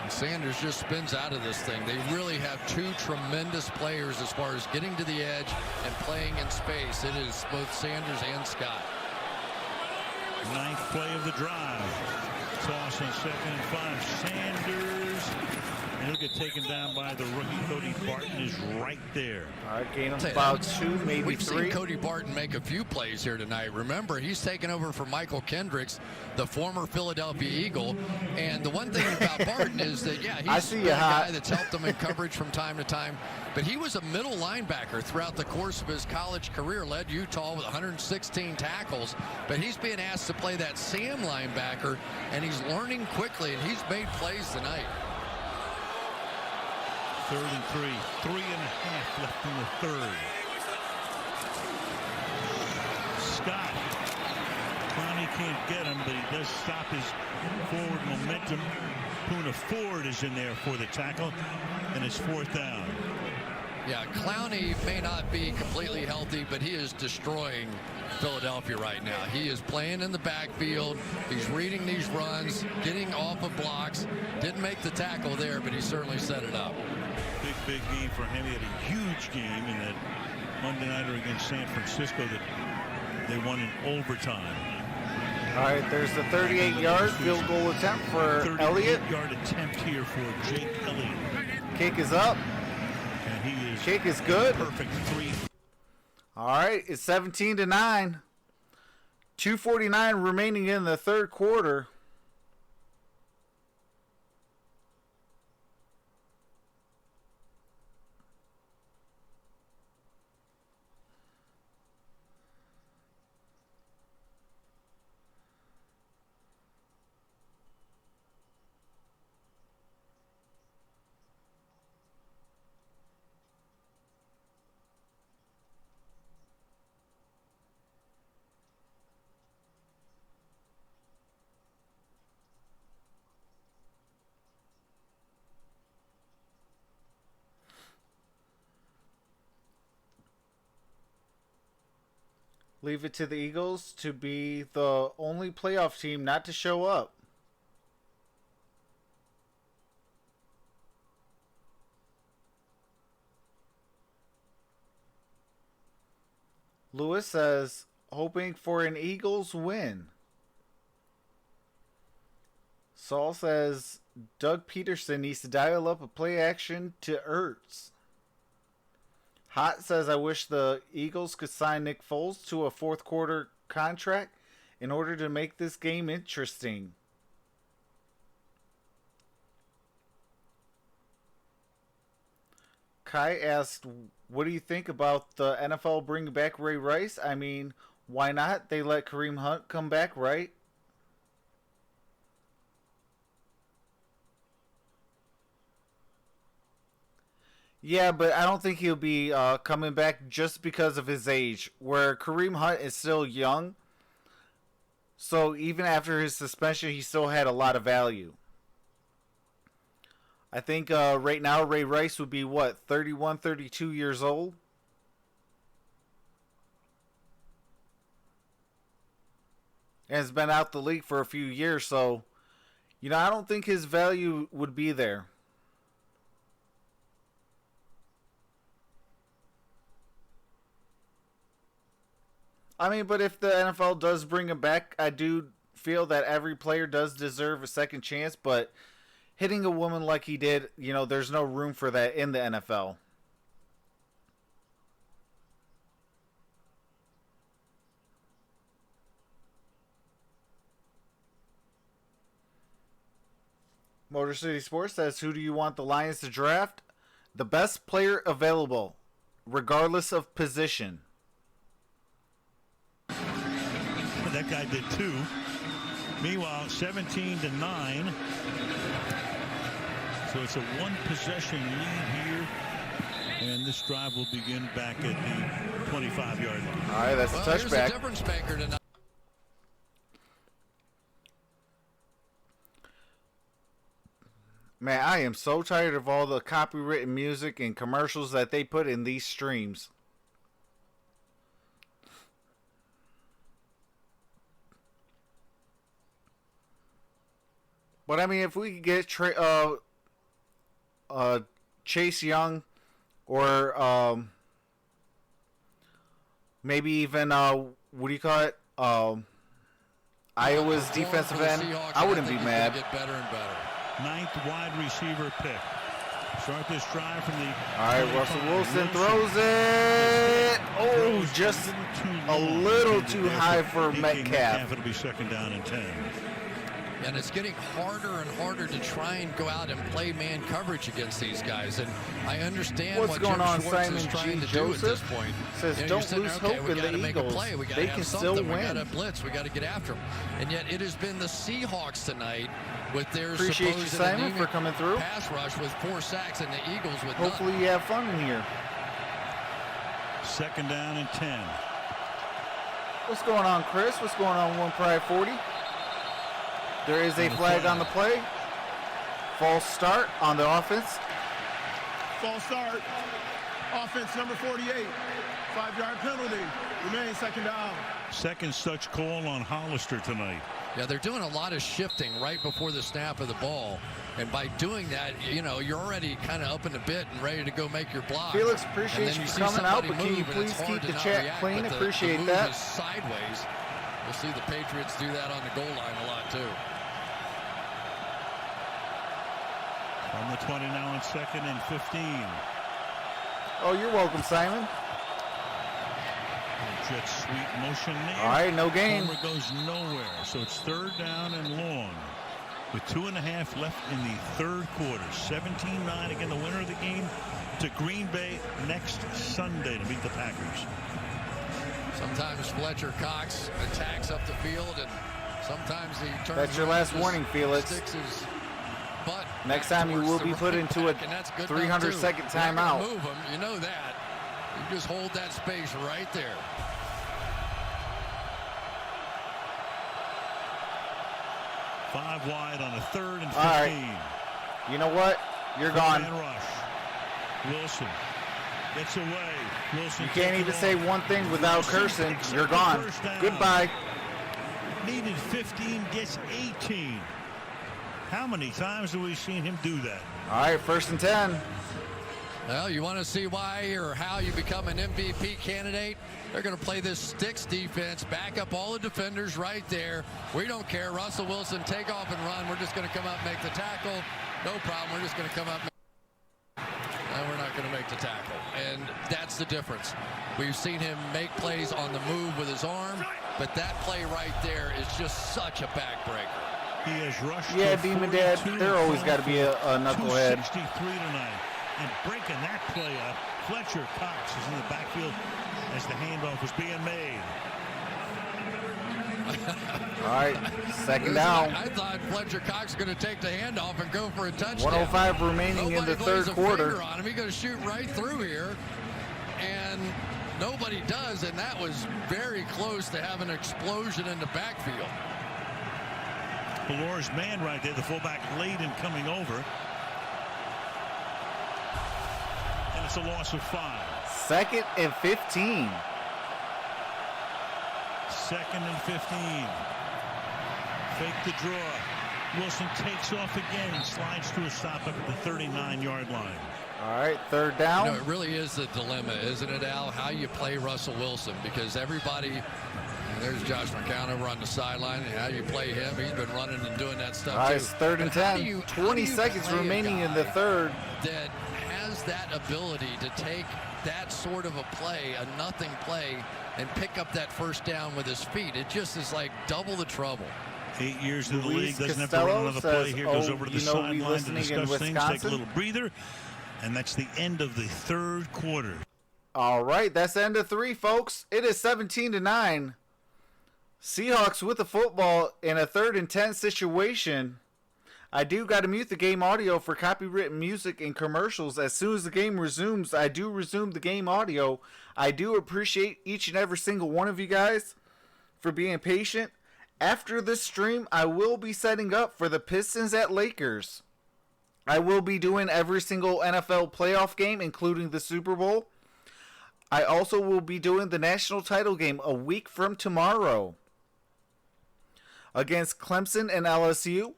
And Sanders just spins out of this thing. They really have 2 tremendous players as far as getting to the edge and playing in space. It is both Sanders and Scott. 9th play of the drive. Toss on 2nd and 5. Sanders. And he'll get taken down by the rookie. Cody Barton is right there. All right, gain of about 2, maybe We've 3. seen Cody Barton make a few plays here tonight. Remember, he's taken over for Michael Kendricks, the former Philadelphia Eagle. And the one thing about Barton is that, yeah, he's a guy that's helped them in coverage from time to time. But he was a middle linebacker throughout the course of his college career, led Utah with 116 tackles. But he's being asked to play that Sam linebacker, and he's learning quickly, and he's made plays tonight. 3rd and 3. 3.5 left in the 3rd. Scott. Clowney can't get him, but he does stop his forward momentum. Poona Ford is in there for the tackle, and it's 4th down. Yeah, Clowney may not be completely healthy, but he is destroying Philadelphia right now. He is playing in the backfield. He's reading these runs, getting off of blocks. Didn't make the tackle there, but he certainly set it up. Big game for him. He had a huge game in that Monday nighter against San Francisco that they won in overtime. All right, there's the 38-yard field goal attempt for Elliott. 38-yard attempt here for Jake Elliott. Kick is up. And he is Kick is good. Perfect 3. All right, it's 17-9. 2:49 remaining in the 3rd quarter. Leave it to the Eagles to be the only playoff team not to show up. Lewis says, hoping for an Eagles win. Saul says, Doug Peterson needs to dial up a play action to Ertz. Hot says, I wish the Eagles could sign Nick Foles to a 4th quarter contract in order to make this game interesting. Kai asked, what do you think about the NFL bringing back Ray Rice? I mean, why not? They let Kareem Hunt come back, right? Yeah, but I don't think he'll be coming back just because of his age. Where Kareem Hunt is still young, So even after his suspension, he still had a lot of value. I think right now Ray Rice would be, what, 31, 32 years old? And has been out the league for a few years, so, you know, I don't think his value would be there. I mean, but if the NFL does bring him back, I do feel that every player does deserve a second chance, but hitting a woman like he did, you know, there's no room for that in the NFL. Motor City Sports says, who do you want the Lions to draft? The best player available, regardless of position. That guy did 2. Meanwhile, 17-9. So it's a 1-possession lead here. And this drive will begin back at the 25-yard line. All right, that's a touchback. Here's the difference maker tonight. Man, I am so tired of all the copywritten music and commercials that they put in these streams. But I mean, if we could get Chase Young, or maybe even what do you call it? Iowa's defensive end, I wouldn't be mad. Get better and better. 9th wide receiver pick. Start this drive from the. All right, Russell Wilson throws it. Oh, just a little too high for Metcalf. It'll be 2nd down and 10. And it's getting harder and harder to try and go out and play man coverage against these guys. And I understand what's what going on. Jim Schwartz Simon is trying G. to do at this Joseph point. says, you're don't sitting lose there, hope we in gotta the make Eagles. A play. We gotta They have can something. still We win. got to blitz. We got to get after them. And yet it has been the Seahawks tonight with their Appreciate you, supposed Simon, anemic for coming through. pass rush with 4 sacks, and the Eagles with Hopefully none. you have fun in here. 2nd down and 10. What's going on, Chris? What's going on, One Pride 40? There is a flag on the play. False start on the offense. False start. Offense number 48. 5-yard penalty. Remains 2nd down. Second such call on Hollister tonight. Yeah, they're doing a lot of shifting right before the snap of the ball. And by doing that, you know, you're already kind of up in the bit and ready to go make your block. Felix, appreciate you coming out, but can you please keep the chat clean? Appreciate that. Sideways. We'll see the Patriots do that on the goal line a lot, too. On the 20 now in 2nd and 15. Oh, you're welcome, Simon. Jet sweep motion there. All right, no gain. Homer goes nowhere, so it's 3rd down and long. With 2.5 left in the 3rd quarter. 17-9, again, the winner of the game to Green Bay next Sunday to meet the Packers. Sometimes Fletcher Cox attacks up the field, and sometimes he turns. That's your last warning, Felix. Sticks his butt Next time you will be put into a 300-second timeout. Move him, you know that. You just hold that space right there. Five wide on a 3rd and 15. All right. You know what? You're gone. Man rush. Wilson gets away. Wilson. You can't even say one thing without cursing. You're gone. Goodbye. Needed 15, gets 18. How many times have we seen him do that? All right, 1st and 10. Well, you want to see why or how you become an MVP candidate? They're going to play this sticks defense, back up all the defenders right there. We don't care. Russell Wilson, take off and run. We're just going to come up and make the tackle. No problem. We're just going to come up and we're not going to make the tackle. And that's the difference. We've seen him make plays on the move with his arm, but that play right there is just such a backbreaker. He has rushed. Yeah, Demon Dad, there always got to be a knucklehead. 263 tonight. And breaking that play up, Fletcher Cox is in the backfield as the handoff is being made. All right, 2nd down. I thought Fletcher Cox was going to take the handoff and go for a touchdown. 105 remaining in the 3rd quarter. On him. He's going to shoot right through here. And nobody does, and that was very close to having an explosion in the backfield. Valor's man right there, the fullback late in coming over. And it's a loss of 5. 2nd and 15. 2nd and 15. Fake the draw. Wilson takes off again and slides to a stop up at the 39-yard line. All right, 3rd down. You know, it really is a dilemma, isn't it, Al, how you play Russell Wilson, because everybody, and there's Josh McCown over on the sideline, and how you play him. He's been running and doing that stuff, All right, too. it's 3rd and 10. 20 seconds remaining in the 3rd. That has that ability to take that sort of a play, a nothing play, and pick up that 1st down with his feet. It just is like double the trouble. 8 years in the league, doesn't have to Costello run another play here, goes says, over to the you know, we sideline to listening in discuss things, take a Wisconsin. little breather, and that's the end of the 3rd quarter. All right, that's the end of 3, folks. It is 17-9. Seahawks with the football in a 3rd and 10 situation. I do got to mute the game audio for copywritten music and commercials. As soon as the game resumes, I do resume the game audio. I do appreciate each and every single one of you guys for being patient. After this stream, I will be setting up for the Pistons at Lakers. I will be doing every single NFL playoff game, including the Super Bowl. I also will be doing the national title game a week from tomorrow against Clemson and LSU.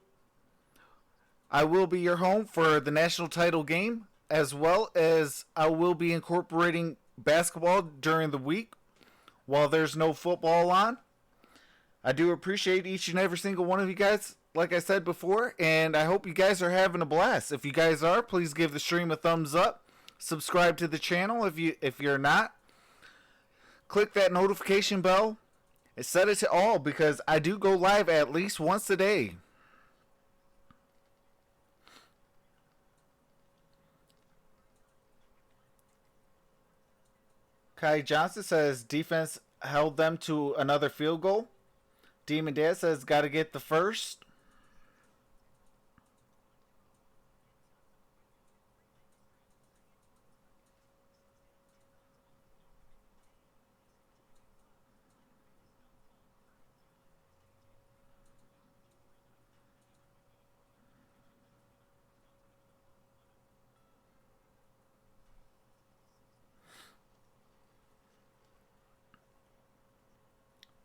I will be your home for the national title game, as well as I will be incorporating basketball during the week while there's no football on. I do appreciate each and every single one of you guys, like I said before, and I hope you guys are having a blast. If you guys are, please give the stream a thumbs up. Subscribe to the channel if you're not. Click that notification bell and set it to all, because I do go live at least once a day. Kai Johnson says defense held them to another field goal. Demon Dad says got to get the first.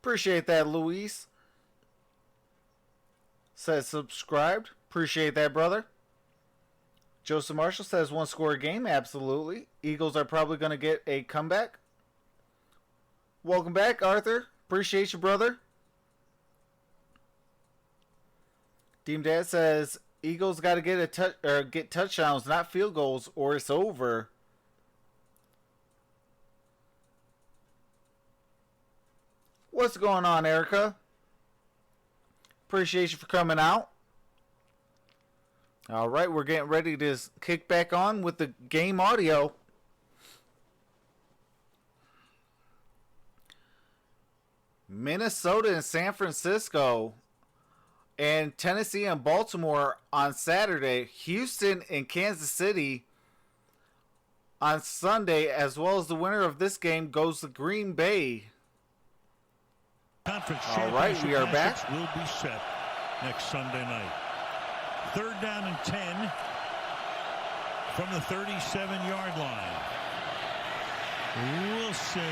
Appreciate that, Luis. Says subscribed. Appreciate that, brother. Joseph Marshall says 1-score game. Absolutely. Eagles are probably going to get a comeback. Welcome back, Arthur. Appreciate you, brother. Deem Dad says Eagles got to get touchdowns, not field goals, or it's over. What's going on, Erica? Appreciate you for coming out. All right, we're getting ready to kick back on with the game audio. Minnesota and San Francisco, and Tennessee and Baltimore on Saturday. Houston and Kansas City on Sunday, as well as the winner of this game goes to Green Bay. All right, we are back. Will be set next Sunday night. 3rd down and 10 from the 37-yard line. Wilson.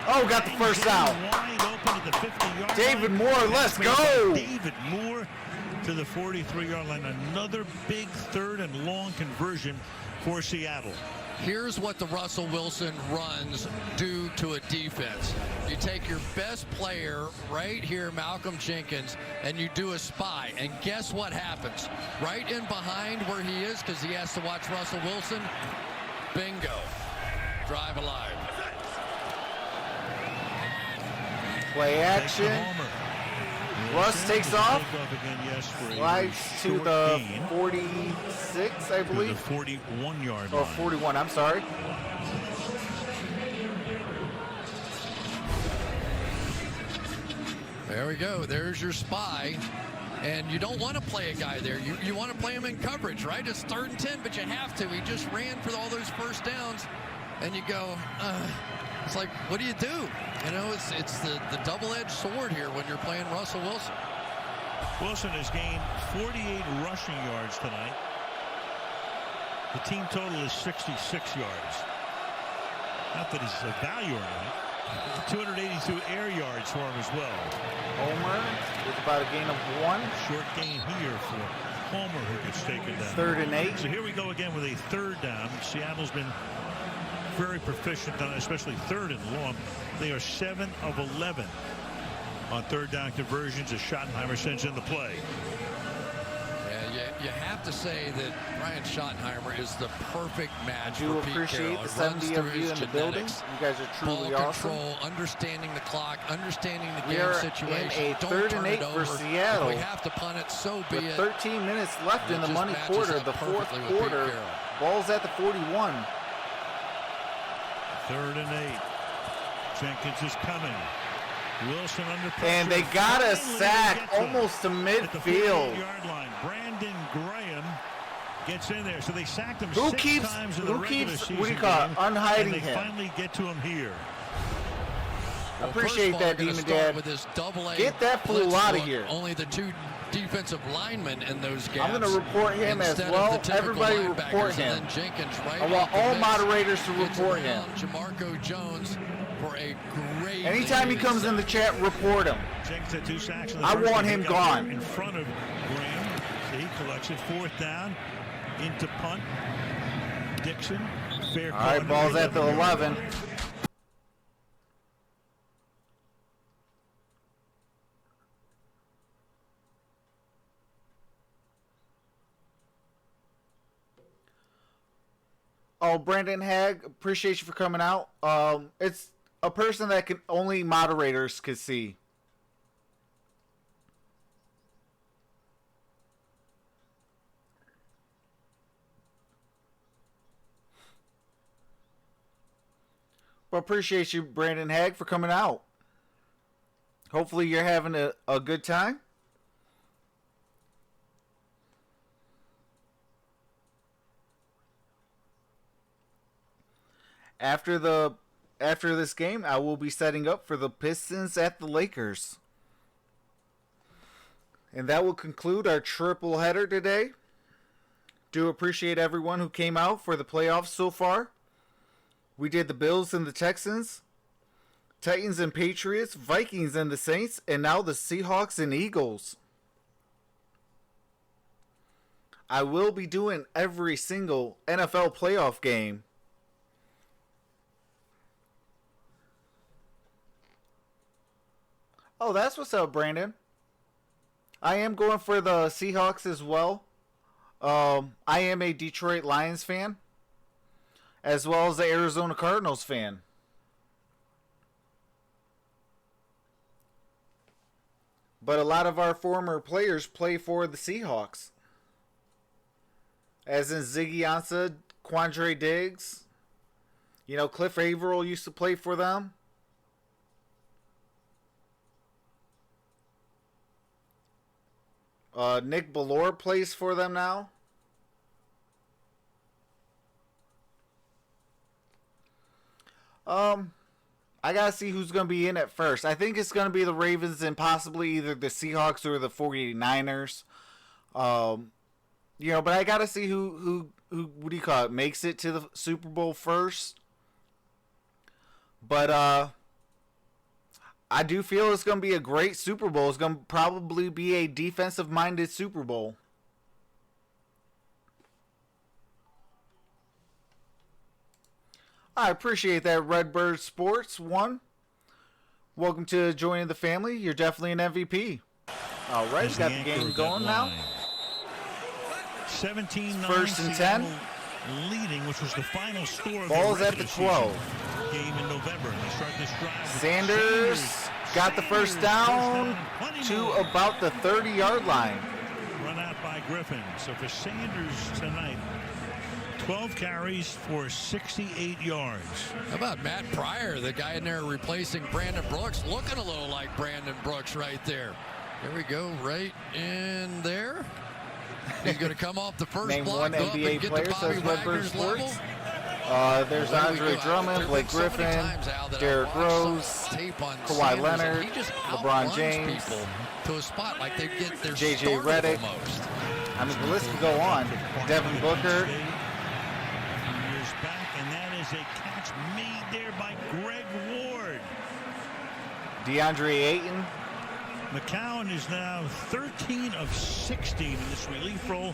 Oh, got the first down. Wide open at the 50-yard David line. Moore, let's go. David Moore to the 43-yard line. Another big 3rd and long conversion for Seattle. Here's what the Russell Wilson runs do to a defense. You take your best player right here, Malcolm Jenkins, and you do a spy. And guess what happens? Right in behind where he is, because he has to watch Russell Wilson. Bingo. Drive alive. Play action. Russ takes off. Slides to the 46, I believe. The 41-yard line. Or 41, I'm sorry. There we go. There's your spy. And you don't want to play a guy there. You want to play him in coverage, right? It's 3rd and 10, but you have to. He just ran for all those first downs. And you go, It's like, what do? You know, it's the double-edged sword here when you're playing Russell Wilson. Wilson has gained 48 rushing yards tonight. The team total is 66 yards. Not that he's a value or anything. 282 air yards for him as well. Homer with about a gain of 1. Short gain here for Homer, who gets taken down. 3rd and 8. So here we go again with a 3rd down. Seattle's been very proficient on it, especially 3rd and long. They are 7 of 11 on 3rd down conversions as Schottenheimer sends in the play. You have to say that Ryan Schottenheimer is the perfect match I do for Pete appreciate Carroll. the 70 of you in the building. You guys are truly Ball awesome. control, understanding the clock, understanding the We game are situation. in a Don't 3rd turn and 8 it for over. Seattle. If we have to punt it, so be With it. 13 minutes left in the It just money matches quarter, up the 4th perfectly with Pete quarter. Carroll. Ball's at the 41. 3rd and 8. Jenkins is coming. Wilson under pressure. And they got a Finally sack gets him almost to at the midfield. 48-yard line. Brandon Graham gets in there. So they sacked him Who 6 keeps, times in the who regular keeps, season what do you call it, game, unhiding and they him? finally get to him here. Well, Appreciate first of all, that, we're gonna Demon start Dad. with this double-A Get that fool blitz out of look. here. Only the 2 defensive linemen in those gaps. I'm going to report him as instead of well. the typical Everybody linebackers, report and him. then Jenkins right I want off the all mix. moderators to Gets report it him. down. Jamarco Jones for a great. Anytime he comes in the chat, report him. Jenkins had 2 sacks in the I first want game. him He got gone. in front of Graham. He collects it. 4th down into punt. Dixon. Fair All right, ball's at the 11. Oh, Brandon Hagg, appreciate you for coming out. It's a person that can only moderators could see. Well, appreciate you, Brandon Hagg, for coming out. Hopefully you're having a good time. After this game, I will be setting up for the Pistons at the Lakers. And that will conclude our triple header today. Do appreciate everyone who came out for the playoffs so far. We did the Bills and the Texans, Titans and Patriots, Vikings and the Saints, and now the Seahawks and Eagles. I will be doing every single NFL playoff game. Oh, that's what's up, Brandon. I am going for the Seahawks as well. I am a Detroit Lions fan, as well as the Arizona Cardinals fan. But a lot of our former players play for the Seahawks. As in Ziggy Ansah, Quandre Diggs. You know, Cliff Averill used to play for them. Nick Ballore plays for them now. I gotta see who's gonna be in at first. I think it's gonna be the Ravens and possibly either the Seahawks or the 49ers. You know, but I gotta see who what do you call it, makes it to the Super Bowl first. But I do feel it's gonna be a great Super Bowl. It's gonna probably be a defensive-minded Super Bowl. I appreciate that, Redbird Sports 1. Welcome to joining the family. You're definitely an MVP. All right, we got the game going now. 17-9. First and 10. Leading, which was the final score. Ball's at the 12. Game in November. They start this drive. Sanders got the first down to about the 30-yard line. Run out by Griffin. So for Sanders tonight, 12 carries for 68 yards. How about Matt Pryor, the guy in there replacing Brandon Brooks, looking a little like Brandon Brooks right there. Here we go, right in there. He's going to come off the first Name block, one go up NBA and get player, to Bobby says Redbird Wagner's level. Sports. There's Andre Drummond, Blake Griffin, Derrick Rose, Kawhi Leonard, LeBron James, to a spot like they get their JJ Redick. I mean, the list could go on. Devin Booker. Years back, and that is a catch made there by Greg Ward. DeAndre Ayton. McCown is now 13 of 16 in this relief role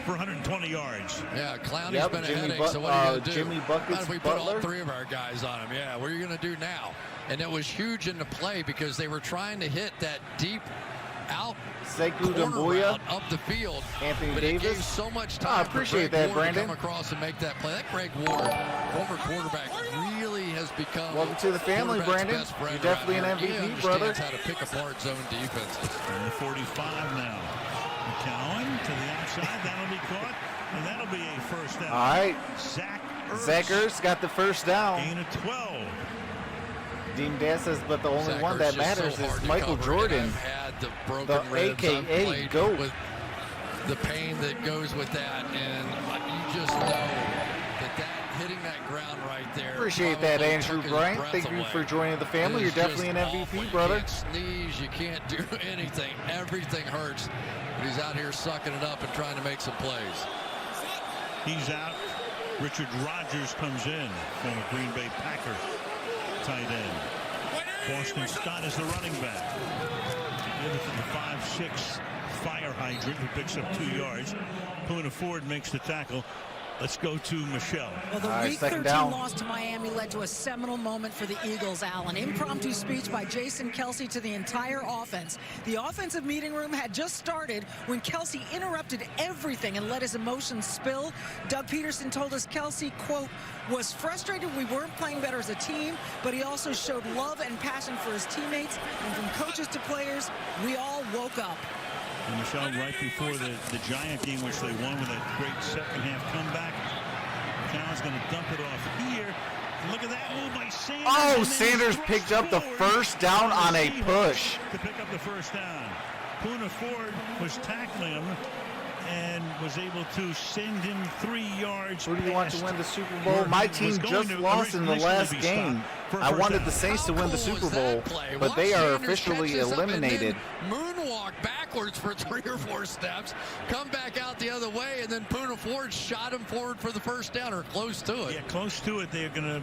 for 120 yards. Yeah, Clowney's been a headache, so what are you going to do? Jimmy Buckets, How do we put all three of our guys on him? Yeah, what are you going to do now? And it was huge in the play because they were trying to hit that deep out Sekou corner Doumbouya, route up the field. Anthony but Davis. It gave so much time I appreciate for Greg that, Ward Brandon. to come across and make that play. That Greg Ward, former quarterback, really has become Welcome to the family, Brandon. You're definitely an MVP, brother. He understands how to pick apart zone defenses. And the 45 now. McCown to the outside. That'll be caught, and that'll be a first down. All right. Zach Ertz got the first down. Gain of 12. Dean Dan says, but the only Zach one that Ertz matters so is Michael Jordan. Had the broken The ribs. AKA GOAT. With the pain that goes with that, and you just know that hitting that ground right there. Appreciate that, Andrew Bryant. Thank you for joining the family. You're definitely an MVP, brother. You can't sneeze, you can't do anything. Everything hurts. But he's out here sucking it up and trying to make some plays. He's out. Richard Rodgers comes in from a Green Bay Packer tight end. Boston Scott is the running back. Give it to the 5'6" fire hydrant who picks up 2 yards. Poona Ford makes the tackle. Let's go to Michelle. Well, the Week 13 loss to Miami led to a seminal moment for the Eagles, Al. An impromptu speech by Jason Kelce to the entire offense. The offensive meeting room had just started when Kelce interrupted everything and let his emotions spill. Doug Peterson told us Kelce, quote, was frustrated we weren't playing better as a team, but he also showed love and passion for his teammates. And from coaches to players, we all woke up. And Michelle, right before the Giant game, which they won with a great second half comeback, McCown's going to dump it off here. And look at that move by Sanders. Oh, Sanders picked up the first down on a push. To pick up the first down. Poona Ford was tackling him and was able to send him 3 yards. Who do you want to win the Super Bowl? My team just lost in the last game. I wanted the Saints to win the Super Bowl, but they are officially eliminated. Moonwalk backwards for 3 or 4 steps, come back out the other way, and then Poona Ford shot him forward for the first down, or close to it. Yeah, close to it. They're going to,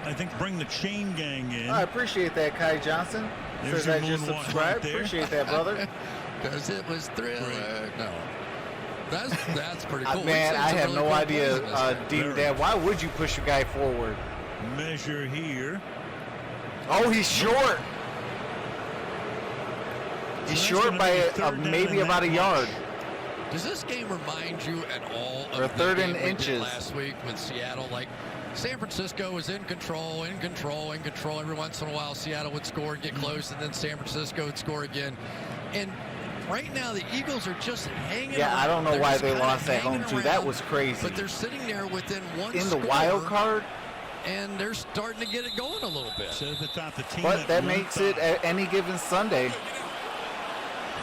I think, bring the chain gang in. I appreciate that, Kai Johnson. There's Says I just subscribed. Right, appreciate that, brother. Because it was thriller. No. That's pretty cool. Man, I have no idea, Dean Dad. Why would you push a guy forward? Measure here. Oh, he's short. He's short by maybe about a yard. Does this game remind you at all of Or the third game and we inches did last week with Seattle? Like, San Francisco was in control. Every once in a while, Seattle would score and get close, and then San Francisco would score again. And right now, the Eagles are just hanging around. I don't know why they lost at home, too. That was crazy. But they're sitting there within one in score, the wild card, and they're starting to get it going a little bit. So at the top, the team but that makes it at any given Sunday.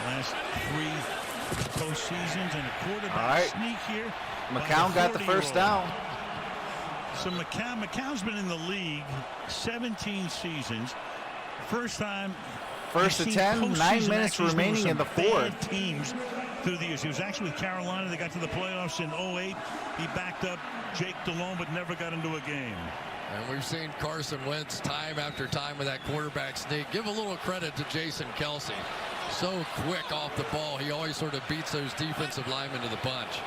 Last 3 postseasons and a quarterback sneak here. McCown got the first down. So McCown's been in the league 17 seasons. First time. First and 10, 9 minutes remaining in the fourth. Teams through the years. He was actually with Carolina. They got to the playoffs in 08. He backed up Jake Delhomme, but never got into a game. And we've seen Carson Wentz time after time with that quarterback sneak. Give a little credit to Jason Kelce. So quick off the ball. He always sort of beats those defensive linemen to the punch.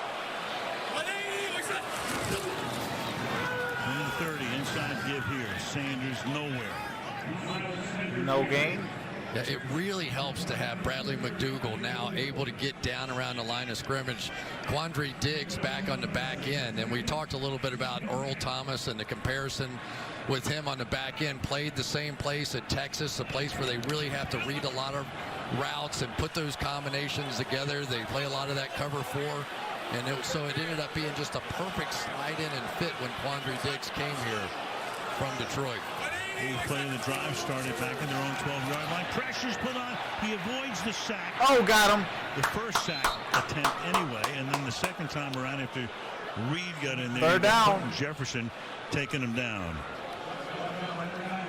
30 inside give here. Sanders nowhere. No gain. Yeah, it really helps to have Bradley McDougald now able to get down around the line of scrimmage. Quandre Diggs back on the back end. And we talked a little bit about Earl Thomas and the comparison with him on the back end. Played the same place at Texas, a place where they really have to read a lot of routes and put those combinations together. They play a lot of that cover 4. And so it ended up being just a perfect slide in and fit when Quandre Diggs came here from Detroit. He played the drive, started back in their own 12-yard line. Pressure's put on. He avoids the sack. Oh, got him. The first sack attempt anyway, and then the second time around after Reed got in there. Third down. Punt and Jefferson taking him down.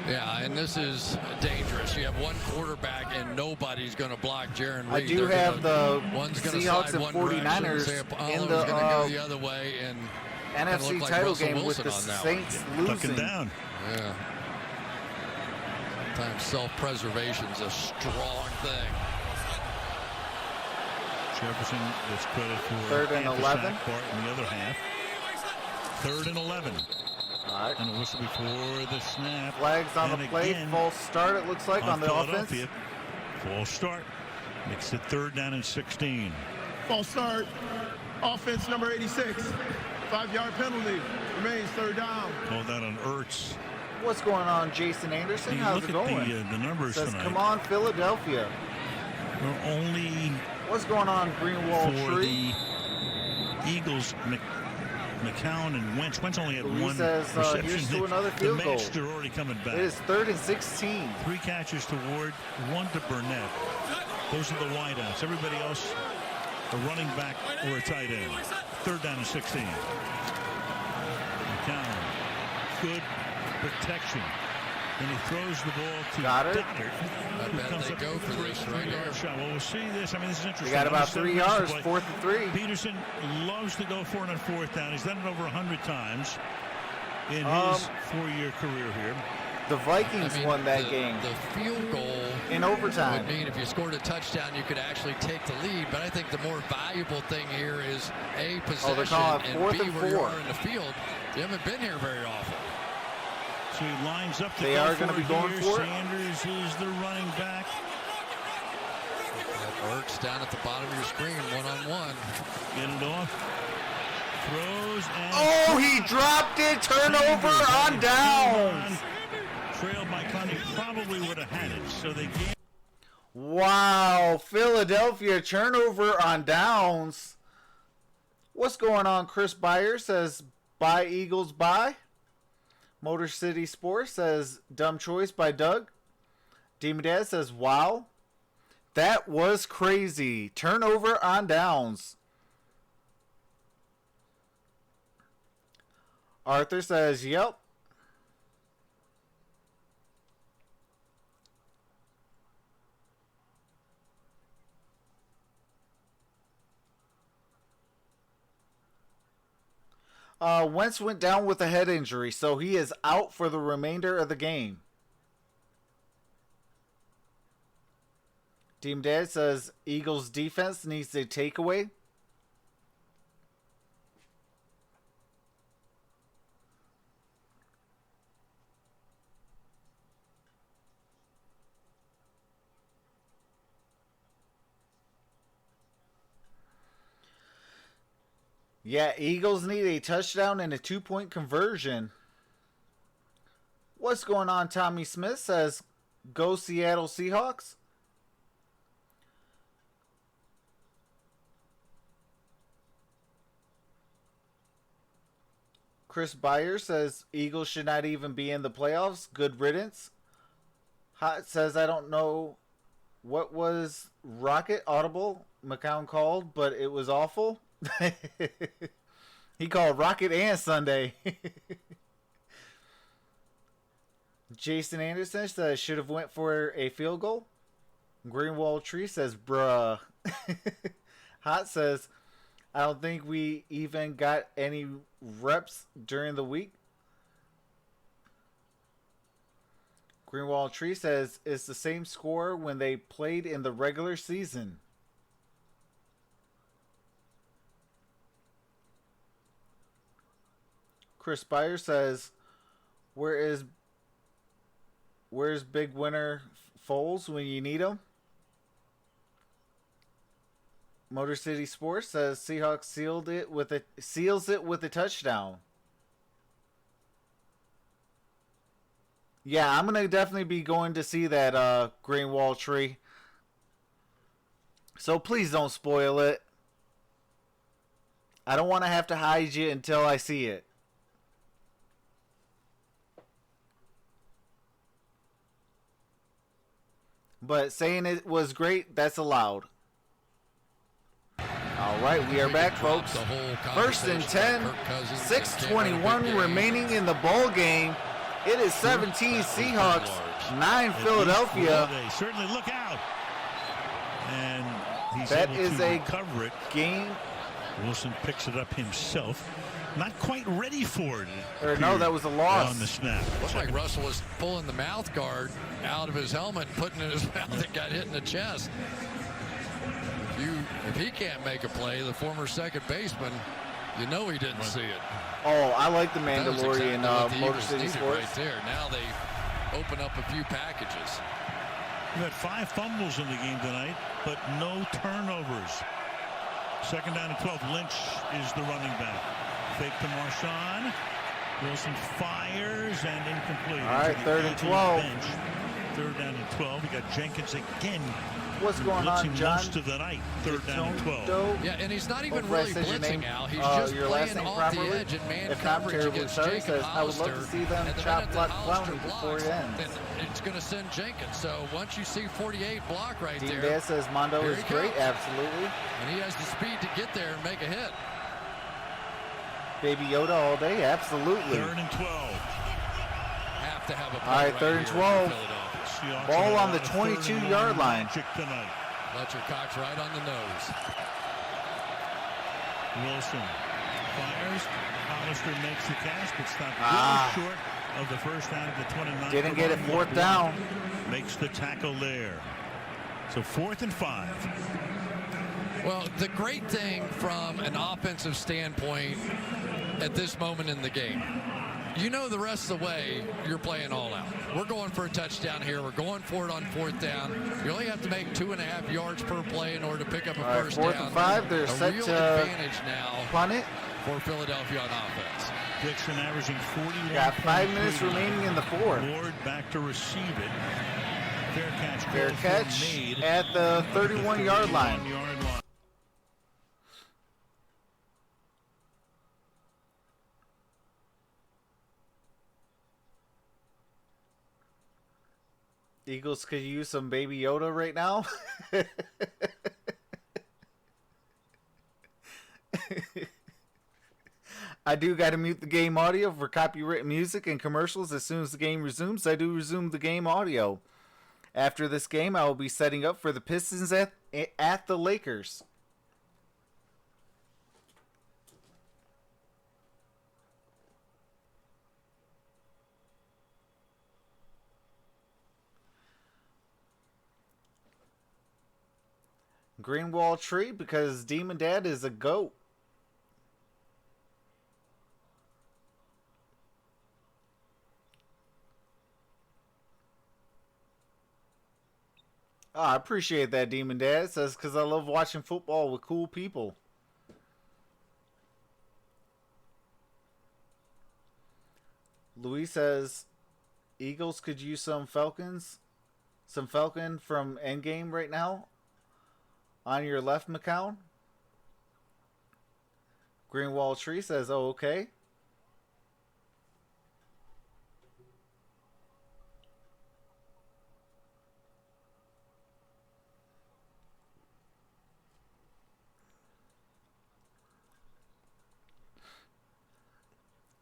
Yeah, and this is dangerous. You have one quarterback, and nobody's going to block Jaron Reed. I do have the one's gonna Seahawks slide and one 49ers direction, in going to go the the other way, and NFC like title Russell game with Wilson the on that Saints Tucking losing. down. Yeah. Sometimes self-preservation is a strong thing. Jefferson gets credit for Third and half a 11. sack, Bart in the other half. Third and 11. All right. And a whistle before the snap. Flags on And the play. again, False start, it looks like, on the offense. Philadelphia. False start. Makes it third down and 16. False start. Offense number 86. 5-yard penalty. Remains third down. Called that on Ertz. What's going on, Jason Anderson? You How's look it at going? the numbers Says, tonight. come on, Philadelphia. We're only What's going on, Greenwald for Tree? the Eagles, McCown and Wentz. Wentz only had Louis one says, reception. here's to another field the goal. Mets are already coming back. It is 3rd and 16. 3 catches to Ward, 1 to Burnett. Those are the wideouts. Everybody else, a running back or a tight end. Third down and 16. McCown, good protection. And he throws the ball to Goddard. I who bet comes they up go with a for this right 3-yard here. shot. Well, we'll see this. I mean, this is interesting. They got about 3 yards, Play. 4th and 3. Peterson loves to go for it on 4th down. He's done it over 100 times in his 4-year career here. The Vikings won that game The field goal in overtime. would mean if you scored a touchdown, you could actually take the lead. But I think the more valuable thing here is A, possession, calling it and 4th B, and where you 4. are in the field. You haven't been here very often. So he lines up to They go are for gonna be it going here. for it. Sanders is the running back. Ertz down at the bottom of your screen, one-on-one. Get it off. Throws and... Oh, he dropped it. Turnover on downs. Trailed by Connie, probably would have had it. So they gave... Wow, Philadelphia turnover on downs. What's going on? Chris Byer says, "Bye Eagles, bye." Motor City Sports says, "Dumb choice by Doug." Demon Dad says, "Wow, that was crazy. Turnover on downs." Arthur says, "Yep." Wentz went down with a head injury, so he is out for the remainder of the game. Team Dad says Eagles defense needs a takeaway. Yeah, Eagles need a touchdown and a 2-point conversion. What's going on? Tommy Smith says, "Go Seattle Seahawks." Chris Byer says, "Eagles should not even be in the playoffs. Good riddance." Hot says, "I don't know what was Rocket audible McCown called, but it was awful." He called Rocket and Sunday. Jason Anderson says, "Should have went for a field goal." Greenwald Tree says, "Bruh." Hot says, "I don't think we even got any reps during the week." Greenwald Tree says, "It's the same score when they played in the regular season." Chris Byer says, where's big winner Foles when you need him?" Motor City Sports says Seahawks seals it with a touchdown. Yeah, I'm gonna definitely be going to see that Greenwald Tree. So please don't spoil it. I don't want to have to hide you until I see it. But saying it was great, that's allowed. All right, we are back, folks. First and 10, 6:21 remaining in the ball game. It is 17 Seahawks, 9 Philadelphia. They certainly look out. And he's That able is to a recover it. game. Wilson picks it up himself. Not quite ready for it. Or no, that was a loss. On the snap. Looks like Russell was pulling the mouth guard out of his helmet, putting it in his mouth, and got hit in the chest. If he can't make a play, the former second baseman, you know he didn't see it. Oh, I like the Mandalorian Motor Eagles City needed Sports. right there. Now they open up a few packages. We had 5 fumbles in the game tonight, but no turnovers. Second down and 12. Lynch is the running back. Fake to Marshawn. Wilson fires and incomplete. All right, third and 12. Bench. Third down and 12. We got Jenkins again. What's going on, John? Most of the night. Third down and 12. Yeah, and he's not even Hopefully I really said your blitzing name, out. He's just your last playing name off properly. the edge and man If not, coverage terribly against sorry, Jacob says, I would love to Hollister. see them And the chop minute block that Hollister Clowney before blocks, it ends. then it's going to send Jenkins. So once you see 48 block right Dean there, Dad says Mondo here is he great. comes. Absolutely. And he has the speed to get there and make a hit. Baby Yoda all day. Absolutely. Third and 12. Have to have a All right, third and 12. Seahawks Ball on are the a third and 22-yard one line. magic tonight. Fletcher Cox right on the nose. Wilson fires. Hollister makes the catch, but stopped really short of the first down at the 29. Didn't get it fourth down. Makes the tackle there. So 4th and 5. Well, the great thing from an offensive standpoint at this moment in the game, you know the rest of the way you're playing all out. We're going for a touchdown here. We're going for it on 4th down. You only have to make 2.5 yards per play in order to pick up a first down. 4th and 5. They're a set real to advantage now punt it. for Philadelphia on offense. Dixon averaging 41. Got 5 minutes remaining in the 4th. Ward back to receive it. Fair catch. Fair catch at the 31-yard line. Eagles could use some Baby Yoda right now. I do got to mute the game audio for copyright music and commercials. As soon as the game resumes, I do resume the game audio. After this game, I will be setting up for the Pistons at the Lakers. Green wall tree because Demon Dad is a goat. Oh, I appreciate that, Demon Dad. It says because I love watching football with cool people. Louis says Eagles could use some Falcons. Some Falcon from Endgame right now. On your left, McCown. Greenwall Tree says, oh, okay.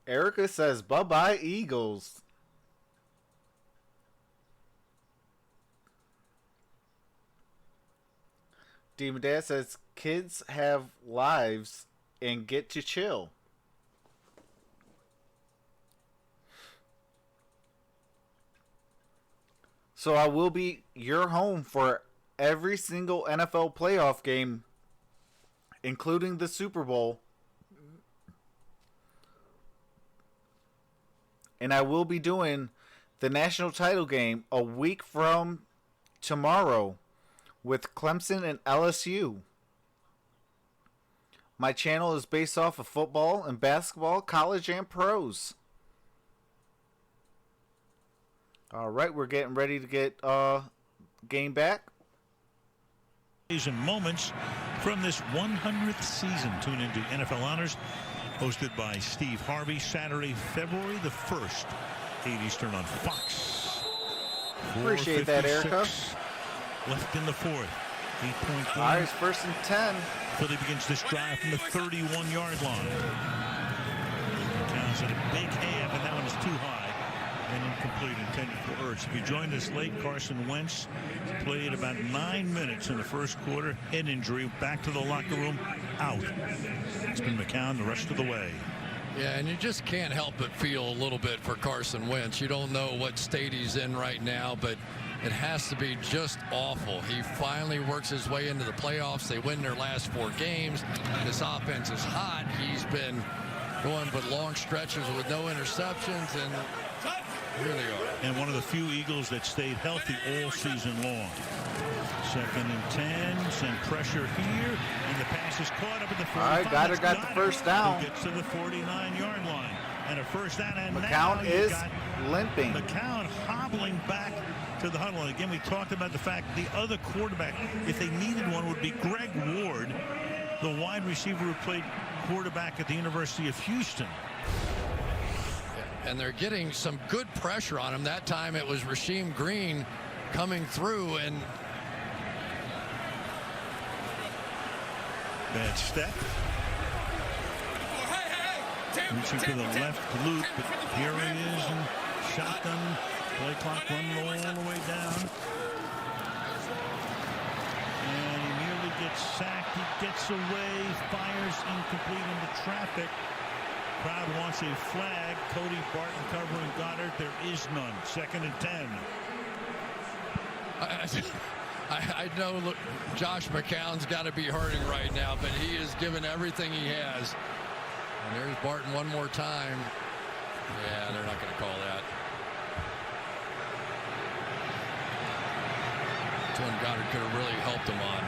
Erica says, bye-bye, Eagles. Demon Dad says, kids have lives and get to chill. So I will be your home for every single NFL playoff game, including the Super Bowl. And I will be doing the national title game a week from tomorrow with Clemson and LSU. My channel is based off of football and basketball, college and pros. All right, we're getting ready to get game back. And moments from this 100th season. Tune into NFL Honors, hosted by Steve Harvey, Saturday, February the 1st, 8 Eastern on Fox. Appreciate that, Erica. Left in the 4th. 8-point All right, game. it's 1st and 10. Philly begins this drive from the 31-yard line. Counts at a big half, and that one is too high and incomplete, intended for Ertz. If you joined us late, Carson Wentz played about 9 minutes in the first quarter. Head injury, back to the locker room, out. It's been McCown the rest of the way. Yeah, and you just can't help but feel a little bit for Carson Wentz. You don't know what state he's in right now, but it has to be just awful. He finally works his way into the playoffs. They win their last 4 games. This offense is hot. He's been going but long stretches with no interceptions, and here they are. And one of the few Eagles that stayed healthy all season long. 2nd and 10. Send pressure here, and the pass is caught up at the 45. All right, Goddard got the first down. Who gets to the 49-yard line. And a first down, and McCown now is got limping. McCown hobbling back to the huddle. And again, we talked about the fact the other quarterback, if they needed one, would be Greg Ward, the wide receiver who played quarterback at the University of Houston. And they're getting some good pressure on him. That time it was Rasheem Green coming through, and bad step. Reaching to the left loop, but here he is, and shotgun. Play clock running all the way down. And he nearly gets sacked. He gets away, fires incomplete into traffic. Crowd wants a flag. Cody Barton covering Goddard. There is none. 2nd and 10. I know, look, Josh McCown's got to be hurting right now, but he is giving everything he has. And there's Barton one more time. Yeah, they're not going to call that. That's when Goddard could have really helped him on.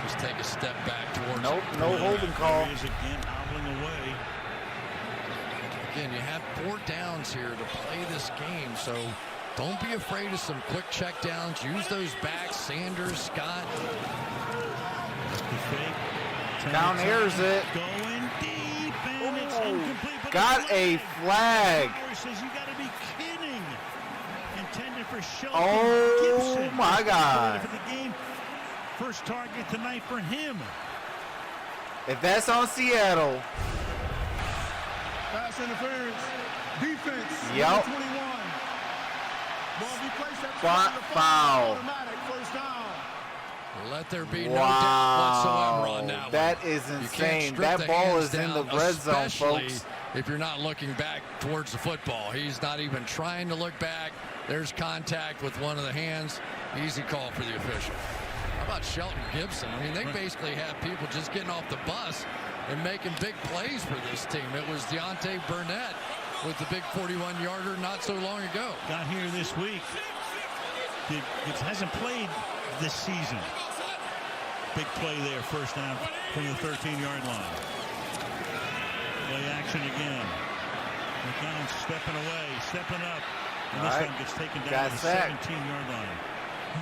Just take a step back towards Nope, no holding call. There he is again, hobbling away. Again, you have 4 downs here to play this game, so don't be afraid of some quick check downs. Use those backs, Sanders, Scott. The fake. Down airs it. Going deep, and it's incomplete. But Got a flag. Says you got to be kidding. Intended for Shelton Oh Gibson. my God. For the game. First target tonight for him. If that's on Seattle. Pass interference. Defense. Yep. 21. Ball be placed at Foul. automatic. First down. Let there be no doubt whatsoever on that one. That is You can't insane. strip That the ball hands is in down, the red zone, especially folks. if you're not looking back towards the football. He's not even trying to look back. There's contact with one of the hands. Easy call for the official. How about Shelton Gibson? I mean, they basically have people just getting off the bus and making big plays for this team. It was Deontay Burnett with the big 41-yarder not so long ago. Got here this week. It hasn't played this season. Big play there, first down from the 13-yard line. Play action again. McCown stepping away, stepping up. And this time gets taken down to the 17-yard line.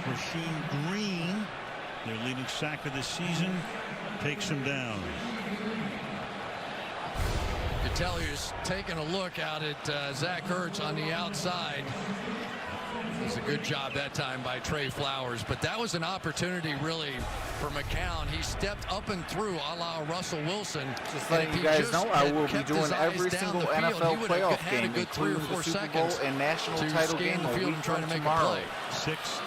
Rasheem Green, their leading sack of the season, takes him down. You tell he's taking a look out at Zach Ertz on the outside. It was a good job that time by Trey Flowers, but that was an opportunity really for McCown. He stepped up and through a la Russell Wilson. Just letting you guys know, I will be doing every single NFL playoff game, including the Super Bowl and national title game a week from tomorrow. 6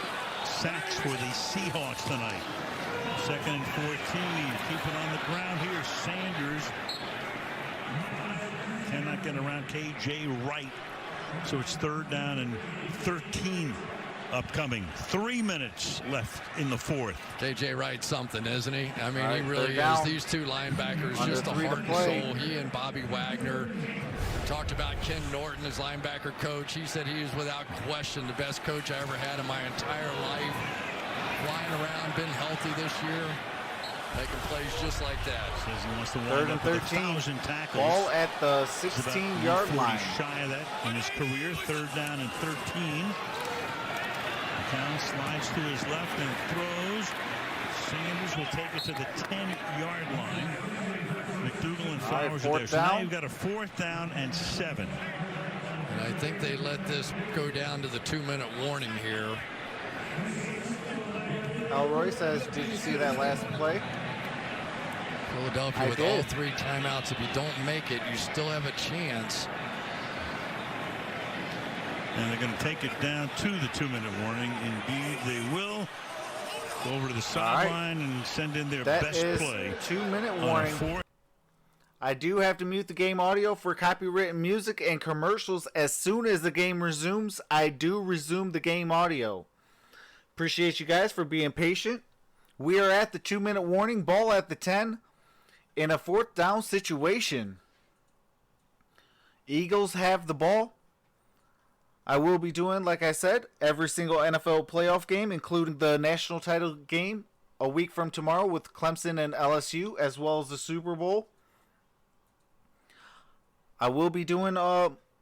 sacks for the Seahawks tonight. 2nd and 14. Keep it on the ground here. Sanders cannot get around KJ Wright. So it's 3rd down and 13 upcoming. 3 minutes left in the 4th. KJ Wright's something, isn't he? I mean, Right, he really is. These 2 linebackers, Under just the 3 to heart and play. soul. He and Bobby Wagner. Talked about Ken Norton, his linebacker coach. He said he is without question the best coach I ever had in my entire life. Flying around, been healthy this year. Making plays just like that. Says he wants to 3rd and 13. Ball at the 16-yard line. Shy of that in his career. 3rd down and 13. McCown slides to his left and throws. Sanders will take it to the 10-yard line. McDougal and Flowers are there. So now you've got a 4th down and 7. And I think they let this go down to the 2-minute warning here. Elroy says, did you see that last play? Philadelphia with all 3 timeouts. If you don't make it, you still have a chance. And they're going to take it down to the 2-minute warning. Indeed, they will go over to the sideline and send in their best play. 2-minute warning. I do have to mute the game audio for copywritten music and commercials. As soon as the game resumes, I do resume the game audio. Appreciate you guys for being patient. We are at the 2-minute warning. Ball at the 10 in a 4th down situation. Eagles have the ball. I will be doing, like I said, every single NFL playoff game, including the national title game a week from tomorrow with Clemson and LSU, as well as the Super Bowl. I will be doing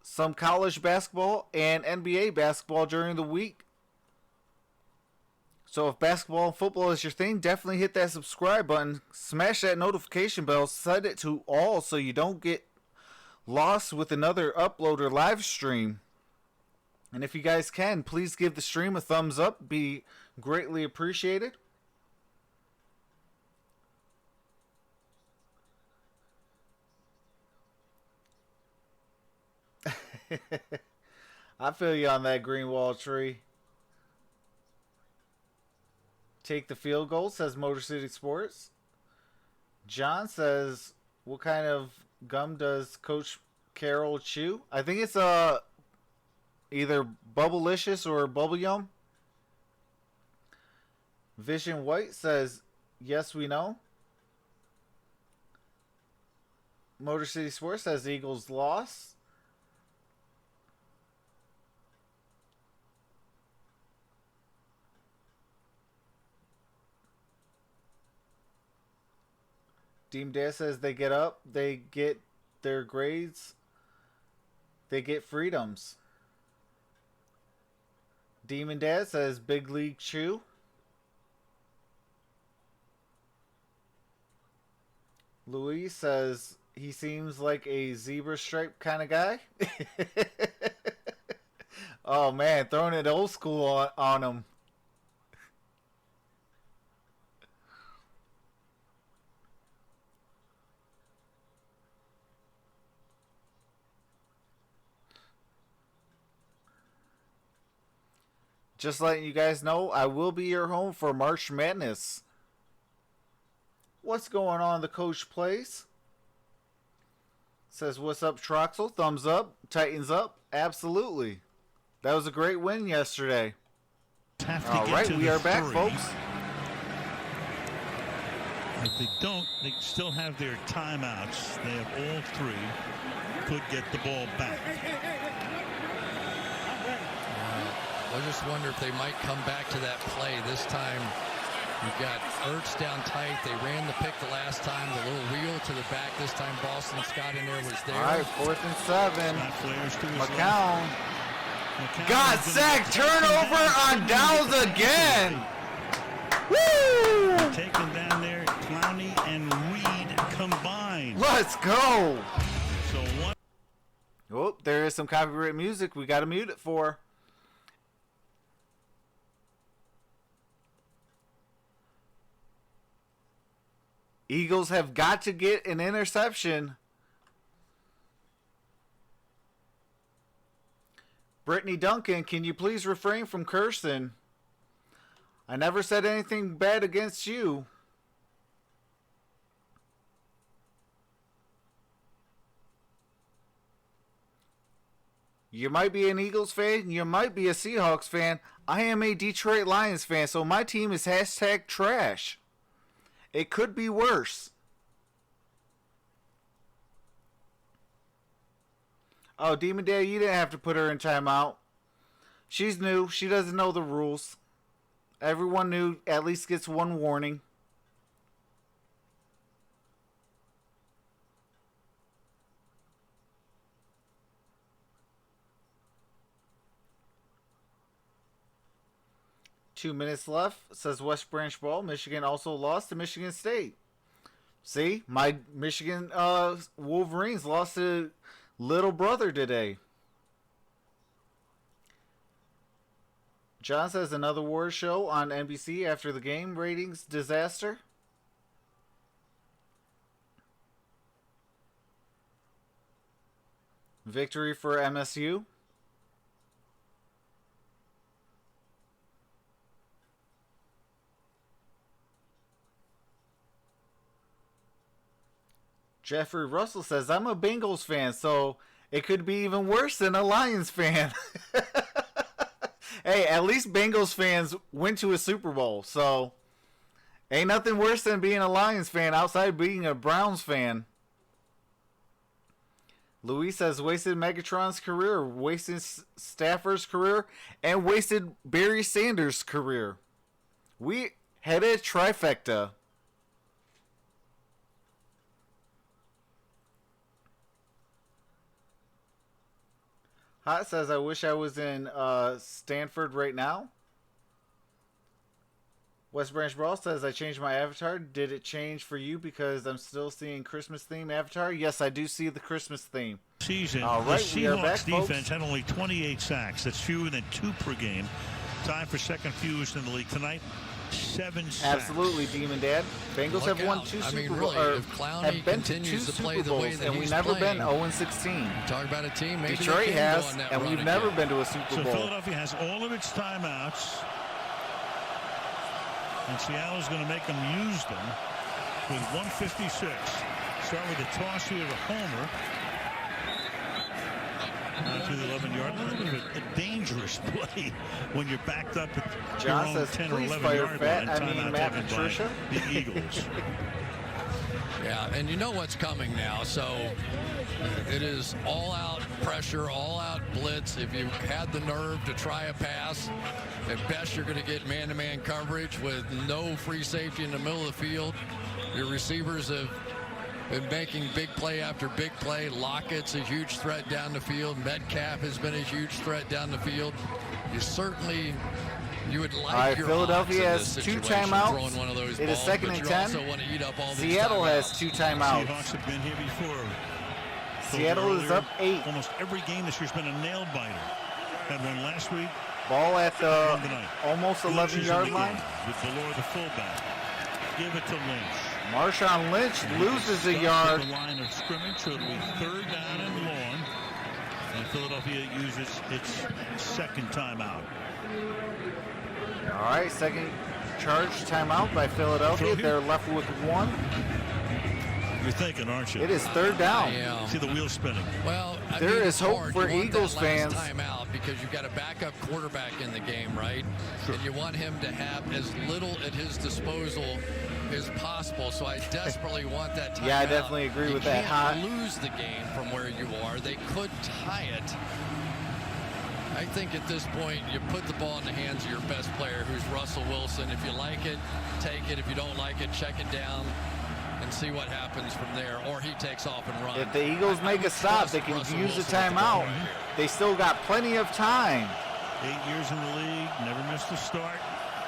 some college basketball and NBA basketball during the week. So if basketball and football is your thing, definitely hit that subscribe button. Smash that notification bell. Set it to all so you don't get lost with another upload or live stream. And if you guys can, please give the stream a thumbs up. Be greatly appreciated. I feel you on that green wall tree. Take the field goal, says Motor City Sports. John says, what kind of gum does Coach Carroll chew? I think it's either Bubblicious or Bubble Yum. Vision White says, yes, we know. Motor City Sports says Eagles lost. Deem Dad says they get up, they get their grades, they get freedoms. Demon Dad says Big League Chew. Luis says he seems like a zebra stripe kind of guy. Oh man, throwing it old school on him. Just letting you guys know, I will be your home for March Madness. What's going on in the Coach Place? Says, what's up, Troxel? Thumbs up. Titans up. Absolutely. That was a great win yesterday. All right, we are back, folks. If they don't, they still have their timeouts. They have all 3. Could get the ball back. I just wonder if they might come back to that play. This time, you've got Ertz down tight. They ran the pick the last time. The little wheel to the back. This time, Boston Scott in there was there. All right, 4th and 7. McCown. Got sacked. Turnover on downs again. Woo! Taken down there, Clowney and Reed combined. Let's go. So one. Oh, there is some copyright music. We got to mute it for. Eagles have got to get an interception. Brittany Duncan, can you please refrain from cursing? I never said anything bad against you. You might be an Eagles fan. You might be a Seahawks fan. I am a Detroit Lions fan, so my team is #trash. It could be worse. Oh, Demon Day, you didn't have to put her in timeout. She's new. She doesn't know the rules. Everyone new at least gets one warning. Two minutes left, says West Branch Ball. Michigan also lost to Michigan State. See, my Michigan Wolverines lost to little brother today. John says another award show on NBC after the game ratings disaster. Victory for MSU. Jeffrey Russell says, I'm a Bengals fan, so it could be even worse than a Lions fan. Hey, at least Bengals fans went to a Super Bowl, so ain't nothing worse than being a Lions fan outside being a Browns fan. Luis says, wasted Megatron's career, wasted Stafford's career, and wasted Barry Sanders' career. We had a trifecta. Hot says, I wish I was in Stanford right now. West Branch Brawl says, I changed my avatar. Did it change for you because I'm still seeing Christmas theme avatar? Yes, I do see the Christmas theme. Season, all right, the Seahawks defense had only 28 sacks. That's fewer than 2 per game. Tied for second fewest in the league tonight. 7 sacks. Absolutely, Demon Dad. Bengals have won 2 Super Bowls, have been to 2 Super Bowls, and we've never been 0-16. Talk about a team. Maybe Detroit has, and we've never been to a Super Bowl. So Philadelphia has all of its timeouts, and Seattle is going to make them use them with 1:56. Start with a toss here to Homer. To the 11-yard line. A dangerous play when you're backed up at John your own says, 10 or please 11-yard line. Timeout Matt taken Patricia. by the Eagles. Yeah, and you know what's coming now, so it is all-out pressure, all-out blitz. If you had the nerve to try a pass, at best you're going to get man-to-man coverage with no free safety in the middle of the field. Your receivers have been making big play after big play. Lockett's a huge threat down the field. Metcalf has been a huge threat down the field. You would like all right, your Philadelphia has 2 timeouts. One of those it is balls, 2nd and 10. Seattle has 2 timeouts. Seahawks have been here before. Seattle is up 8. Almost every game this year's been a nail biter. Had one last week. Ball at the almost 11-yard line. With Delore, the fullback. Give it to Lynch. Marshawn Lynch loses a yard. The line of scrimmage, so it'll be 3rd down and long. And Philadelphia uses its 2nd timeout. All right, 2nd charge timeout by Philadelphia. They're left with 1. You're thinking, aren't you? It is 3rd down. See the wheel spinning. Well, there is hope for Eagles fans. Timeout because you've got a backup quarterback in the game, right? Sure. And you want him to have as little at his disposal as possible. So I desperately want that timeout. Yeah, I definitely agree with that. You can't lose the game from where you are. They could tie it. I think at this point, you put the ball in the hands of your best player, who's Russell Wilson. If you like it, take it. If you don't like it, check it down and see what happens from there, or he takes off and runs. If the Eagles make a stop, they can use the timeout. They still got plenty of time. 8 years in the league, never missed a start.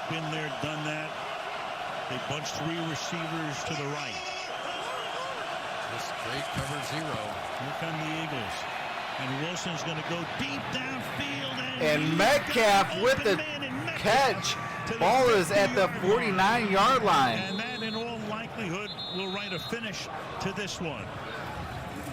Been there, done that. They bunched 3 receivers to the right. Just straight cover 0. Here come the Eagles. And Wilson's going to go deep downfield. And Metcalf with the catch. Ball is at the 49-yard line. And that, in all likelihood, will write a finish to this one.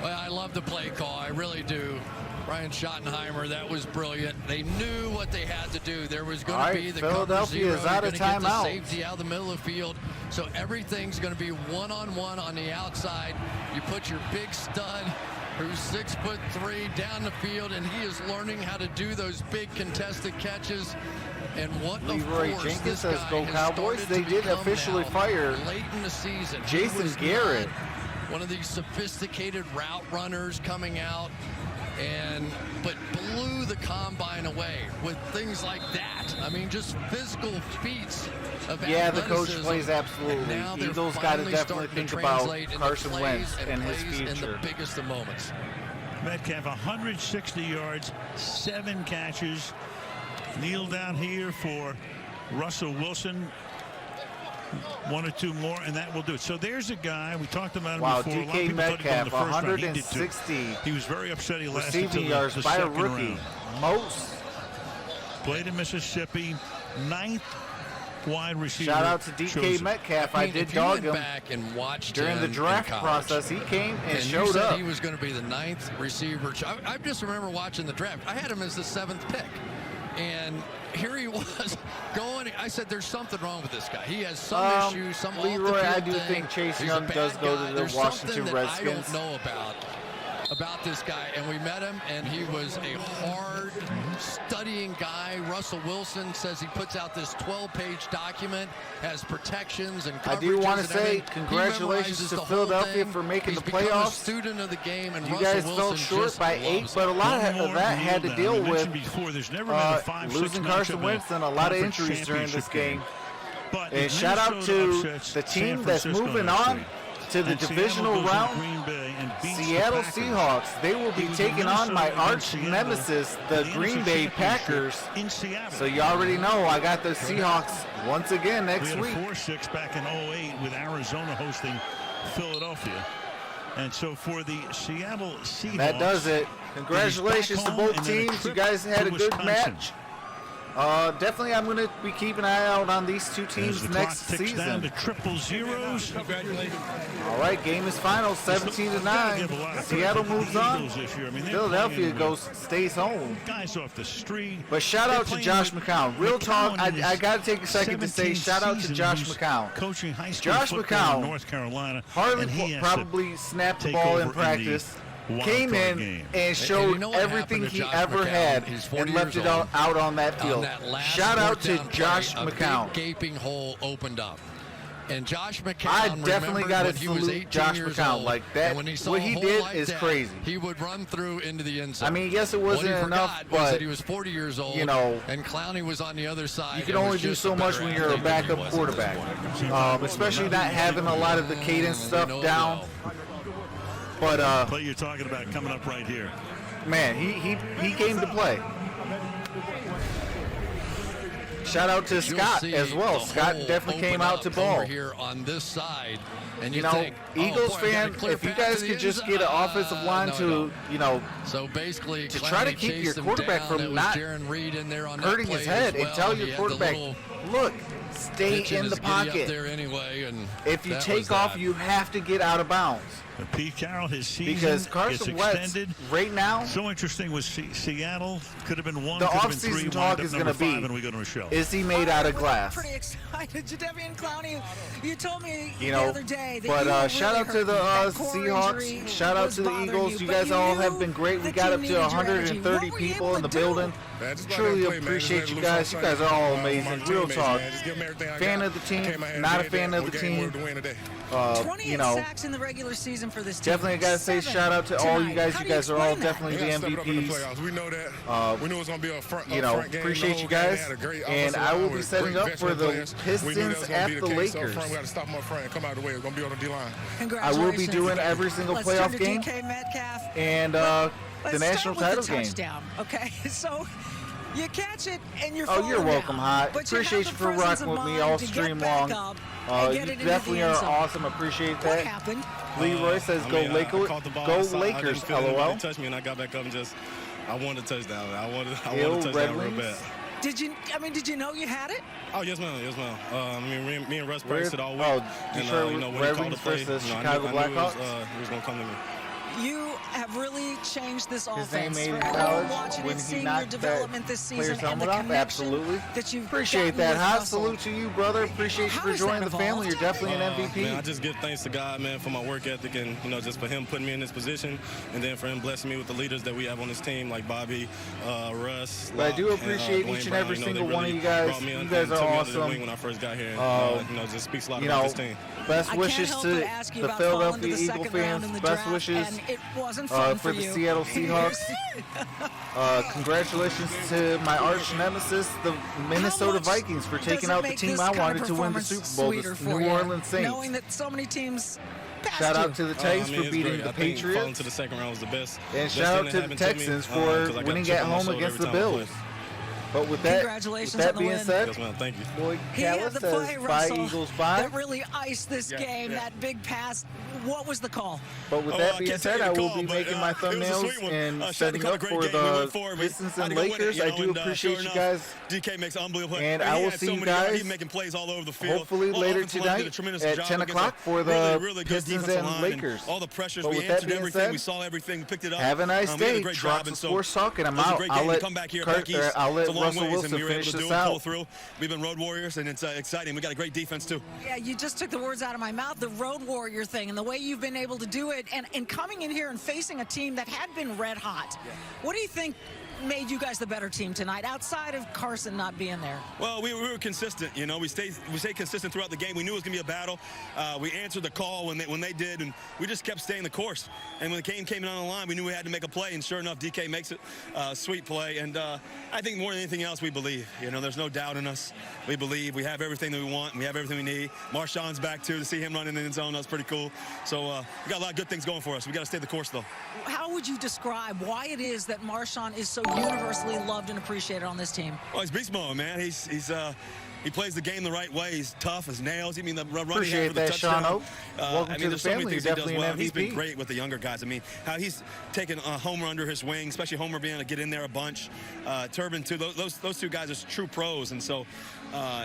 Well, I love the play call. I really do. Brian Schottenheimer, that was brilliant. They knew what they had to do. There was going to be the Philadelphia cover 0. is out of timeout. Safety out of the middle of the field. So everything's going to be one-on-one on the outside. You put your big stud, who's 6'3", down the field, and he is learning how to do those big contested catches. And what Leroy Jenkins says, "Go Cowboys!" They did officially fire late in the season. Jason Garrett, one of these sophisticated route runners coming out, but blew the combine away with things like that. I mean, just physical feats of yeah, the coach athleticism. plays absolutely. Eagles got to definitely think about Carson Wentz and his future. In the biggest of moments. Metcalf 160 yards, 7 catches. Kneel down here for Russell Wilson. 1 or 2 more, and that will do it. So there's a guy, we talked about him before. DK Metcalf, 160. He was very upset he lasted receiving yards by a rookie. Round. Most Played in Mississippi, 9th wide receiver. Shout out to DK Metcalf. I did dog him back and watched during the draft process. He came and showed you said up. He was going to be the 9th receiver. I just remember watching the draft. I had him as the 7th pick. And here he was going. I said, there's something wrong with this guy. He has some issues, some Leroy, I do thing. think Chase He's Young does go to the There's Washington something that Redskins. I don't know about this guy, and we met him, and he was a hard studying guy. Russell Wilson says he puts out this 12-page document, has protections and coverages. I do want to say everything. congratulations to Philadelphia for making the playoffs. He's become a student of the game, and You Russell guys Wilson fell short by 8, but a lot of that had to deal with losing Carson Wentz and a lot of injuries during this game. And shout out to the team that's moving on to the divisional round, Seattle Seahawks. They will be taking on my arch nemesis, the Green Bay Packers. So you already know I got the Seahawks once again next week. We had a 4-6 back in 08 with Arizona hosting Philadelphia. And so for the Seattle Seahawks, that does it. Congratulations to both teams. You guys had a good match. Definitely, I'm going to be keeping an eye out on these two teams next season. Down to triple zeros. Congratulations. All right, game is final, 17-9. Seattle moves on. Philadelphia stays home. Guys off the street. But shout out to Josh McCown. Real talk, I got to take a second to say shout out to Josh McCown. Coaching high school Josh football McCown in North Carolina. hardly probably snapped the ball in practice. Came in and showed everything he ever had and left it out on that field. Shout out to Josh McCown. A big gaping hole opened up. And Josh McCown, I definitely got to salute Josh McCown. Like that, what he did is crazy. He would run through into the end zone. I mean, yes, it wasn't enough, but he was 40 years old. You know, and Clowney was on the other side. You can only do so much when you're a backup quarterback, especially not having a lot of the cadence stuff down. But play you're talking about coming up right here. Man, he came to play. Shout out to Scott as well. Scott definitely came out to ball. Over here on this side, and you know, think, Eagles fan, if you guys could just get an offensive line to, you know, so basically to try to keep your quarterback from not hurting his head and tell your quarterback, look, stay in the pocket. There anyway, and if you take off, you have to get out of bounds. Pete Carroll, his season because Carson Wentz right now. So interesting with Seattle. Could have been 1. The offseason talk is going to be: is he made out of glass? I'm pretty excited, Jadeveon Clowney. You told me the other day that but shout out to the Seahawks. Shout out to the Eagles. You guys all have been great. We got up to 130 people in the building. Truly appreciate you guys. You guys are all amazing. Real talk. Fan of the team, not a fan of the team. 28 sacks in the regular season for this team. Definitely got to say shout out to all you guys. You guys are all definitely the MVPs. We know that. We knew it was going to be a front game. Appreciate you guys. And I will be setting up for the Pistons at the Lakers. We got to stop them up front and come out of the way. It's going to be on the D-line. I will be doing every single playoff game and the national title game. Okay, so you catch it and you're you're welcome, Hot. Appreciate you for rocking with me all stream long. You definitely are awesome. Appreciate that. What happened? Leroy says, "Go Lakers, go Lakers." LOL. Touch me, and I got back up and I wanted a touchdown. I wanted a touchdown real bad. Did you know you had it? Oh, yes, ma'am. Me and Russ practiced it all week. Detroit Red Wings versus Chicago Blackhawks. He was going to come to me. You have really changed this offense. His name made in For college watching when it, he seeing your knocked development that this season player's and the helmet off. connection Absolutely. that you've Appreciate gotten that. with Hot Russell. salute to you, brother. Appreciate you How for is that joining the family. You're evolved? definitely an MVP. Man, I just give thanks to God, man, for my work ethic and, just for him putting me in this position and then for him blessing me with the leaders that we have on this team like Bobby, Russ. But I do appreciate each and every single one of you guys. You guys are awesome. When I first got here, and, just speaks a lot about this team. Best wishes to the Philadelphia Eagle fans. Best wishes for the Seattle Seahawks. Congratulations to my arch nemesis, the Minnesota Vikings, for taking out the team I wanted to win the Super Bowl, the New Orleans Saints. Knowing that so many teams shout out to the Titans for beating the Patriots. Falling to the second round was the best. And shout out to the Texans for winning at home against the Bills. But with that being said, thank you. Boy, he had the play, says, bye Russell, Eagles, bye. that really iced this game. That big pass what was the call? But with that being said, I will be making my thumbnails and setting up for the Pistons and Lakers. I do appreciate you guys. DK makes unbelievable. And I will see you guys he's making plays all over the field. Hopefully later tonight at 10 o'clock for the Pistons and Lakers. All the pressures, but we with that answered being everything. said, we saw everything. We picked it up. Have a nice day. Troxel Sports Talk, and I'm out. I'll let Russell Wilson finish this out. We've been road warriors, and it's exciting. We got a great defense too. Yeah, you just took the words out of my mouth. The road warrior thing, and the way you've been able to do it, and coming in here and facing a team that had been red hot. Yeah. What do you think made you guys the better team tonight, outside of Carson not being there? Well, we were consistent. You know, we stayed consistent throughout the game. We knew it was going to be a battle. We answered the call when they did, and we just kept staying the course. And when the game came on the line, we knew we had to make a play, and sure enough, DK makes it a sweet play. And I think more than anything else, we believe. You know, there's no doubt in us. We believe. We have everything that we want, and we have everything we need. Marshawn's back, too, to see him run in the end zone. That's pretty cool. So we got a lot of good things going for us. We got to stay the course, though. How would you describe why it is that Marshawn is so universally loved and appreciated on this team? Well, he's beast mode, man. He plays the game the right way. He's tough as nails. I mean, the run appreciate he had for the that, touchdown. Sean. Welcome to the family. You're definitely an MVP. He's been great with the younger guys. I mean, how he's taken Homer under his wing, especially Homer being able to get in there a bunch. Turbin, too. Those two guys are true pros, and so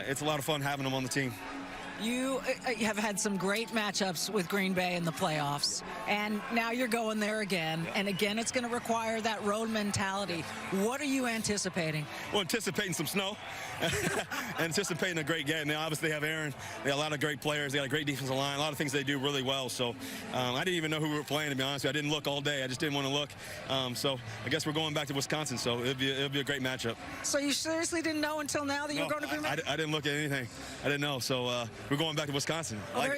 it's a lot of fun having them on the team. You have had some great matchups with Green Bay in the playoffs, and now you're going there again. And again, it's going to require that road mentality. What are you anticipating? Well, anticipating some snow. Anticipating a great game. They obviously have Aaron. They got a lot of great players. They got a great defensive line. A lot of things they do really well. So I didn't even know who we were playing, to be honest with you. I didn't look all day. I just didn't want to look. So I guess we're going back to Wisconsin. So it'll be a great matchup. So you seriously didn't know until now that you're going to be? I didn't look at anything. I didn't know. So we're going back to Wisconsin. Well,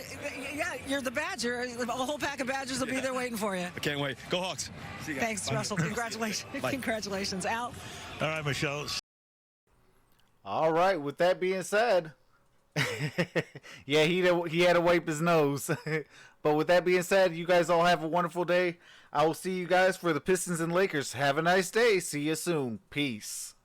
yeah, you're the Badger. A whole pack of Badgers will be there waiting for you. I can't wait. Go Hawks. See you guys. Thanks, Russell. Congratulations. Congratulations, Al. All right, Michelle. All right. With that being said, yeah, he had to wipe his nose. But with that being said, you guys all have a wonderful day. I will see you guys for the Pistons and Lakers. Have a nice day. See you soon. Peace.